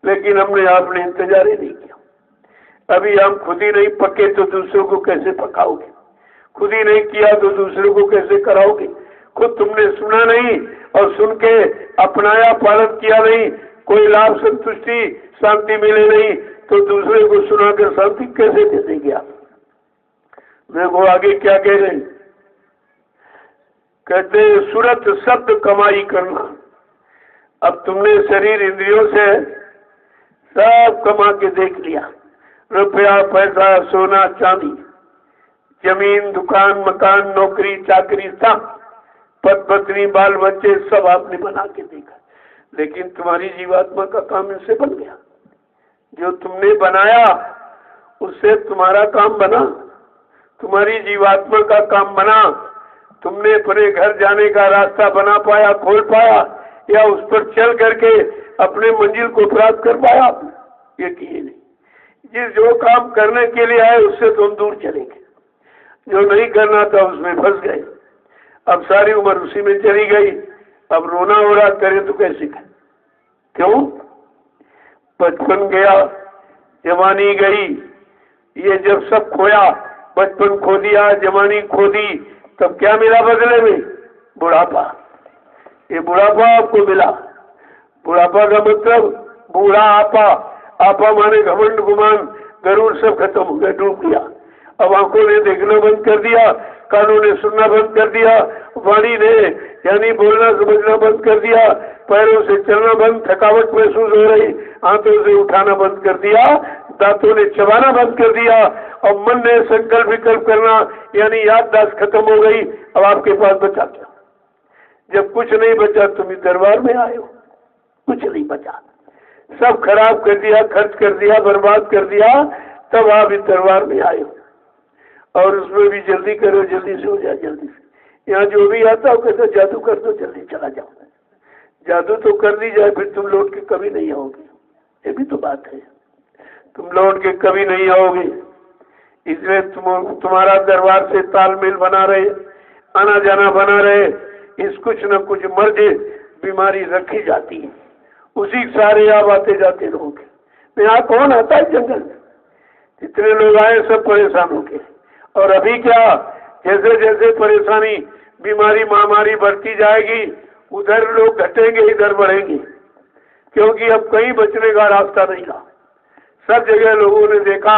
S1: लेकिन हमने आपने इंतजार ही नहीं किया। अभी हम खुद ही नहीं पके तो दूसरों को कैसे पकाओगे? खुद ही नहीं किया तो दूसरों को कैसे कराओगे? खुद तुमने सुना नहीं और सुन के अपनाया, पालन किया नहीं, कोई लाभ, संतुष्टि, शांति मिले नहीं, तो दूसरे को सुनाकर शांति कैसे दे देंगे आप? देखो आगे क्या कह रहे, कहते सूरत शब्द कमाई करना। अब तुमने शरीर इंद्रियों से सब कमा के देख लिया, रुपया, पैसा, सोना, चांदी, जमीन, दुकान, मकान, नौकरी, चाकरी, सब पद पत्नी, बाल बच्चे सब आपने बना के देखा, लेकिन तुम्हारी जीवात्मा का काम इससे बन गया। जो तुमने बनाया उससे तुम्हारा काम बना, तुम्हारी जीवात्मा का काम बना। तुमने अपने घर जाने का रास्ता बना पाया, खोल पाया, या उस पर चल करके अपने मंजिल को प्राप्त कर पाया? ये किए नहीं। जो काम करने के लिए आए उससे तुम दूर चले गए, जो नहीं करना था उसमें फंस गए। अब सारी उम्र उसी में चली गई। अब रोना हो रहा, करे तो कैसे करें? क्यों? बचपन गया, जवानी गई, ये जब सब खोया, बचपन खो दिया, जवानी खो दी, तब क्या मिला बदले में? बुढ़ापा। ये बुढ़ापा आपको मिला। बुढ़ापा का मतलब बूढ़ा आपा, आपा माने घमंड, गुमान, गरुड़ सब खत्म हो गया, डूब गया। अब आंखों ने देखना बंद कर दिया, कानों ने सुनना बंद कर दिया, वाणी ने यानी बोलना समझना बंद कर दिया, पैरों से चलना बंद, थकावट महसूस हो रही, हाथों से उठाना बंद कर दिया, दांतों ने चबाना बंद कर दिया, और मन ने संकल्प विकल्प करना यानी याददाश्त खत्म हो गई। अब आपके पास बचा क्या? जब कुछ नहीं बचा तुम इस दरबार में आए हो, कुछ नहीं बचा, सब खराब कर दिया, खर्च कर दिया, बर्बाद कर दिया, तब आप इस दरबार में आए हो। और उसमें भी जल्दी करो, जल्दी से हो जाए, जल्दी से। यहाँ जो भी आता हो कहते जादू कर दो, जल्दी चला जाओ। जादू तो कर दी जाए, फिर तुम लौट के कभी नहीं आओगे। ये भी तो बात है, तुम लौट के कभी नहीं आओगे। इसलिए तुम्हारा दरबार से तालमेल बना रहे, आना जाना बना रहे, इस कुछ न कुछ मर्ज बीमारी रखी जाती है, उसी सारे आप आते जाते रहोगे। यहाँ कौन आता है जंगल में? जितने लोग आए सब परेशान हो गए। और अभी क्या, जैसे जैसे परेशानी बीमारी महामारी बढ़ती जाएगी, उधर लोग घटेंगे इधर बढ़ेंगे, क्योंकि अब कहीं बचने का रास्ता नहीं रहा। सब जगह लोगों ने देखा,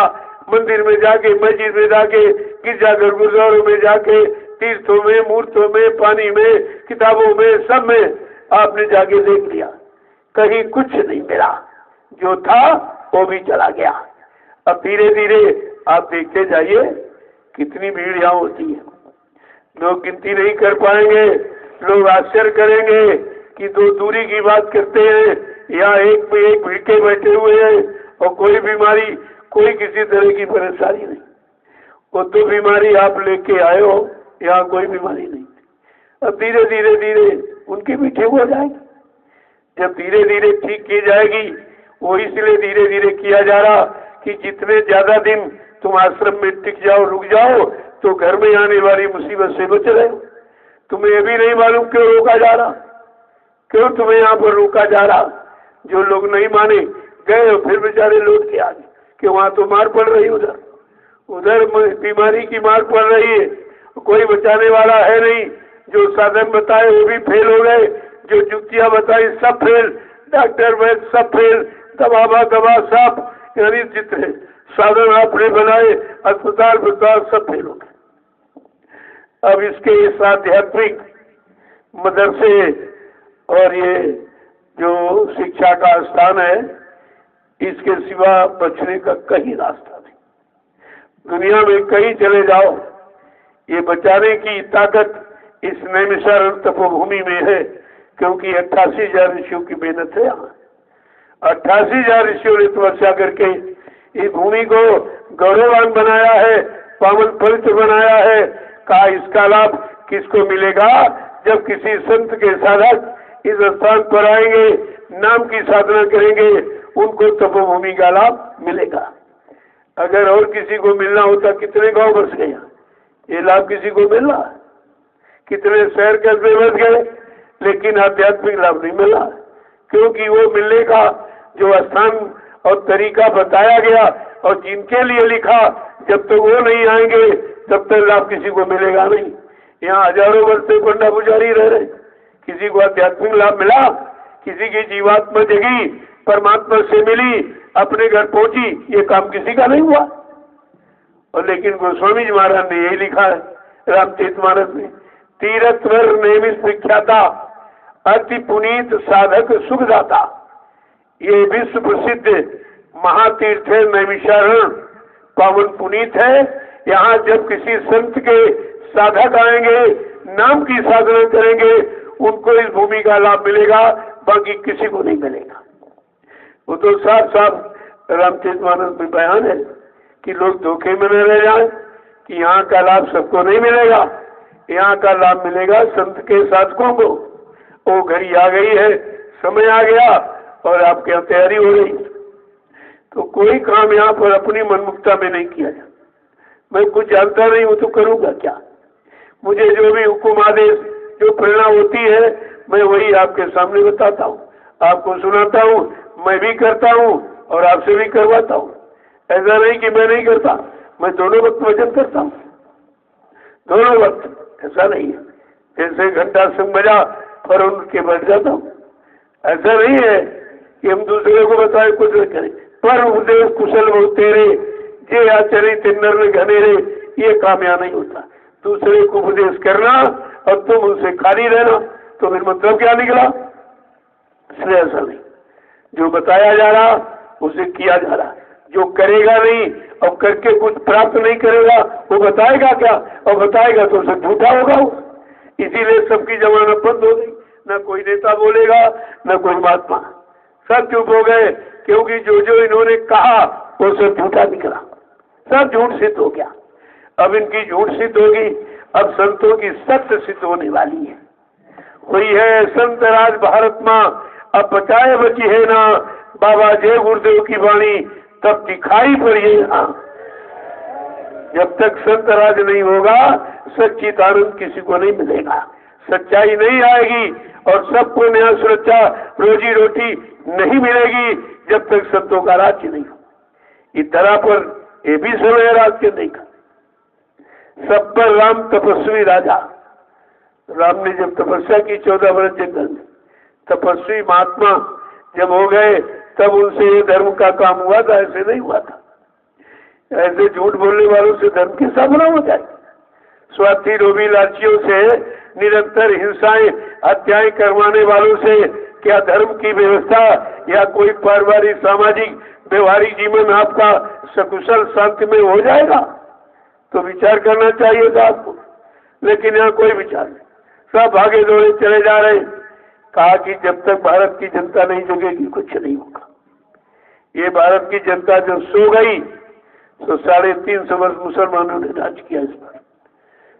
S1: मंदिर में जाके, मस्जिद में जाके, गिरजाघर गुरुद्वारों में जाके, तीर्थों में, मूर्तों में, पानी में, किताबों में, सब में आपने जाके देख लिया, कहीं कुछ नहीं मिला। जो था वो भी चला गया। अब धीरे धीरे आप देखते जाइए कितनी भीड़ यहाँ होती है, लोग गिनती नहीं कर पाएंगे। लोग आश्चर्य करेंगे कि दो दूरी की बात करते हैं, यहाँ एक पे एक भीखे बैठे हुए हैं और कोई बीमारी, कोई किसी तरह की परेशानी नहीं। वो तो बीमारी आप लेके आए हो, यहाँ कोई बीमारी नहीं। अब धीरे धीरे धीरे उनकी भी ठीक हो जाएगी। जब धीरे धीरे ठीक की जाएगी, वो इसलिए धीरे धीरे किया जा रहा कि जितने ज्यादा दिन तुम आश्रम में टिक जाओ, रुक जाओ, तो घर में आने वाली मुसीबत से बच रहे हो। तुम्हें ये भी नहीं मालूम क्यों रोका जा रहा, क्यों तुम्हें यहाँ पर रोका जा रहा। जो लोग नहीं माने गए और फिर बेचारे लौट के आ गए कि वहाँ तो मार पड़ रही, उधर बीमारी की मार पड़ रही है, कोई बचाने वाला है नहीं। जो साधन बताए वो भी फेल हो गए, जो जुक्तियां बताई सब फेल, डॉक्टर वैद्य सब फेल, दवा सब, यानी जितने साधन आपने बनाए अस्पताल सब फेल हो गए। अब इसके इस आध्यात्मिक मदरसे और ये जो शिक्षा का स्थान है, इसके सिवा बचने का कहीं रास्ता नहीं। दुनिया में कहीं चले जाओ, ये बचाने की ताकत इस नैमिषारण्य तपोभूमि में है, क्योंकि 88,000 ऋषियों की मेहनत है। यहाँ 88,000 ऋषियों ने तपस्या करके इस भूमि को गौरवान बनाया है, पावन पवित्र बनाया है। कहा इसका लाभ किसको मिलेगा? जब किसी संत के साधक इस स्थान पर आएंगे, नाम की साधना करेंगे, उनको तपोभूमि का लाभ मिलेगा। अगर और किसी को मिलना होता, कितने गांव बस गए, ये लाभ किसी को मिल रहा, कितने शहर कस्बे बस गए, लेकिन आध्यात्मिक लाभ नहीं मिला, क्योंकि वो मिलने का जो स्थान और तरीका बताया गया और जिनके लिए लिखा, जब तक वो नहीं आएंगे तब तक लाभ किसी को मिलेगा नहीं। यहाँ हजारों वर्ष से पंडा पुजारी रह रहे, किसी को आध्यात्मिक लाभ मिला? किसी की जीवात्मा जगी, परमात्मा से मिली, अपने घर पहुंची, ये काम किसी का नहीं हुआ। और लेकिन गोस्वामी जी महाराज ने यही लिखा है रामचरितमानस में, तीर्थवर नेमिष विख्याता अति पुनीत साधक सुखदाता। ये विश्व प्रसिद्ध महातीर्थ है नैमिषारण्य, पावन पुनीत है। यहाँ जब किसी संत के साधक आएंगे, नाम की साधना करेंगे, उनको इस भूमि का लाभ मिलेगा, बाकी किसी को नहीं मिलेगा। वो तो साफ साफ रामचरितमानस में बयान है कि लोग धोखे में न रह जाए कि यहाँ का लाभ सबको नहीं मिलेगा, यहाँ का लाभ मिलेगा संत के साधकों को। वो घड़ी आ गई है, समय आ गया और आपके यहाँ तैयारी हो रही। तो कोई काम यहाँ पर अपनी मनमुक्ता में नहीं किया जाता। मैं कुछ जानता नहीं हूँ तो करूँगा क्या? मुझे जो भी हुक्म आदेश, जो प्रेरणा होती है, मैं वही आपके सामने बताता हूँ, आपको सुनाता हूँ, मैं भी करता हूँ और आपसे भी करवाता हूँ। ऐसा नहीं कि मैं नहीं करता, मैं दोनों वक्त वचन करता हूँ, दोनों वक्त। ऐसा नहीं है जैसे घंटा संग बजा पर उनके बैठ जाता हूँ। ऐसा नहीं है कि हम दूसरे को बताए कुछ न करें। पर उपदेश कुशल वो तेरे, जे आचरे तिन्नर में घनेरे, ये काम यहाँ नहीं होता। दूसरे को उपदेश करना और तुम उनसे खाली रहना, तो फिर मतलब क्या निकला? इसलिए ऐसा नहीं, जो बताया जा रहा उसे किया जा रहा। जो करेगा नहीं और करके कुछ प्राप्त नहीं करेगा, वो बताएगा क्या? और बताएगा तो उसे झूठा होगा वो। इसीलिए सबकी जमानत बंद हो गई, न कोई नेता बोलेगा न कोई महात्मा, सब चुप हो गए, क्योंकि जो जो इन्होंने कहा वो सब झूठा निकला, सब झूठ सिद्ध हो गया। अब इनकी झूठ सिद्ध होगी, अब संतों की सत्य सिद्ध होने वाली है। हुई है संत राज भारत माँ, अब बचाए बची है ना, बाबा जय गुरुदेव की वाणी तब दिखाई पड़ी है। जब तक संत राज नहीं होगा सच्चिदानंद किसी को नहीं मिलेगा, सच्चाई नहीं आएगी और सबको न्याय सुरक्षा रोजी रोटी नहीं मिलेगी जब तक संतों का राज्य नहीं हो। इस तरह पर ये भी समय राज के नहीं का। सब पर राम तपस्वी राजा। राम ने जब तपस्या की 14 वर्ष जंगल में, तपस्वी महात्मा जब हो गए तब उनसे ये धर्म का काम हुआ था, ऐसे नहीं हुआ था। ऐसे झूठ बोलने वालों से धर्म की स्थापना हो जाए। स्वार्थी लोभी लालचियों से निरंतर हिंसाएं हत्याएं करवाने वालों से क्या धर्म की व्यवस्था या कोई पारिवारिक सामाजिक व्यवहारिक जीवन आपका सकुशल शांति में हो जाएगा? तो विचार करना चाहिए था आपको, लेकिन यहाँ कोई विचार नहीं, सब भागे दौड़े चले जा रहे। कहा कि जब तक भारत की जनता नहीं जगेगी कुछ नहीं होगा। ये भारत की जनता जब सो गई तो 350 वर्ष मुसलमानों ने राज किया। इस पर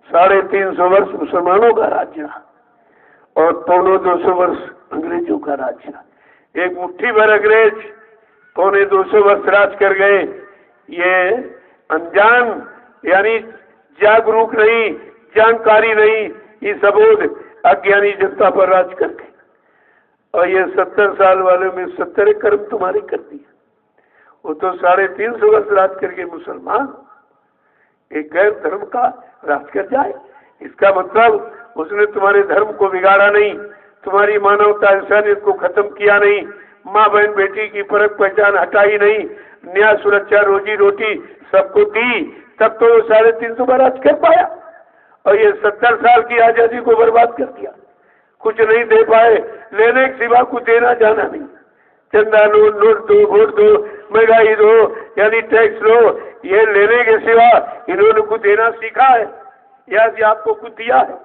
S1: 350 वर्ष मुसलमानों का राज्य रहा और 250 वर्ष अंग्रेजों का राज्य रहा। एक मुट्ठी भर अंग्रेज 250 वर्ष राज कर गए। ये अनजान यानी जागरूक नहीं, जानकारी नहीं, इस अबोध अज्ञानी जनता पर राज करके, और ये 70 साल वाले में 70 कर्म तुम्हारी कर दिए। वो तो 350 वर्ष राज करके मुसलमान एक गैर धर्म का राज कर जाए, इसका मतलब उसने तुम्हारे धर्म को बिगाड़ा नहीं, तुम्हारी मानवता इंसानियत को खत्म किया नहीं, माँ बहन बेटी की फर्क पहचान हटाई नहीं, न्याय सुरक्षा रोजी रोटी सबको दी, तब तो वो 350 वर्ष राज कर पाया। और ये 70 साल की आजादी को बर्बाद कर दिया, कुछ नहीं दे पाए, लेने के सिवा कुछ देना जाना नहीं। चंदा लो, नोट दो, वोट दो, महंगाई दो, यानी टैक्स लो, ये लेने के सिवा इन्होंने कुछ देना सीखा है या आपको कुछ दिया है?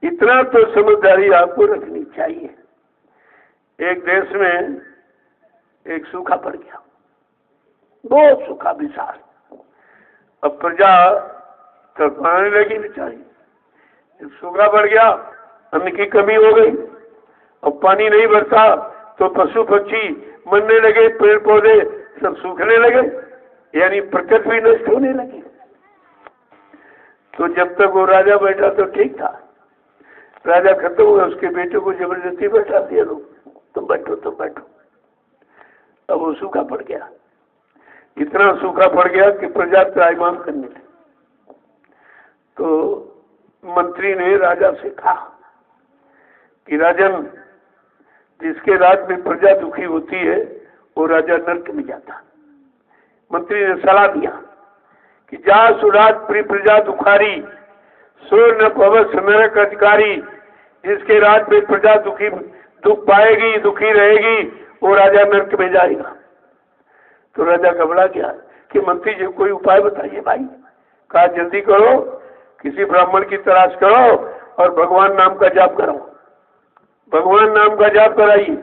S1: इतना तो समझदारी आपको रखनी चाहिए। एक देश में एक सूखा पड़ गया, बहुत सूखा विशाल। अब प्रजा तड़पाने लगी बेचारी, सूखा पड़ गया, अन्न की कमी हो गई, अब पानी नहीं बरसा तो पशु पक्षी मरने लगे, पेड़ पौधे सब सूखने लगे, यानी प्रकृति भी नष्ट होने लगी। तो जब तक वो राजा बैठा तो ठीक था, राजा खत्म हुआ, उसके बेटे को जबरदस्ती बैठा दिया, लोग तुम बैठो तुम बैठो। अब वो सूखा पड़ गया, इतना सूखा पड़ गया कि प्रजा त्राहिमाम करने लगी। तो मंत्री ने राजा से कहा कि राजन, जिसके राज में प्रजा दुखी होती है वो राजा नरक में जाता। मंत्री ने सलाह दिया कि जा सुराज प्री प्रजा दुखारी, सो न पवस नरक अधिकारी। जिसके राज में प्रजा दुख पाएगी, दुखी रहेगी, वो राजा नरक में जाएगा। तो राजा घबरा गया कि मंत्री जी कोई उपाय बताइए भाई। कहा जल्दी करो, किसी ब्राह्मण की तलाश करो और भगवान नाम का जाप करो, भगवान नाम का जाप कराइए।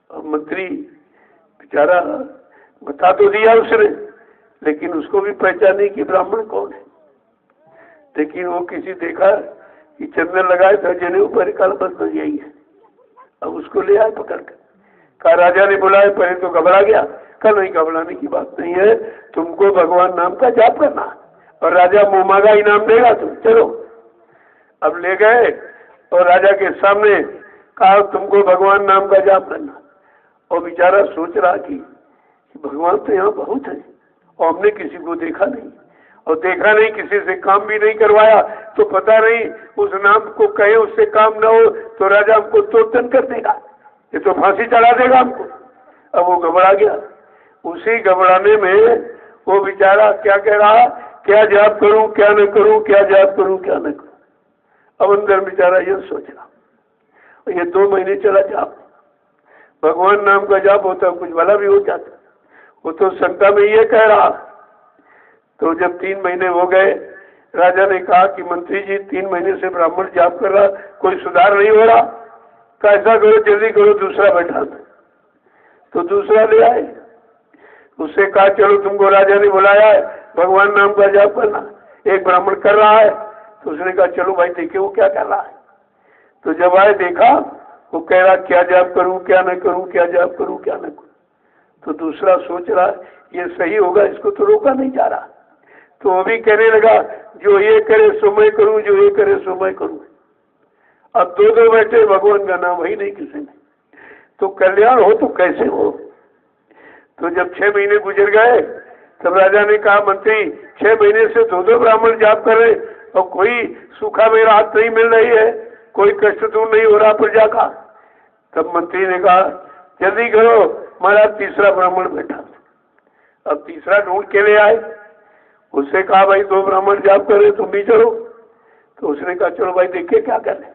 S1: और मंत्री बेचारा बता तो दिया उसने, लेकिन उसको भी पहचाने कि ब्राह्मण कौन है। लेकिन वो किसी देखा कि चंदन लगाए था जने ऊपर काला बस बन यही है। अब उसको ले आए पकड़ कर, कहा राजा ने बुलाया, पहले तो घबरा गया, कहा नहीं घबराने की बात नहीं है, तुमको भगवान नाम का जाप करना और राजा मुँह मांगा इनाम देगा, तुम चलो। अब ले गए और राजा के सामने कहा तुमको भगवान नाम का जाप करना। और बेचारा सोच रहा कि भगवान तो यहाँ बहुत है और हमने किसी को देखा नहीं, और देखा नहीं, किसी से काम भी नहीं करवाया, तो पता नहीं उस नाम को कहे उससे काम न हो तो राजा हमको तोड़तन कर देगा, ये तो फांसी चढ़ा देगा हमको। अब वो घबरा गया। उसी घबराने में वो बेचारा क्या कह रहा, क्या जाप करूं क्या न करूं, क्या जाप करूं क्या न करूं। अब अंदर बेचारा ये सोच रहा। ये 2 महीने चला जाप, भगवान नाम का जाप होता, कुछ भला भी हो जाता। वो तो शंका में ये कह रहा। तो जब 3 महीने हो गए, राजा ने कहा कि मंत्री जी 3 महीने से ब्राह्मण जाप कर रहा, कोई सुधार नहीं हो रहा, तो ऐसा करो जल्दी करो दूसरा बैठा दो। तो दूसरा ले आए, उससे कहा चलो तुमको राजा ने बुलाया है, भगवान नाम का जाप करना। एक ब्राह्मण कर रहा है, तो उसने कहा चलो भाई देखे वो क्या कर रहा है। तो जब आए देखा वो कह रहा क्या जाप करूं क्या न करूं, क्या जाप करूं क्या न करूं। तो दूसरा सोच रहा ये सही होगा, इसको तो रोका नहीं जा रहा। तो वो भी कहने लगा जो ये करे सो मैं करूं, जो ये करे सो मैं करूं। अब दो दो बैठे, भगवान का नाम ही नहीं किसी ने, तो कल्याण हो तो कैसे हो। तो जब 6 महीने गुजर गए तब राजा ने कहा मंत्री 6 महीने से दो दो ब्राह्मण जाप कर रहे और कोई सूखा मेरा हाथ नहीं मिल रही है, कोई कष्ट दूर नहीं हो रहा प्रजा का। तब मंत्री ने कहा जल्दी करो, महाराज तीसरा ब्राह्मण बैठा। अब तीसरा ढूंढ के ले आए, उससे कहा भाई 2 ब्राह्मण जाप कर रहे तुम भी चलो। तो उसने कहा चलो भाई देखे क्या करें।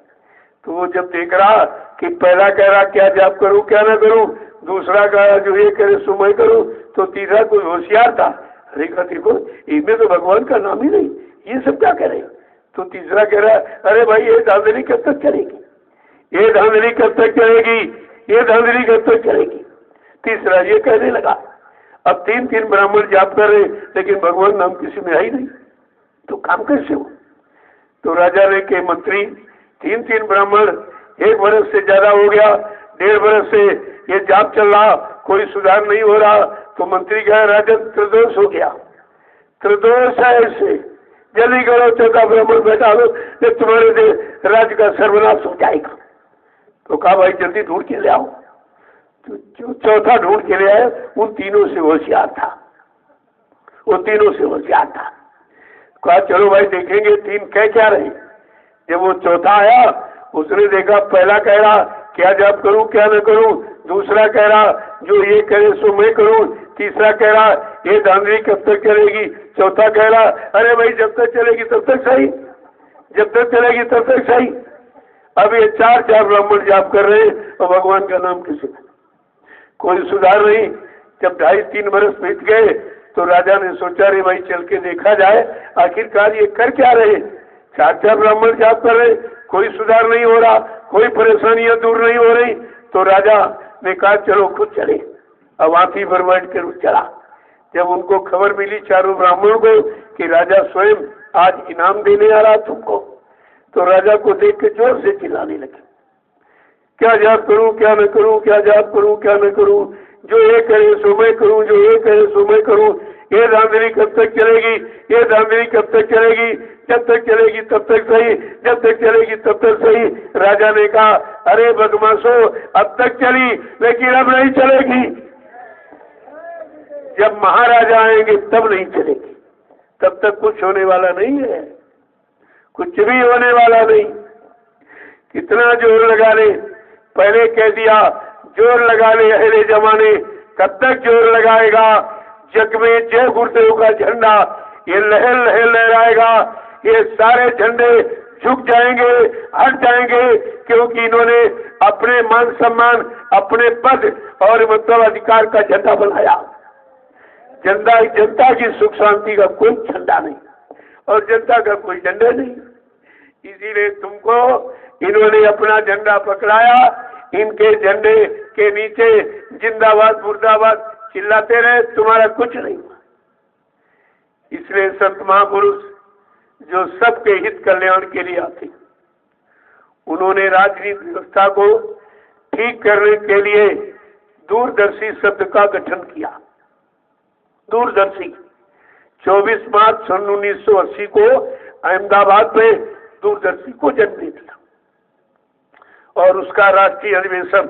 S1: तो वो जब देख रहा कि पहला कह रहा क्या जाप करूं क्या ना करूं, दूसरा कहा जो ये करे सो मैं करूं, तो तीसरा कोई होशियार था, अरे कहा देखो इनमें तो भगवान का नाम ही नहीं, ये सब क्या करे। तो तीसरा कह रहा अरे भाई ये धांधली कब तक चलेगी, ये धांधली कब तक चलेगी, ये धांधली कब तक चलेगी। तीसरा ये कहने लगा। अब 3 ब्राह्मण जाप कर रहे लेकिन भगवान नाम किसी में है ही नहीं, तो काम कैसे हो। तो राजा ने के मंत्री 3 ब्राह्मण 1 वर्ष से ज्यादा हो गया, 1.5 वर्ष से ये जाप चल रहा, कोई सुधार नहीं हो रहा। तो मंत्री कहा राजन त्रिदोष हो गया, त्रिदोष है ऐसे, जल्दी करो 4था ब्राह्मण बैठा लो, ये तुम्हारे राज्य का सर्वनाश हो जाएगा। तो कहा भाई जल्दी ढूंढ के ले आओ। तो जो 4था ढूंढ के ले आए उन तीनों से होशियार था, वो तीनों से होशियार था। कहा चलो भाई देखेंगे 3 कह क्या रहे। जब वो 4था आया उसने देखा पहला कह रहा क्या जाप करूं क्या न करूं, दूसरा कह रहा जो ये करे सो मैं करूं, तीसरा कह रहा ये धांधली कब तक चलेगी, चौथा कह रहा अरे भाई जब तक चलेगी तब तक सही, जब तक चलेगी तब तक सही। अब ये 4 ब्राह्मण जाप कर रहे हैं और भगवान का नाम किसी ने कोई सुधार नहीं। जब 2.5-3 वर्ष बीत गए तो राजा ने सोचा रे भाई चल के देखा जाए आखिरकार ये कर क्या रहे। 4 ब्राह्मण जाप कर रहे, कोई सुधार नहीं हो रहा, कोई परेशानियां दूर नहीं हो रही। तो राजा ने कहा चलो खुद चले। अब हाथी पर बैठ कर चला। जब उनको खबर मिली 4 ब्राह्मणों को कि राजा स्वयं आज इनाम देने आ रहा तुमको, तो राजा को देख के जोर से चिल्लाने लगे क्या जाप करूं क्या न करूं, क्या जाप करूं क्या न करूं, जो ये करे सो मैं करूं, जो ये करे सो मैं करूं, ये धांधली कब तक चलेगी, ये धांधली कब तक चलेगी, जब तक चलेगी तब तक सही, जब तक चलेगी तब तक सही। राजा ने कहा अरे बदमाशो अब तक चली लेकिन अब नहीं चलेगी, जब महाराजा आएंगे तब नहीं चलेगी, तब तक कुछ होने वाला नहीं है, कुछ भी होने वाला नहीं। कितना जोर लगा ले, पहले कह दिया जोर लगा ले अहले जमाने, कब तक जोर लगाएगा, जग में जय गुरुदेव का झंडा ये लहर लहर लहराएगा, ये सारे झंडे झुक जाएंगे हट जाएंगे, क्योंकि इन्होंने अपने मान सम्मान अपने पद और मतलब अधिकार का झंडा बनाया। जनता की सुख शांति का कोई झंडा नहीं और जनता का कोई झंडा नहीं, इसीलिए तुमको इन्होंने अपना झंडा पकड़ाया, इनके झंडे के नीचे जिंदाबाद मुर्दाबाद चिल्लाते रहे, तुम्हारा कुछ नहीं हुआ। इसलिए संत महापुरुष जो सबके हित कल्याण के लिए आते, उन्होंने राजनीतिक व्यवस्था को ठीक करने के लिए दूरदर्शी शब्द का गठन किया। दूरदर्शी 24 मार्च सन 1980 को अहमदाबाद में दूरदर्शी को जन्म दिया और उसका राष्ट्रीय अधिवेशन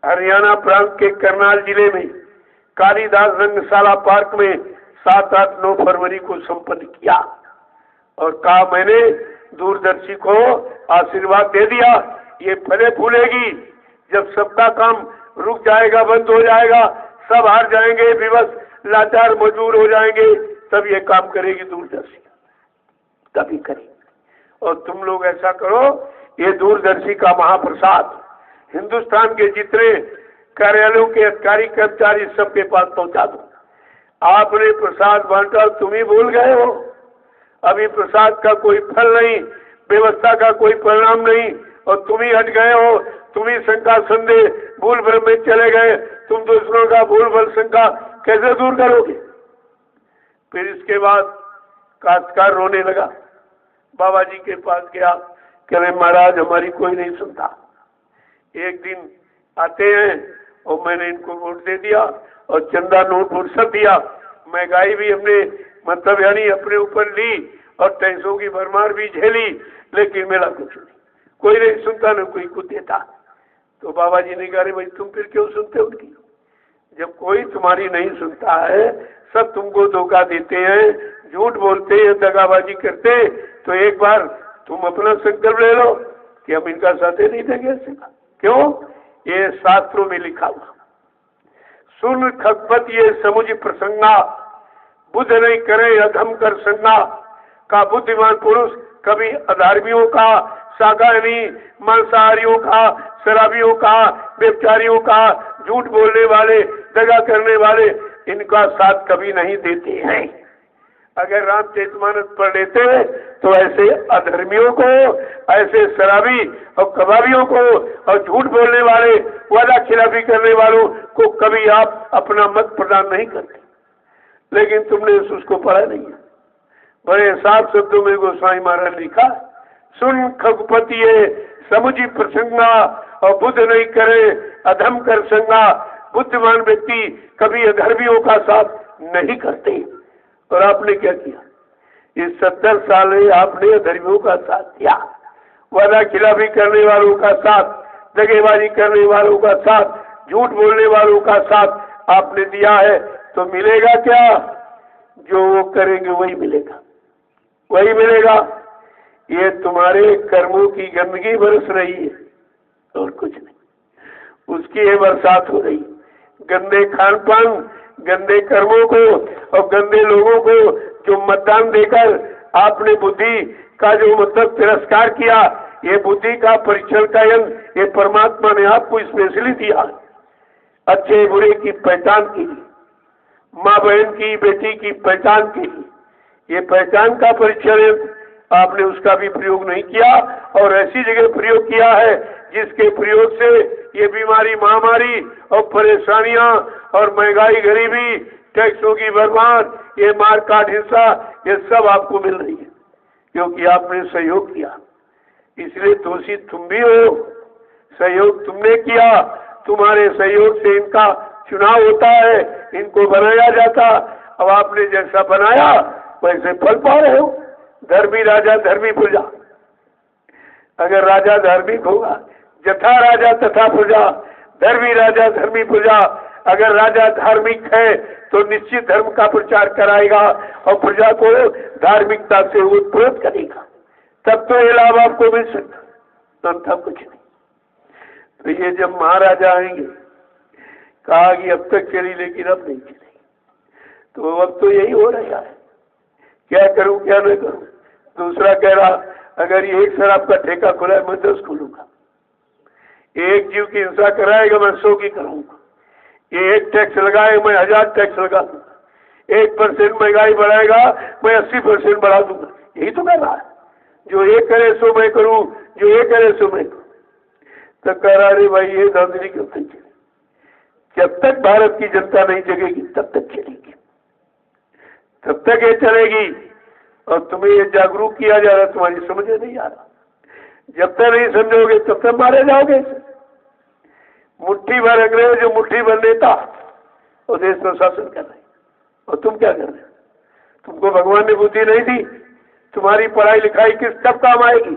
S1: हरियाणा प्रांत के करनाल जिले में कालीदास रंगशाला पार्क में 7-8-9 फरवरी को संपन्न किया और कहा मैंने दूरदर्शी को आशीर्वाद दे दिया, ये फले फूलेगी, जब सबका काम रुक जाएगा बंद हो जाएगा, सब हार जाएंगे, विवश लाचार मजबूर हो जाएंगे, तब ये काम करेगी दूरदर्शी, तभी करेगी। और तुम लोग ऐसा करो, ये दूरदर्शी का महाप्रसाद हिंदुस्तान के जितने कार्यालयों के अधिकारी कर्मचारी सबके पास पहुंचा दो। आपने प्रसाद बांटा, तुम ही भूल गए हो, अभी प्रसाद का कोई फल नहीं, व्यवस्था का कोई परिणाम नहीं और तुम ही हट गए हो, तुम ही शंका संदेह भूल भ्रम में चले गए, तुम दूसरों का भूल भ्रम शंका कैसे दूर करोगे। फिर इसके बाद काश्तकार रोने लगा, बाबा जी के पास गया, कह रहे महाराज हमारी कोई नहीं सुनता। एक दिन आते हैं और मैंने इनको वोट दे दिया और चंदा नोट वोट सब दिया, महंगाई भी हमने मतलब यानी अपने ऊपर ली और टैक्सों की भरमार भी झेली, लेकिन मेरा कुछ नहीं, कोई नहीं सुनता न कोई कुछ देता। तो बाबा जी ने कहा भाई तुम फिर क्यों सुनते उनकी? जब कोई तुम्हारी नहीं सुनता है, सब तुमको धोखा देते हैं, झूठ बोलते हैं, दगाबाजी करते, तो एक बार तुम अपना संकल्प ले लो कि हम इनका साथ नहीं देंगे। क्यों? ये शास्त्रों में लिखा हुआ। सुन खगपत ये समुझ प्रसंगा, बुद्ध नहीं करे अधम कर संगा। का बुद्धिमान पुरुष कभी अधार्मियों का, शाकाहारी मांसाहारियों का, शराबियों का, व्यभिचारियों का, झूठ बोलने वाले, दगा करने वाले, इनका साथ कभी नहीं देते हैं। अगर रामचरितमानस पढ़ लेते तो ऐसे अधर्मियों को, ऐसे शराबी और कबाबियों को और झूठ बोलने वाले, वादा खिलाफी करने वालों को कभी आप अपना मत प्रदान नहीं करते। लेकिन तुमने उसको पढ़ा नहीं है। बड़े साफ शब्दों में गोस्वामी महाराज ने लिखा, सुन खगपति समुझी प्रसंगा और बुद्ध नहीं करे अधम कर संगा। बुद्धिमान व्यक्ति कभी अधर्मियों का साथ नहीं करते। और आपने क्या किया? इस 70 साल में आपने अधर्मियों का साथ दिया, वादा खिलाफी करने वालों का साथ, दगेबाजी करने वालों का साथ, झूठ बोलने वालों का साथ आपने दिया है। तो मिलेगा क्या? जो वो करेंगे वही मिलेगा, वही मिलेगा। ये तुम्हारे कर्मों की गंदगी बरस रही है और कुछ नहीं, उसकी ये बरसात हो रही। गंदे खान पान, गंदे कर्मों को और गंदे लोगों को जो मतदान देकर आपने बुद्धि का जो मतलब तिरस्कार किया, ये बुद्धि का परीक्षण का यंत्र ये परमात्मा ने आपको स्पेशली दिया। अच्छे बुरे की पहचान की, माँ बहन की, बेटी की पहचान की, ये पहचान का परीक्षण आपने उसका भी प्रयोग नहीं किया और ऐसी जगह प्रयोग किया है जिसके प्रयोग से ये बीमारी, महामारी और परेशानियां और महंगाई, गरीबी, टैक्सों की बर्बाद, ये मार काट, हिंसा, ये सब आपको मिल रही है क्योंकि आपने सहयोग किया। इसलिए दोषी तुम भी हो, सहयोग तुमने किया, तुम्हारे सहयोग से इनका चुनाव होता है, इनको बनाया जाता। अब आपने जैसा बनाया वैसे फल पा रहे हो। धर्मी राजा धर्मी प्रजा, अगर राजा धार्मिक होगा, जथा राजा तथा प्रजा, धर्मी राजा धर्मी प्रजा, अगर राजा धार्मिक है तो निश्चित धर्म का प्रचार कराएगा और प्रजा को धार्मिकता से उत्प्रेरित करेगा, तब तो ये लाभ आपको मिल सकता, अन्यथा कुछ नहीं। तो ये जब महाराजा आएंगे, कहा कि अब तक चली लेकिन अब नहीं चलेगी, तो अब तो यही हो रहा है, क्या करूं क्या नहीं करूं। दूसरा कह रहा अगर ये एक शराब का ठेका खुला है मैं 10 खोलूंगा, एक जीव की हिंसा कराएगा मैं 100 की करूंगा, ये एक टैक्स लगाए मैं 1000 टैक्स लगा दूंगा, 1% महंगाई बढ़ाएगा मैं 80% बढ़ा दूंगा। यही तो कह रहा है, जो ये करे सो मैं करूं, जो ये करे सो मैं करूं। तो कह रहा अरे भाई ये धांधली क्यों तक चलेगी? जब तक भारत की जनता नहीं जगेगी तब तक चलेगी, तब तक ये चलेगी। और तुम्हें ये जागरूक किया जा रहा, तुम्हारी समझ में नहीं आ रहा। जब तक नहीं समझोगे तब तक मारे जाओगे। मुट्ठी भर अंग्रेज, जो मुट्ठी भर नेता और देश में शासन कर रहे, और तुम क्या कर रहे हो? तुमको भगवान ने बुद्धि नहीं दी। तुम्हारी पढ़ाई लिखाई किस कब काम आएगी?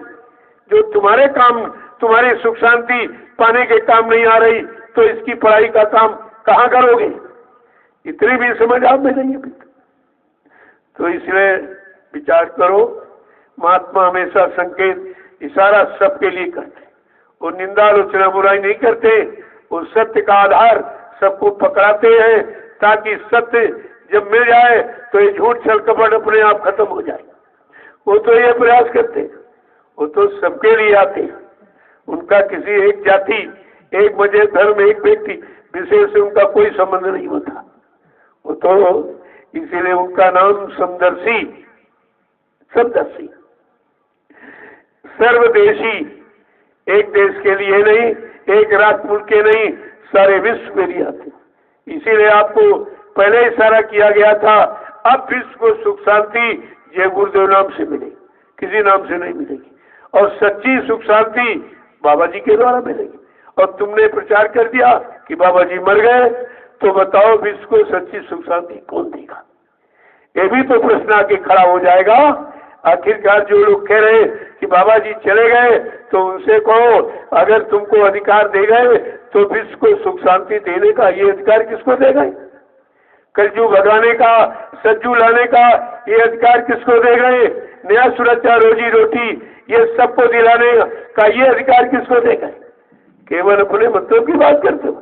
S1: जो तुम्हारे काम, तुम्हारी सुख शांति पाने के काम नहीं आ रही तो इसकी पढ़ाई का काम कहाँ करोगे? इतनी भी समझ आप में नहीं है। तो इसलिए विचार करो, महात्मा हमेशा संकेत इशारा सबके लिए करते, वो निंदा आलोचना बुराई नहीं करते, वो सत्य का आधार सबको पकड़ाते हैं ताकि सत्य जब मिल जाए तो ये झूठ छल कपट अपने आप खत्म हो जाए। वो तो ये प्रयास करते, वो तो सबके लिए आते, उनका किसी एक जाति, एक मजहब, धर्म, एक व्यक्ति विशेष से उनका कोई संबंध नहीं होता। वो तो इसीलिए उनका नाम समदर्शी, सबदर्शी, सर्वदेशी, एक देश के लिए नहीं, एक राष्ट्र मुल्क के नहीं, सारे विश्व के लिए आते। इसीलिए आपको पहले इशारा किया गया था, अब विश्व को सुख शांति जय गुरुदेव नाम से मिलेगी, किसी नाम से नहीं मिलेगी। और सच्ची सुख शांति बाबा जी के द्वारा मिलेगी। और तुमने प्रचार कर दिया कि बाबा जी मर गए, तो बताओ विश्व को सच्ची सुख शांति कौन देगा? ये भी तो प्रश्न आके खड़ा हो जाएगा। आखिरकार जो लोग कह रहे कि बाबा जी चले गए तो उनसे कहो अगर तुमको अधिकार दे गए तो विश्व को सुख शांति देने का ये अधिकार किसको दे गए? कलजू भगाने का, सज्जू लाने का ये अधिकार किसको दे गए? नया सुरक्षा, रोजी रोटी ये सबको दिलाने का ये अधिकार किसको दे गए? केवल अपने मतलब की बात करते हो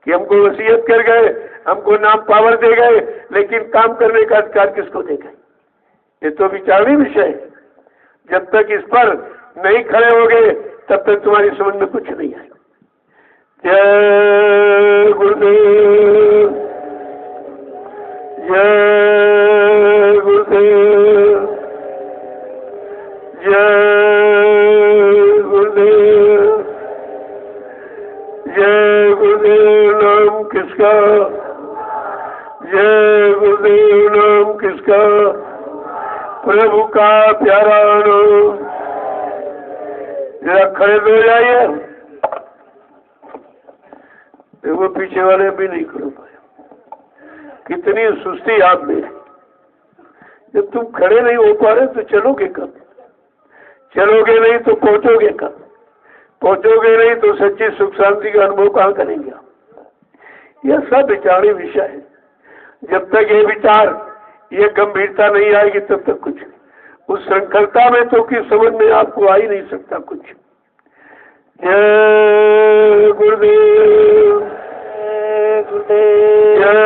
S1: कि हमको वसीयत कर गए, हमको नाम पावर दे गए, लेकिन काम करने का अधिकार किसको दे गए? ये तो विचारणीय विषय है। जब तक इस पर नहीं खड़े होगे तब तक तुम्हारी समझ में कुछ नहीं आएगा। जय गुरुदेव, जय गुरुदेव, जय गुरुदेव, जय गुरुदेव। नाम किसका? जय गुरुदेव। नाम किसका? प्रभु का प्यारा नाम। जरा खड़े हो जाइए। देखो पीछे वाले भी नहीं खड़े पाए। कितनी सुस्ती आप में। जब तुम खड़े नहीं हो पा रहे तो चलोगे कब? चलोगे नहीं तो पहुंचोगे कब? पहुंचोगे नहीं तो सच्ची सुख शांति का अनुभव कहाँ करेंगे? यह सब विचारणीय विषय है। जब तक ये विचार, ये गंभीरता नहीं आएगी तब तक कुछ नहीं। उस श्रृंखलता में तो कि समझ में आपको आ ही नहीं सकता कुछ। जय गुरुदेव, जय गुरुदेव, जय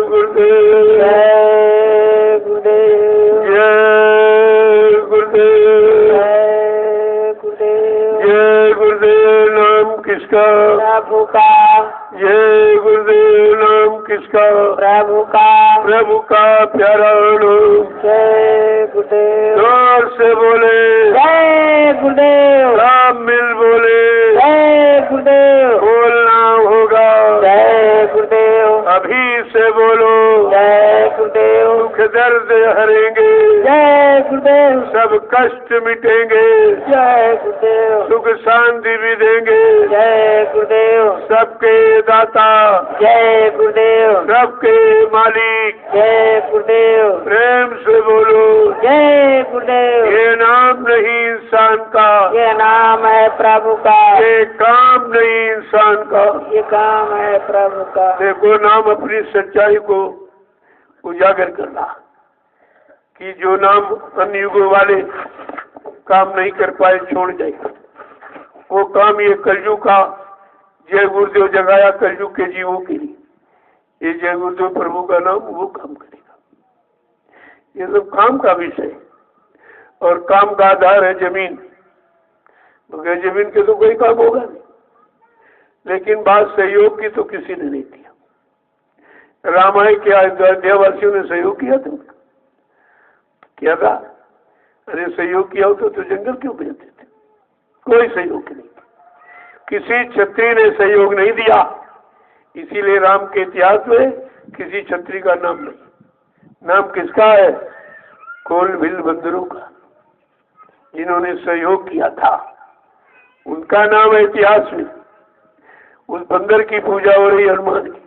S1: गुरुदेव, जय गुरुदेव, जय गुरुदेव, जय गुरुदेव, जय गुरुदेव। नाम किसका? प्रभु का। जय गुरुदेव। नाम किसका? प्रभु का। प्रभु का प्यारा नाम। जय गुरुदेव। जोर से बोले जय गुरुदेव। सब मिल बोले जय गुरुदेव। बोलना होगा जय गुरुदेव। अभी से बोलो जय गुरुदेव। दुख दर्द हरेंगे जय गुरुदेव। सब कष्ट मिटेंगे जय गुरुदेव। सुख शांति भी देंगे जय गुरुदेव। सबके दाता जय गुरुदेव। सबके मालिक जय गुरुदेव। प्रेम से बोलो जय गुरुदेव। ये नाम नहीं इंसान का, ये नाम है प्रभु का। ये काम नहीं इंसान का, ये काम है प्रभु का। देखो नाम अपनी सच्चाई को उजागर करना कि जो नाम अन्य युगों वाले काम नहीं कर पाए छोड़ जाएगा, वो काम ये कलयुग का जय गुरुदेव जगाया कलयुग के जीवों के लिए। ये जय गुरुदेव प्रभु का नाम वो काम करेगा। ये सब काम का विषय और काम का आधार है जमीन। बगैर जमीन के तो कोई काम होगा नहीं। लेकिन बात सहयोग की तो किसी ने नहीं किया। रामायण के अयोध्या वासियों ने सहयोग किया था, क्या था? अरे सहयोग किया होता तो जंगल क्यों भेजते थे? कोई सहयोग नहीं, किसी क्षत्रिय ने सहयोग नहीं दिया। इसीलिए राम के इतिहास में किसी क्षत्रिय का नाम नहीं। नाम किसका है? कोल भील बंदरों का, जिन्होंने सहयोग किया था उनका नाम है इतिहास में। उस बंदर की पूजा हो रही हनुमान की,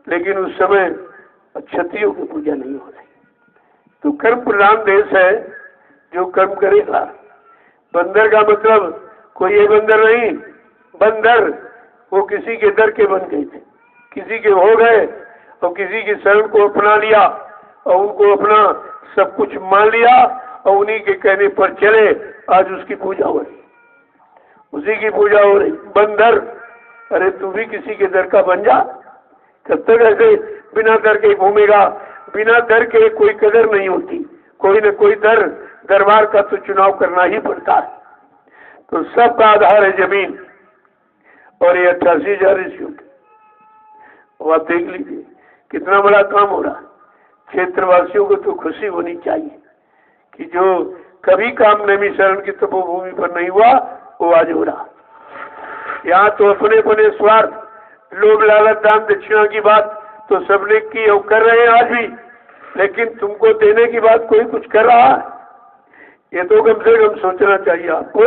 S1: लेकिन उस समय क्षत्रियों की पूजा नहीं हो रही। तो कर्म प्रधान देश है, जो कर्म करेगा। बंदर का मतलब कोई ये बंदर नहीं, बंदर वो किसी के दर के बन गए थे, किसी के हो गए और किसी की शरण को अपना लिया और उनको अपना सब कुछ मान लिया और उन्हीं के कहने पर चले। आज उसकी पूजा हो रही, उसी की पूजा हो रही। बंदर, अरे तू भी किसी के दर का बन जा। कब तक ऐसे बिना दर के घूमेगा? बिना दर के कोई कदर नहीं होती। कोई न कोई दरबार का तो चुनाव करना ही पड़ता है। तो सबका आधार है जमीन। और ये 88,000 ऋषियों के, और आप देख लीजिए कितना बड़ा काम हो रहा। क्षेत्रवासियों को तो खुशी होनी चाहिए कि जो कभी काम नैमी शरण की तपोभूमि पर नहीं हुआ वो आज हो रहा। यहाँ तो अपने अपने स्वार्थ, लोभ लालच दान दक्षिणा की बात तो सबने की और कर रहे हैं आज भी, लेकिन तुमको देने की बात कोई कुछ कर रहा है? ये तो कम से कम सोचना चाहिए आपको।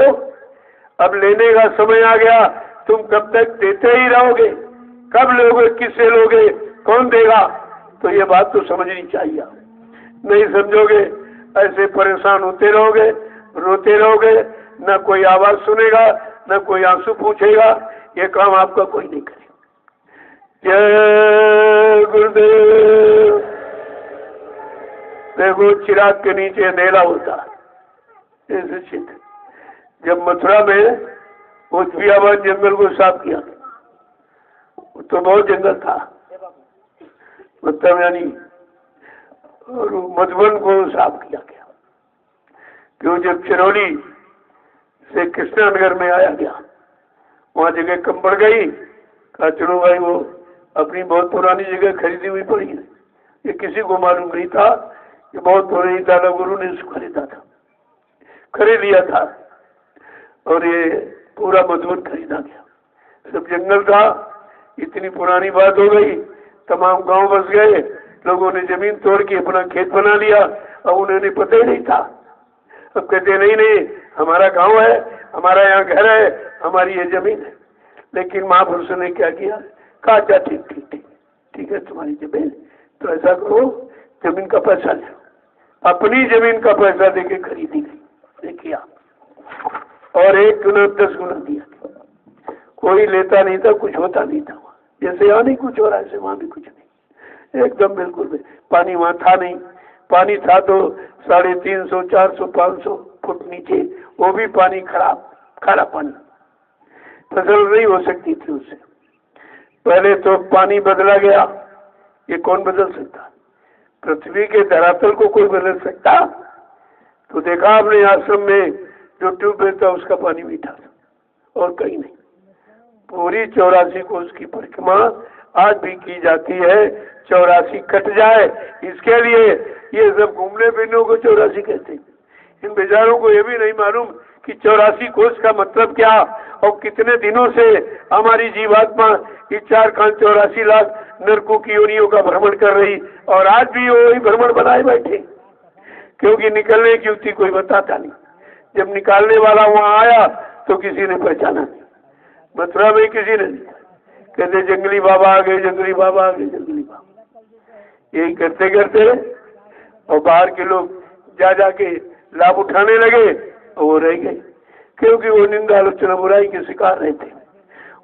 S1: अब लेने का समय आ गया, तुम कब तक देते ही रहोगे? कब लोगे? किससे लोगे? कौन देगा? तो ये बात तो समझनी चाहिए। नहीं समझोगे ऐसे परेशान होते रहोगे, रोते रहोगे, न कोई आवाज सुनेगा, न कोई आंसू पूछेगा, ये काम आपका कोई नहीं करे। जय गुरुदेव। देखो चिराग के नीचे अंधेरा होता ऐसे चित्र। जब मथुरा में उद्भियाबाद जंगल को साफ किया तो बहुत जंगल था, मतलब यानी और मधुबन को साफ किया गया। क्यों? जब चिरौली से कृष्णानगर में आया गया, वहां जगह कम पड़ गई। कहा चलो भाई वो अपनी बहुत पुरानी जगह खरीदी हुई पड़ी है, ये किसी को मालूम नहीं था, ये बहुत पुरानी दादा गुरु ने इसको खरीदा था, खरीद लिया था और ये पूरा मधुबन खरीदा गया। सब जंगल था, इतनी पुरानी बात हो गई, तमाम गांव बस गए, लोगों ने जमीन तोड़ के अपना खेत बना लिया। अब उन्हें पता ही नहीं था। अब कहते नहीं हमारा गांव है, हमारा यहाँ घर है, हमारी ये जमीन है। लेकिन महापुरुषों ने क्या किया? कहा अच्छा ठीक है तुम्हारी जमीन, तो ऐसा करो जमीन का पैसा ले। अपनी जमीन का पैसा देके खरीदी गई। देखिए और 1 गुना 10 गुना दिया। कोई लेता नहीं था, कुछ होता नहीं था। जैसे यहाँ नहीं कुछ हो रहा है, ऐसे वहां भी कुछ नहीं, एकदम बिल्कुल भी। पानी वहां था नहीं, पानी था तो 350, 400, 500 फुट नीचे, वो भी पानी खारा पानी, फसल नहीं हो सकती थी उससे। पहले तो पानी बदला गया, ये कौन बदल सकता? पृथ्वी के धरातल को कोई बदल सकता? तो देखा आपने आश्रम में जो ट्यूबवेल था उसका पानी मीठा था और कहीं नहीं। पूरी 84 कोस की परिक्रमा आज भी की जाती है। 84 कट जाए इसके लिए ये सब घूमने फिरने को 84 कहते हैं। इन बेचारों को ये भी नहीं मालूम कि 84 कोस का मतलब क्या और कितने दिनों से हमारी जीवात्मा इस 4,84 लाख नरकों की योनियों का भ्रमण कर रही, और आज भी वही भ्रमण बनाए बैठे, क्योंकि निकलने की युक्ति कोई बताता नहीं। जब निकालने वाला वहां आया तो किसी ने पहचाना नहीं। मथुरा में किसी ने नहीं, कहते जंगली बाबा आ गए, जंगली बाबा आ गए, जंगली बाबा। यही करते करते और बाहर के लोग जा जाके लाभ उठाने लगे और वो रह गए, क्योंकि वो निंदा आलोचना बुराई के शिकार रहते,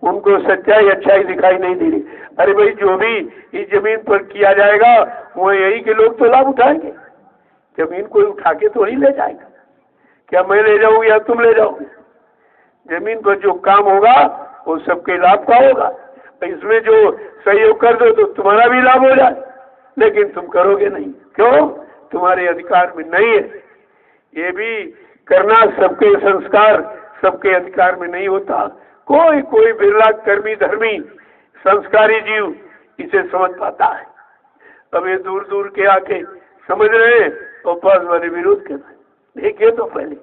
S1: उनको सच्चाई अच्छाई दिखाई नहीं दे रही। अरे भाई जो भी इस जमीन पर किया जाएगा वो यही के लोग तो लाभ उठाएंगे। जमीन कोई उठा के थोड़ी ले जाएगा, क्या मैं ले जाऊँ या तुम ले जाओगे? जमीन पर जो काम होगा वो सबके लाभ का होगा। इसमें जो सहयोग कर दो तो तुम्हारा भी लाभ हो जाए, लेकिन तुम करोगे नहीं। क्यों? तुम्हारे अधिकार में नहीं है। ये भी करना सबके संस्कार, सबके अधिकार में नहीं होता। कोई बिरला कर्मी धर्मी संस्कारी जीव इसे समझ पाता है। अब ये दूर दूर के आके समझ रहे हैं और पास वाले विरोध कर रहे हैं। देखिए तो पहले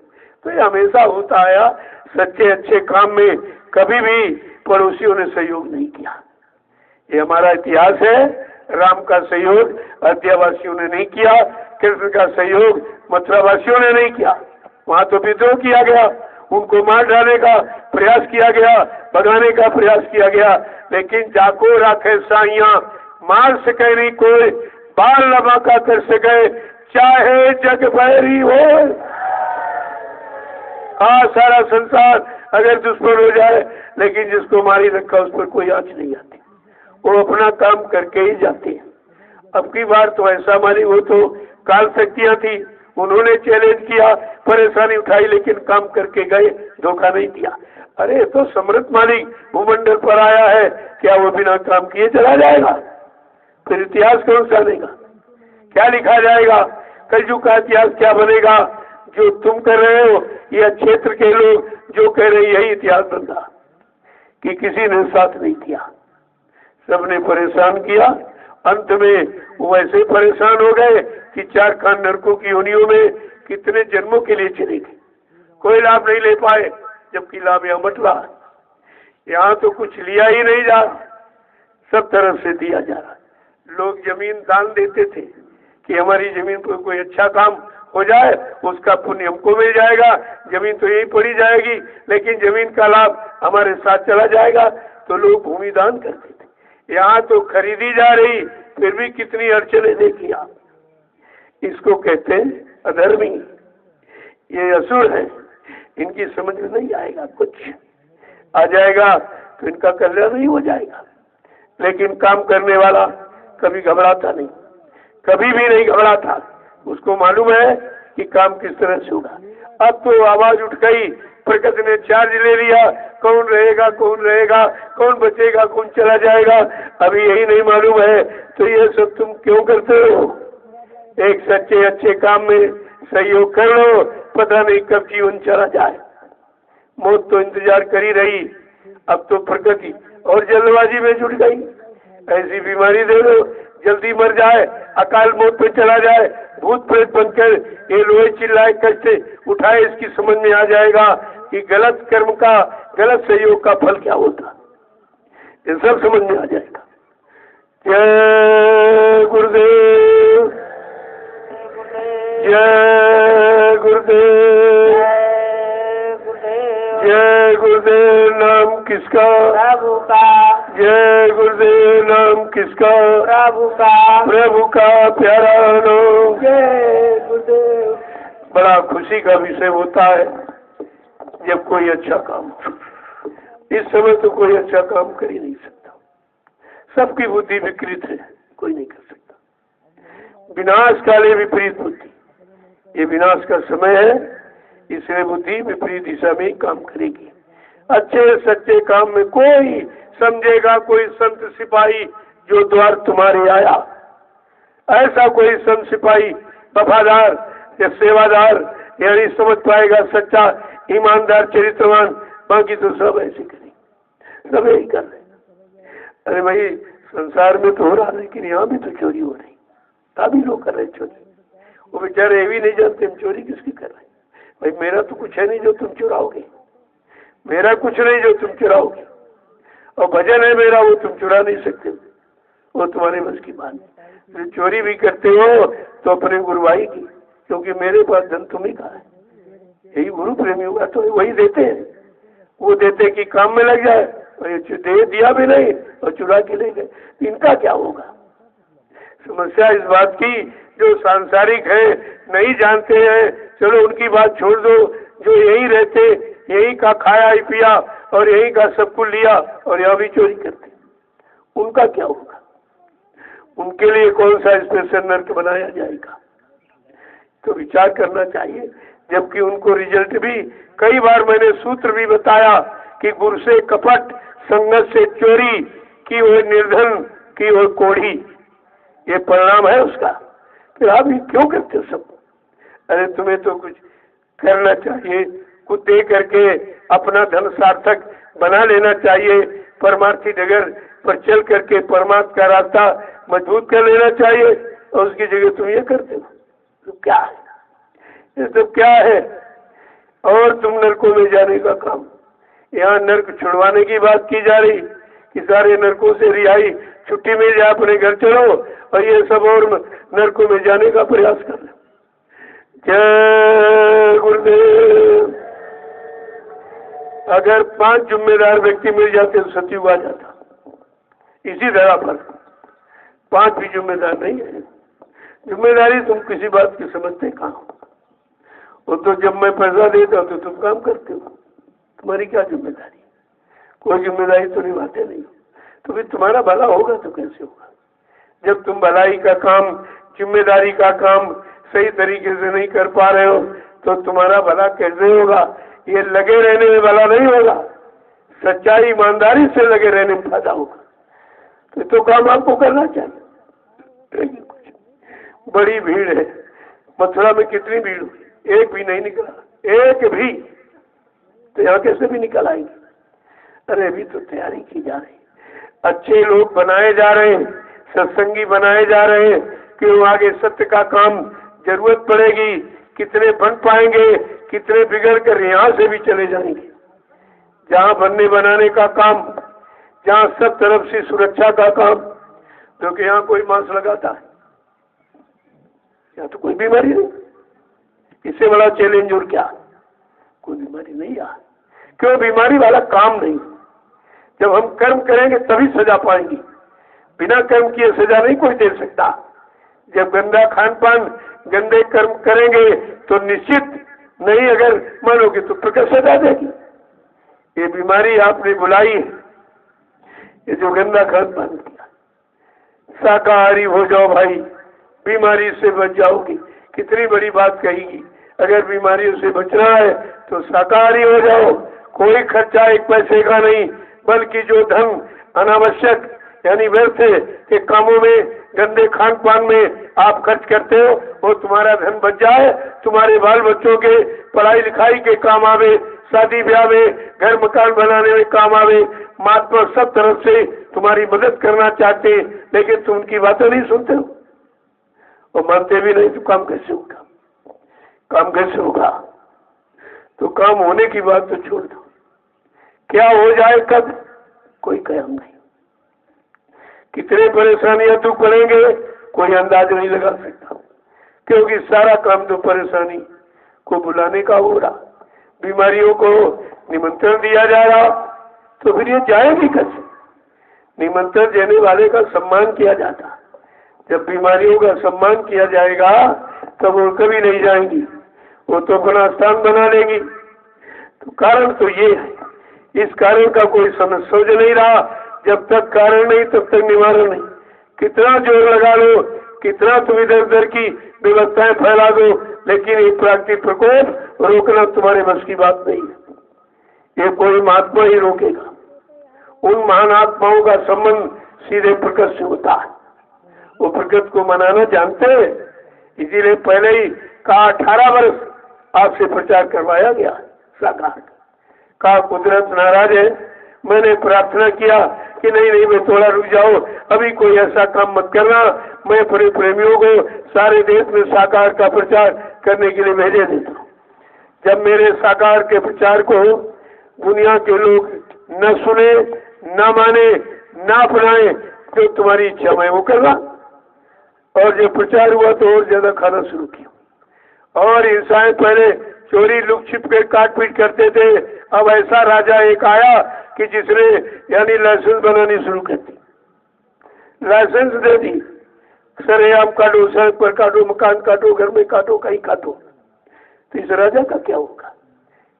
S1: तो ये हमेशा होता आया, सच्चे अच्छे काम में कभी भी पड़ोसियों ने सहयोग नहीं किया। ये हमारा इतिहास है। राम का सहयोग अयोध्यावासियों ने नहीं किया, कृष्ण का सहयोग मथुरावासियों ने नहीं किया। वहां तो विद्रोह किया गया, उनको मार डालने का प्रयास किया गया, भगाने का प्रयास किया गया, लेकिन जाको राखे साइया मार सके नहीं कोई, बाल लबाका कर सके चाहे जग बैरी हो। सारा संसार अगर दुश्मन हो जाए, लेकिन जिसको मारी रखा उस पर कोई आंच नहीं आती, वो अपना काम करके ही जाते हैं। अब की बार तो ऐसा मारी, वो तो काल शक्तियां थी, उन्होंने चैलेंज किया, परेशानी उठाई, लेकिन काम करके गए, धोखा नहीं दिया। अरे तो समृद्ध मालिक भूमंडल पर आया है, क्या वो बिना काम किए चला जाएगा? फिर इतिहास कौन जानेगा? क्या लिखा जाएगा? कलयुग का इतिहास क्या बनेगा? जो तुम कर रहे हो, यह क्षेत्र के लोग जो कह रहे, यही इतिहास बनता कि किसी ने साथ नहीं दिया, सबने परेशान किया। अंत में वो ऐसे परेशान हो गए कि 4 खान नरकों की योनियों में कितने जन्मों के लिए चले गए, कोई लाभ नहीं ले पाए, जबकि लाभ यहाँ बट रहा। यहाँ तो कुछ लिया ही नहीं जा रहा, सब तरफ से दिया जा रहा। लोग जमीन दान देते थे कि हमारी जमीन पर कोई अच्छा काम हो जाए, उसका पुण्य हमको मिल जाएगा, जमीन तो यही पड़ी जाएगी, लेकिन जमीन का लाभ हमारे साथ चला जाएगा, तो लोग भूमि दान करते थे। यहाँ तो खरीदी जा रही फिर भी कितनी अड़चने देखी आप। इसको कहते हैं अधर्मी, ये असुर है, इनकी समझ में नहीं आएगा, कुछ आ जाएगा तो इनका कल्याण नहीं हो जाएगा। लेकिन काम करने वाला कभी घबराता नहीं, कभी भी नहीं घबराता। उसको मालूम है कि काम किस तरह से होगा। अब तो आवाज उठ गई, प्रकृति ने चार्ज ले लिया, कौन रहेगा कौन रहेगा, कौन बचेगा कौन चला जाएगा, अभी यही नहीं मालूम है। तो ये सब तुम क्यों करते हो? एक सच्चे अच्छे काम में सहयोग कर लो, पता नहीं कब जीवन चला जाए। मौत तो इंतजार कर ही रही, अब तो प्रकृति और जल्दबाजी में जुट गई। ऐसी बीमारी दे दो जल्दी मर जाए, अकाल मौत पे चला जाए, भूत प्रेत बनकर ये रोए चिल्लाए कष्ट उठाए, इसकी समझ में आ जाएगा कि गलत कर्म का, गलत सहयोग का फल क्या होता, ये सब समझ में आ जाएगा। जय गुरुदेव, जय गुरुदेव, जय गुरुदेव। नाम किसका?
S2: प्रभु का।
S1: जय गुरुदेव। नाम किसका?
S2: प्रभु का।
S1: प्रभु का प्यारा नाम।
S2: जय गुरुदेव।
S1: बड़ा खुशी का विषय होता है जब कोई अच्छा काम। इस समय तो कोई अच्छा काम कर ही नहीं सकता, सबकी बुद्धि विकृत है, कोई नहीं कर सकता। विनाश काले विपरीत बुद्धि, ये विनाश का समय है, इसलिए बुद्धि विपरीत दिशा में ही काम करेगी। अच्छे सच्चे काम में कोई समझेगा कोई संत सिपाही जो द्वार तुम्हारे आया, ऐसा कोई संत सिपाही वफादार या सेवादार यानी समझ पाएगा सच्चा ईमानदार चरित्रवान। बाकी तो सब ऐसे करेंगे, सब यही कर रहे। अरे भाई संसार में तो हो रहा, लेकिन यहाँ भी तो चोरी हो रही, तभी लोग कर रहे चोरी। वो बेचारे ये भी नहीं जानते हम चोरी किसकी कर रहे हैं। भाई मेरा तो कुछ है नहीं जो तुम चुराओगे, मेरा कुछ नहीं जो तुम चुराओगे, और भजन है मेरा वो तुम चुरा नहीं सकते, वो तुम्हारे बस की बात है। चोरी भी करते हो तो अपने गुरुभाई की, क्योंकि मेरे पास धन तुम्ही का है। यही गुरु प्रेमी हुआ तो वही देते हैं, वो देते कि काम में लग जाए, और ये दे दिया भी नहीं और चुरा के ले गए, इनका क्या होगा? समस्या इस बात की जो सांसारिक है नहीं जानते हैं, चलो उनकी बात छोड़ दो। जो यही रहते, यही का खाया ही पिया और यही का सब कुछ लिया और यहाँ भी चोरी करते, उनका क्या होगा? उनके लिए कौन सा स्पेशल नर्क बनाया जाएगा? तो विचार करना चाहिए। जबकि उनको रिजल्ट भी कई बार मैंने सूत्र भी बताया कि गुरु से कपट, संगत से चोरी, की वो निर्धन, की वो कोढ़ी, ये परिणाम है उसका। फिर आप ये क्यों करते हो सब? अरे तुम्हें तो कुछ करना चाहिए, कुछ दे करके अपना धन सार्थक बना लेना चाहिए, परमार्थी डगर पर चल करके परमात्मा का रास्ता मजबूत कर लेना चाहिए, और उसकी जगह तुम ये करते हो। तो क्या है ये सब, क्या है? और तुम नरकों में जाने का काम, यहाँ नरक छुड़वाने की बात की जा रही कि सारे नरकों से रिहाई, छुट्टी मिल जाए, अपने घर चलो, और ये सब और नरकों में जाने का प्रयास कर रहे। जय गुरुदेव। अगर 5 जिम्मेदार व्यक्ति मिल जाते तो सतयुग आ जाता। इसी तरह पर 5 भी जिम्मेदार नहीं है। जिम्मेदारी तुम किसी बात की समझते कहाँ? वो तो जब मैं पैसा देता हूँ तो तुम काम करते हो, तुम्हारी क्या जिम्मेदारी? कोई जिम्मेदारी तो निभाते नहीं। तो फिर तुम्हारा भला होगा तो कैसे होगा? जब तुम भलाई का काम, जिम्मेदारी का काम सही तरीके से नहीं कर पा रहे हो तो तुम्हारा भला कैसे होगा? ये लगे रहने में भला नहीं होगा, सच्चाई ईमानदारी से लगे रहने में फायदा होगा। तो काम आपको करना चाहिए। बड़ी भीड़ है, मथुरा में कितनी भीड़ हुई, एक भी नहीं निकला, एक भी। तो यहाँ कैसे भी निकल आएंगे? अरे अभी तो तैयारी की जा रही, अच्छे लोग बनाए जा रहे हैं, सत्संगी बनाए जा रहे हैं कि वो आगे सत्य का काम जरूरत पड़ेगी, कितने बन पाएंगे, कितने बिगड़ कर यहाँ से भी चले जाएंगे। जहाँ बनने बनाने का काम, जहाँ सब तरफ से सुरक्षा का काम, क्योंकि यहाँ कोई मास्क लगाता है, यहाँ तो कोई बीमारी नहीं। इससे बड़ा चैलेंज और क्या? कोई बीमारी नहीं आ, क्यों? बीमारी वाला काम नहीं। जब हम कर्म करेंगे तभी सजा पाएंगे, बिना कर्म किए सजा नहीं कोई दे सकता। जब गंदा खान पान गंदे कर्म करेंगे तो निश्चित नहीं अगर मानोगे तो प्रकृति सजा देगी। ये बीमारी आपने बुलाई है, ये जो गंदा खान पान किया। शाकाहारी हो जाओ भाई, बीमारी से बच जाओगी। कितनी बड़ी बात कहेगी, अगर बीमारियों से बचना है तो शाकाहारी हो जाओ। कोई खर्चा एक पैसे का नहीं, बल्कि जो धन अनावश्यक यानी व्यर्थ के कामों में, गंदे खान पान में आप खर्च करते हो, वो तुम्हारा धन बच जाए, तुम्हारे बाल बच्चों के पढ़ाई लिखाई के काम आवे, शादी ब्याह में, घर मकान बनाने में काम आवे। महात्मा सब तरफ से तुम्हारी मदद करना चाहते हैं, लेकिन तुम उनकी बातें नहीं सुनते हो और मानते भी नहीं, तो काम कैसे होगा? काम कैसे होगा? तो काम होने की बात तो छोड़ दो, क्या हो जाए कब कोई कयाम नहीं। कितने परेशानियां तू पड़ेंगे कोई अंदाज नहीं लगा सकता, क्योंकि सारा काम तो परेशानी को बुलाने का हो रहा। बीमारियों को निमंत्रण दिया जा रहा, तो फिर ये जाएगी कैसे? निमंत्रण देने वाले का सम्मान किया जाता। जब बीमारियों का सम्मान किया जाएगा तब वो कभी नहीं जाएंगी, वो तो अपना स्थान बना लेंगी। तो कारण तो ये है, इस कारण का कोई समझ नहीं रहा। जब तक कारण नहीं तब तक निवारण नहीं। कितना जोर लगा लो, कितना तुम इधर उधर की व्यवस्थाएं फैला दो, लेकिन ये प्राकृतिक प्रकोप रोकना तुम्हारे बस की बात नहीं है। ये कोई महात्मा ही रोकेगा। उन महान आत्माओं का संबंध सीधे प्रकृति से होता है, वो प्रकृति को मनाना जानते हैं। इसीलिए पहले ही कहा 18 वर्ष आपसे प्रचार करवाया गया साकार का। कुदरत नाराज है, मैंने प्रार्थना किया कि नहीं मैं थोड़ा रुक जाओ, अभी कोई ऐसा काम मत करना। मैं अपने प्रेमियों को सारे देश में साकार का प्रचार करने के लिए भेजे देता हूँ। जब मेरे साकार के प्रचार को दुनिया के लोग न सुने, न माने, न अपनाए, तो तुम्हारी इच्छा मैं वो करना। और जब प्रचार हुआ तो और ज्यादा खाना शुरू किया। और इंसान पहले चोरी लुक छिप के काट पीट करते थे, अब ऐसा राजा एक आया कि जिसने यानी लाइसेंस बनानी शुरू कर दी, लाइसेंस दे दी। सरेआम काटो, सड़क पर काटो, मकान काटो, घर में काटो, कहीं काटो। तो इस राजा का क्या होगा?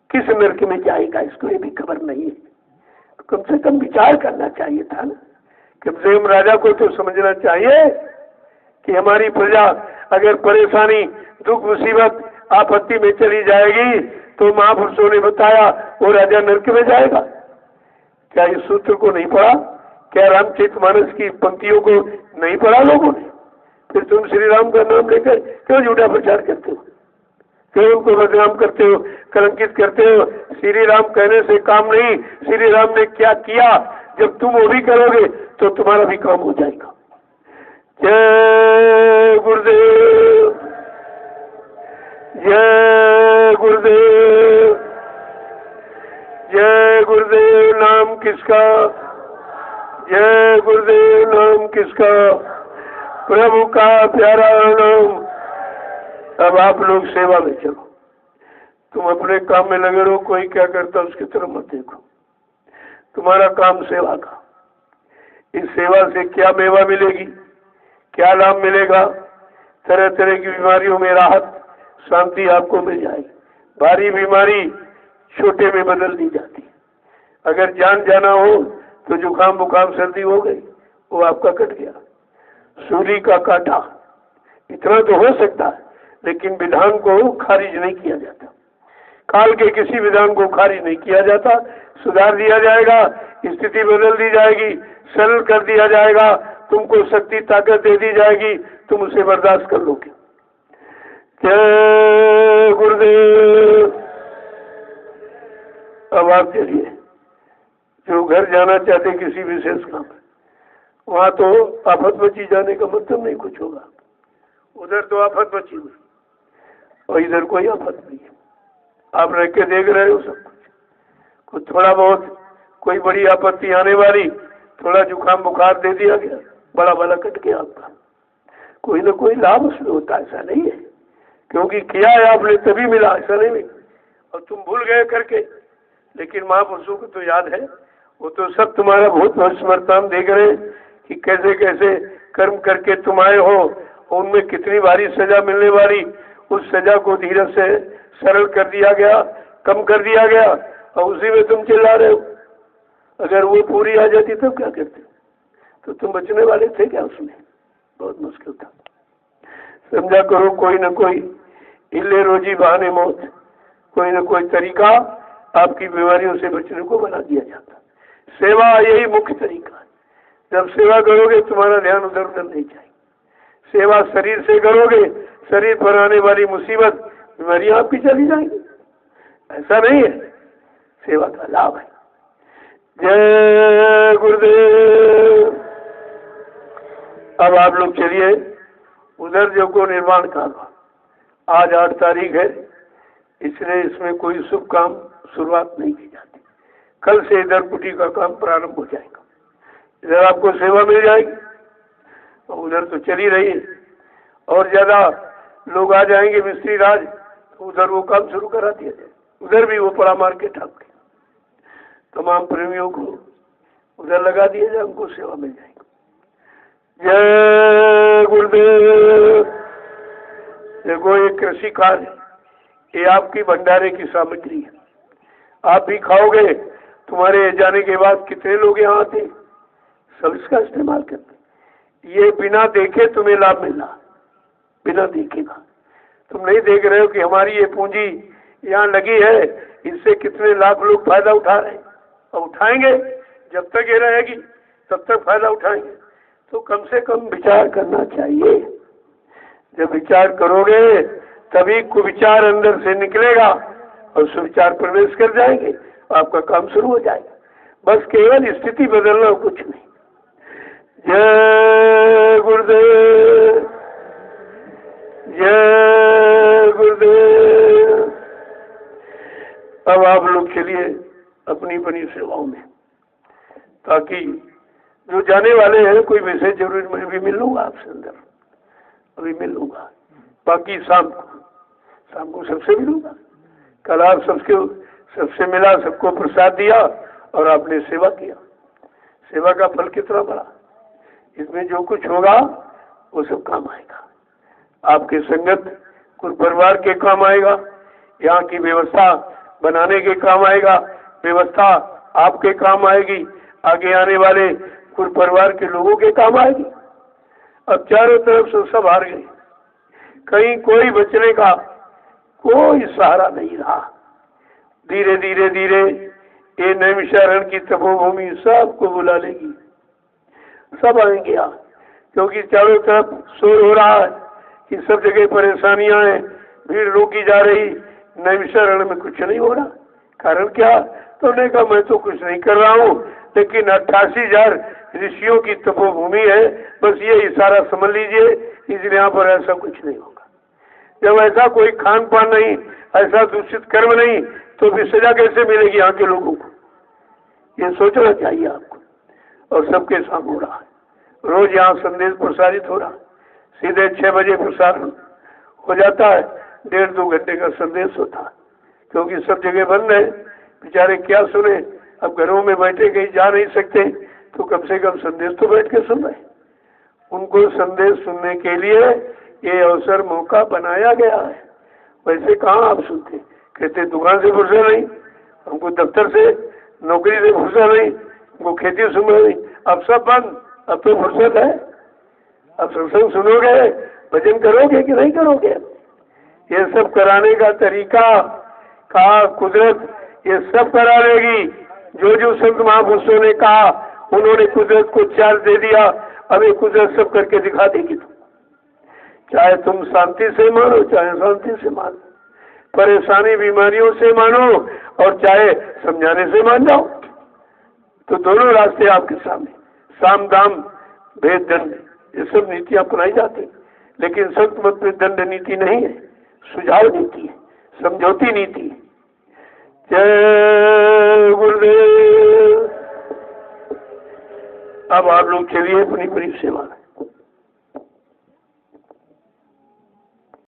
S1: किस नरक में जाएगा? इसको ये भी खबर नहीं है। तो कम से कम विचार करना चाहिए था ना। कम से कम राजा को तो समझना चाहिए कि हमारी प्रजा अगर परेशानी, दुख, मुसीबत, आपत्ति में चली जाएगी तो महापुरुषों ने बताया वो राजा नरक में जाएगा। क्या इस सूत्र को नहीं पढ़ा? क्या रामचरितमानस की पंक्तियों को नहीं पढ़ा लोगों ने? फिर तुम श्री राम का नाम लेकर क्यों झूठा प्रचार करते हो? क्यों उनको बदनाम करते हो, कलंकित करते हो? श्री राम कहने से काम नहीं, श्री राम ने क्या किया, जब तुम वो भी करोगे तो तुम्हारा भी काम हो जाएगा। जय गुरुदेव, जय गुरुदेव, जय गुरुदेव। नाम किसका? जय गुरुदेव। नाम किसका? प्रभु का प्यारा नाम। अब आप लोग सेवा में चलो। तुम अपने काम में लगे रहो, कोई क्या करता उसकी तरफ मत देखो। तुम्हारा काम सेवा का। इस सेवा से क्या मेवा मिलेगी, क्या लाभ मिलेगा? तरह तरह की बीमारियों में राहत, शांति आपको मिल जाएगी। भारी बीमारी छोटे में बदल दी जाती। अगर जान जाना हो तो जुकाम बुखार सर्दी हो गई, वो आपका कट गया। सूली का काटा, इतना तो हो सकता है, लेकिन विधान को खारिज नहीं किया जाता। काल के किसी विधान को खारिज नहीं किया जाता। सुधार दिया जाएगा, स्थिति बदल दी जाएगी, सरल कर दिया जाएगा, तुमको शक्ति ताकत दे दी जाएगी, तुम उसे बर्दाश्त कर लोगे। जय गुरुदेव। अब आप चलिए, जो घर जाना चाहते किसी विशेष काम में, वहाँ तो आफत बची जाने का मतलब नहीं कुछ होगा। उधर तो आफत बची हुई और इधर कोई आफत नहीं है। आप रह के देख रहे हो सब कुछ थोड़ा बहुत कोई बड़ी आपत्ति आने वाली, थोड़ा जुकाम बुखार दे दिया गया, बड़ा भला कट गया आपका। कोई ना कोई लाभ उसमें होता, ऐसा नहीं है क्योंकि किया है आपने तभी मिला, ऐसा नहीं और तुम भूल गए करके। लेकिन महापुरुषों को तो याद है, वो तो सब तुम्हारा बहुत बहुत स्मृतान देख रहे हैं कि कैसे कैसे कर्म करके तुम आए हो, उनमें कितनी भारी सजा मिलने वाली, उस सजा को धीरे से सरल कर दिया गया, कम कर दिया गया, और उसी में तुम चिल्ला रहे हो। अगर वो पूरी आ जाती तब क्या करते? तो तुम बचने वाले थे क्या उसमें? बहुत मुश्किल था। समझा करो, कोई न कोई हिले रोजी बहाने मौत, कोई न कोई तरीका आपकी बीमारियों से बचने को बना दिया जाता। सेवा यही मुख्य तरीका है। जब सेवा करोगे तुम्हारा ध्यान उधर उधर नहीं जाएगा। सेवा शरीर से करोगे, शरीर पर आने वाली मुसीबत, बीमारियां आपकी चली जाएंगी। ऐसा नहीं है, सेवा का लाभ है। जय गुरुदेव। अब आप लोग चलिए उधर जो को निर्माण कार्य, आज 8 तारीख है, इसलिए इसमें कोई शुभ काम शुरुआत नहीं की जाती। कल से इधर कुटी का काम प्रारंभ हो जाएगा। इधर आपको सेवा मिल जाएगी और उधर तो चली रही है, और ज्यादा लोग आ जाएंगे मिस्त्री राज, तो उधर वो काम शुरू करा दिया जाए। उधर भी वो पड़ा मार्केट आपके, तमाम प्रेमियों को उधर लगा दिया जाए, उनको सेवा मिल जाएगी। जय गुरुदेव। देखो ये कृषि कार्य, ये आपकी भंडारे की सामग्री है। आप भी खाओगे, तुम्हारे जाने के बाद कितने लोग यहाँ आते, सब इसका इस्तेमाल करते। ये बिना देखे तुम्हें लाभ मिलना, बिना देखेगा। तुम नहीं देख रहे हो कि हमारी ये पूंजी यहाँ लगी है, इससे कितने लाख लोग फायदा उठा रहे हैं, और उठाएंगे। जब तक ये रहेगी तब तक फायदा उठाएंगे। तो कम से कम विचार करना चाहिए। जब विचार करोगे तभी कुविचार अंदर से निकलेगा और सुविचार प्रवेश कर जाएंगे, आपका काम शुरू हो जाएगा। बस केवल स्थिति बदलना, कुछ नहीं। जय गुरुदेव, जय गुरुदेव। अब आप लोग चलिए अपनी अपनी सेवाओं में, ताकि जो जाने वाले हैं, कोई विशेष जरूरी, मैं भी मिल लूंगा आपसे, अंदर अभी मिल लूंगा। बाकी शाम को सबसे मिलूंगा। कल आप सबसे मिला, सबको प्रसाद दिया और आपने सेवा किया। सेवा का फल कितना बड़ा, इसमें जो कुछ होगा वो सब काम आएगा। आपके संगत कुल परिवार के काम आएगा, यहाँ की व्यवस्था बनाने के काम आएगा, व्यवस्था आपके काम आएगी, आगे आने वाले कुल परिवार के लोगों के काम आएगी। अब चारों तरफ से सब हार गए, कहीं कोई बचने का कोई सहारा नहीं रहा। धीरे धीरे धीरे ये नैमिषारण्य की तपोभूमि सबको बुला लेगी, सब आएंगे यहाँ, क्योंकि चारों तरफ शोर हो रहा है कि सब जगह परेशानियां हैं, भीड़ रोकी जा रही, नैमिषारण्य में कुछ नहीं हो रहा। कारण क्या? तो ने कहा मैं तो कुछ नहीं कर रहा हूँ, लेकिन 88,000 ऋषियों की तपोभूमि है, बस ये इशारा समझ लीजिए, इसलिए यहाँ पर ऐसा कुछ नहीं होगा। जब ऐसा कोई खान पान नहीं, ऐसा दूषित कर्म नहीं, तो फिर सजा कैसे मिलेगी यहाँ के लोगों को? ये सोचना चाहिए आपको। और सबके सामने हो रहा है, रोज यहाँ संदेश प्रसारित हो रहा है। सीधे 6 बजे प्रसारण हो जाता है, 1.5-2 घंटे का संदेश होता है, क्योंकि सब जगह बंद है, बेचारे क्या सुने। अब घरों में बैठे कहीं जा नहीं सकते, तो कम से कम संदेश तो बैठ के सुन रहे। उनको संदेश सुनने के लिए ये अवसर मौका बनाया गया है। वैसे कहाँ आप सुनते, कहते दुकान से फुर्सत नहीं, हमको दफ्तर से नौकरी से फुर्सत नहीं, हमको खेती सुन नहीं, अब सब बंद, अब तो फुर्सत है। अब सत्संग सुनोगे, भजन करोगे कि नहीं करोगे? ये सब कराने का तरीका का कुदरत ये सब करा लेगी। जो संत महापुरुषों ने कहा, उन्होंने कुदरत को चार्ज दे दिया, अब ये कुदरत सब करके दिखा देगी। चाहे तुम शांति से मानो, चाहे शांति से मानो, परेशानी बीमारियों से मानो, और चाहे समझाने से मान जाओ, तो दोनों रास्ते आपके सामने। साम दाम भेद दंड, ये सब नीतियां अपनाई जाती, लेकिन संत मत में दंड नीति नहीं है, सुझाव नीति है, समझौती नीति है। जय गुरुदेव। अब आप लोग चलिए अपनी अपनी सेवा में।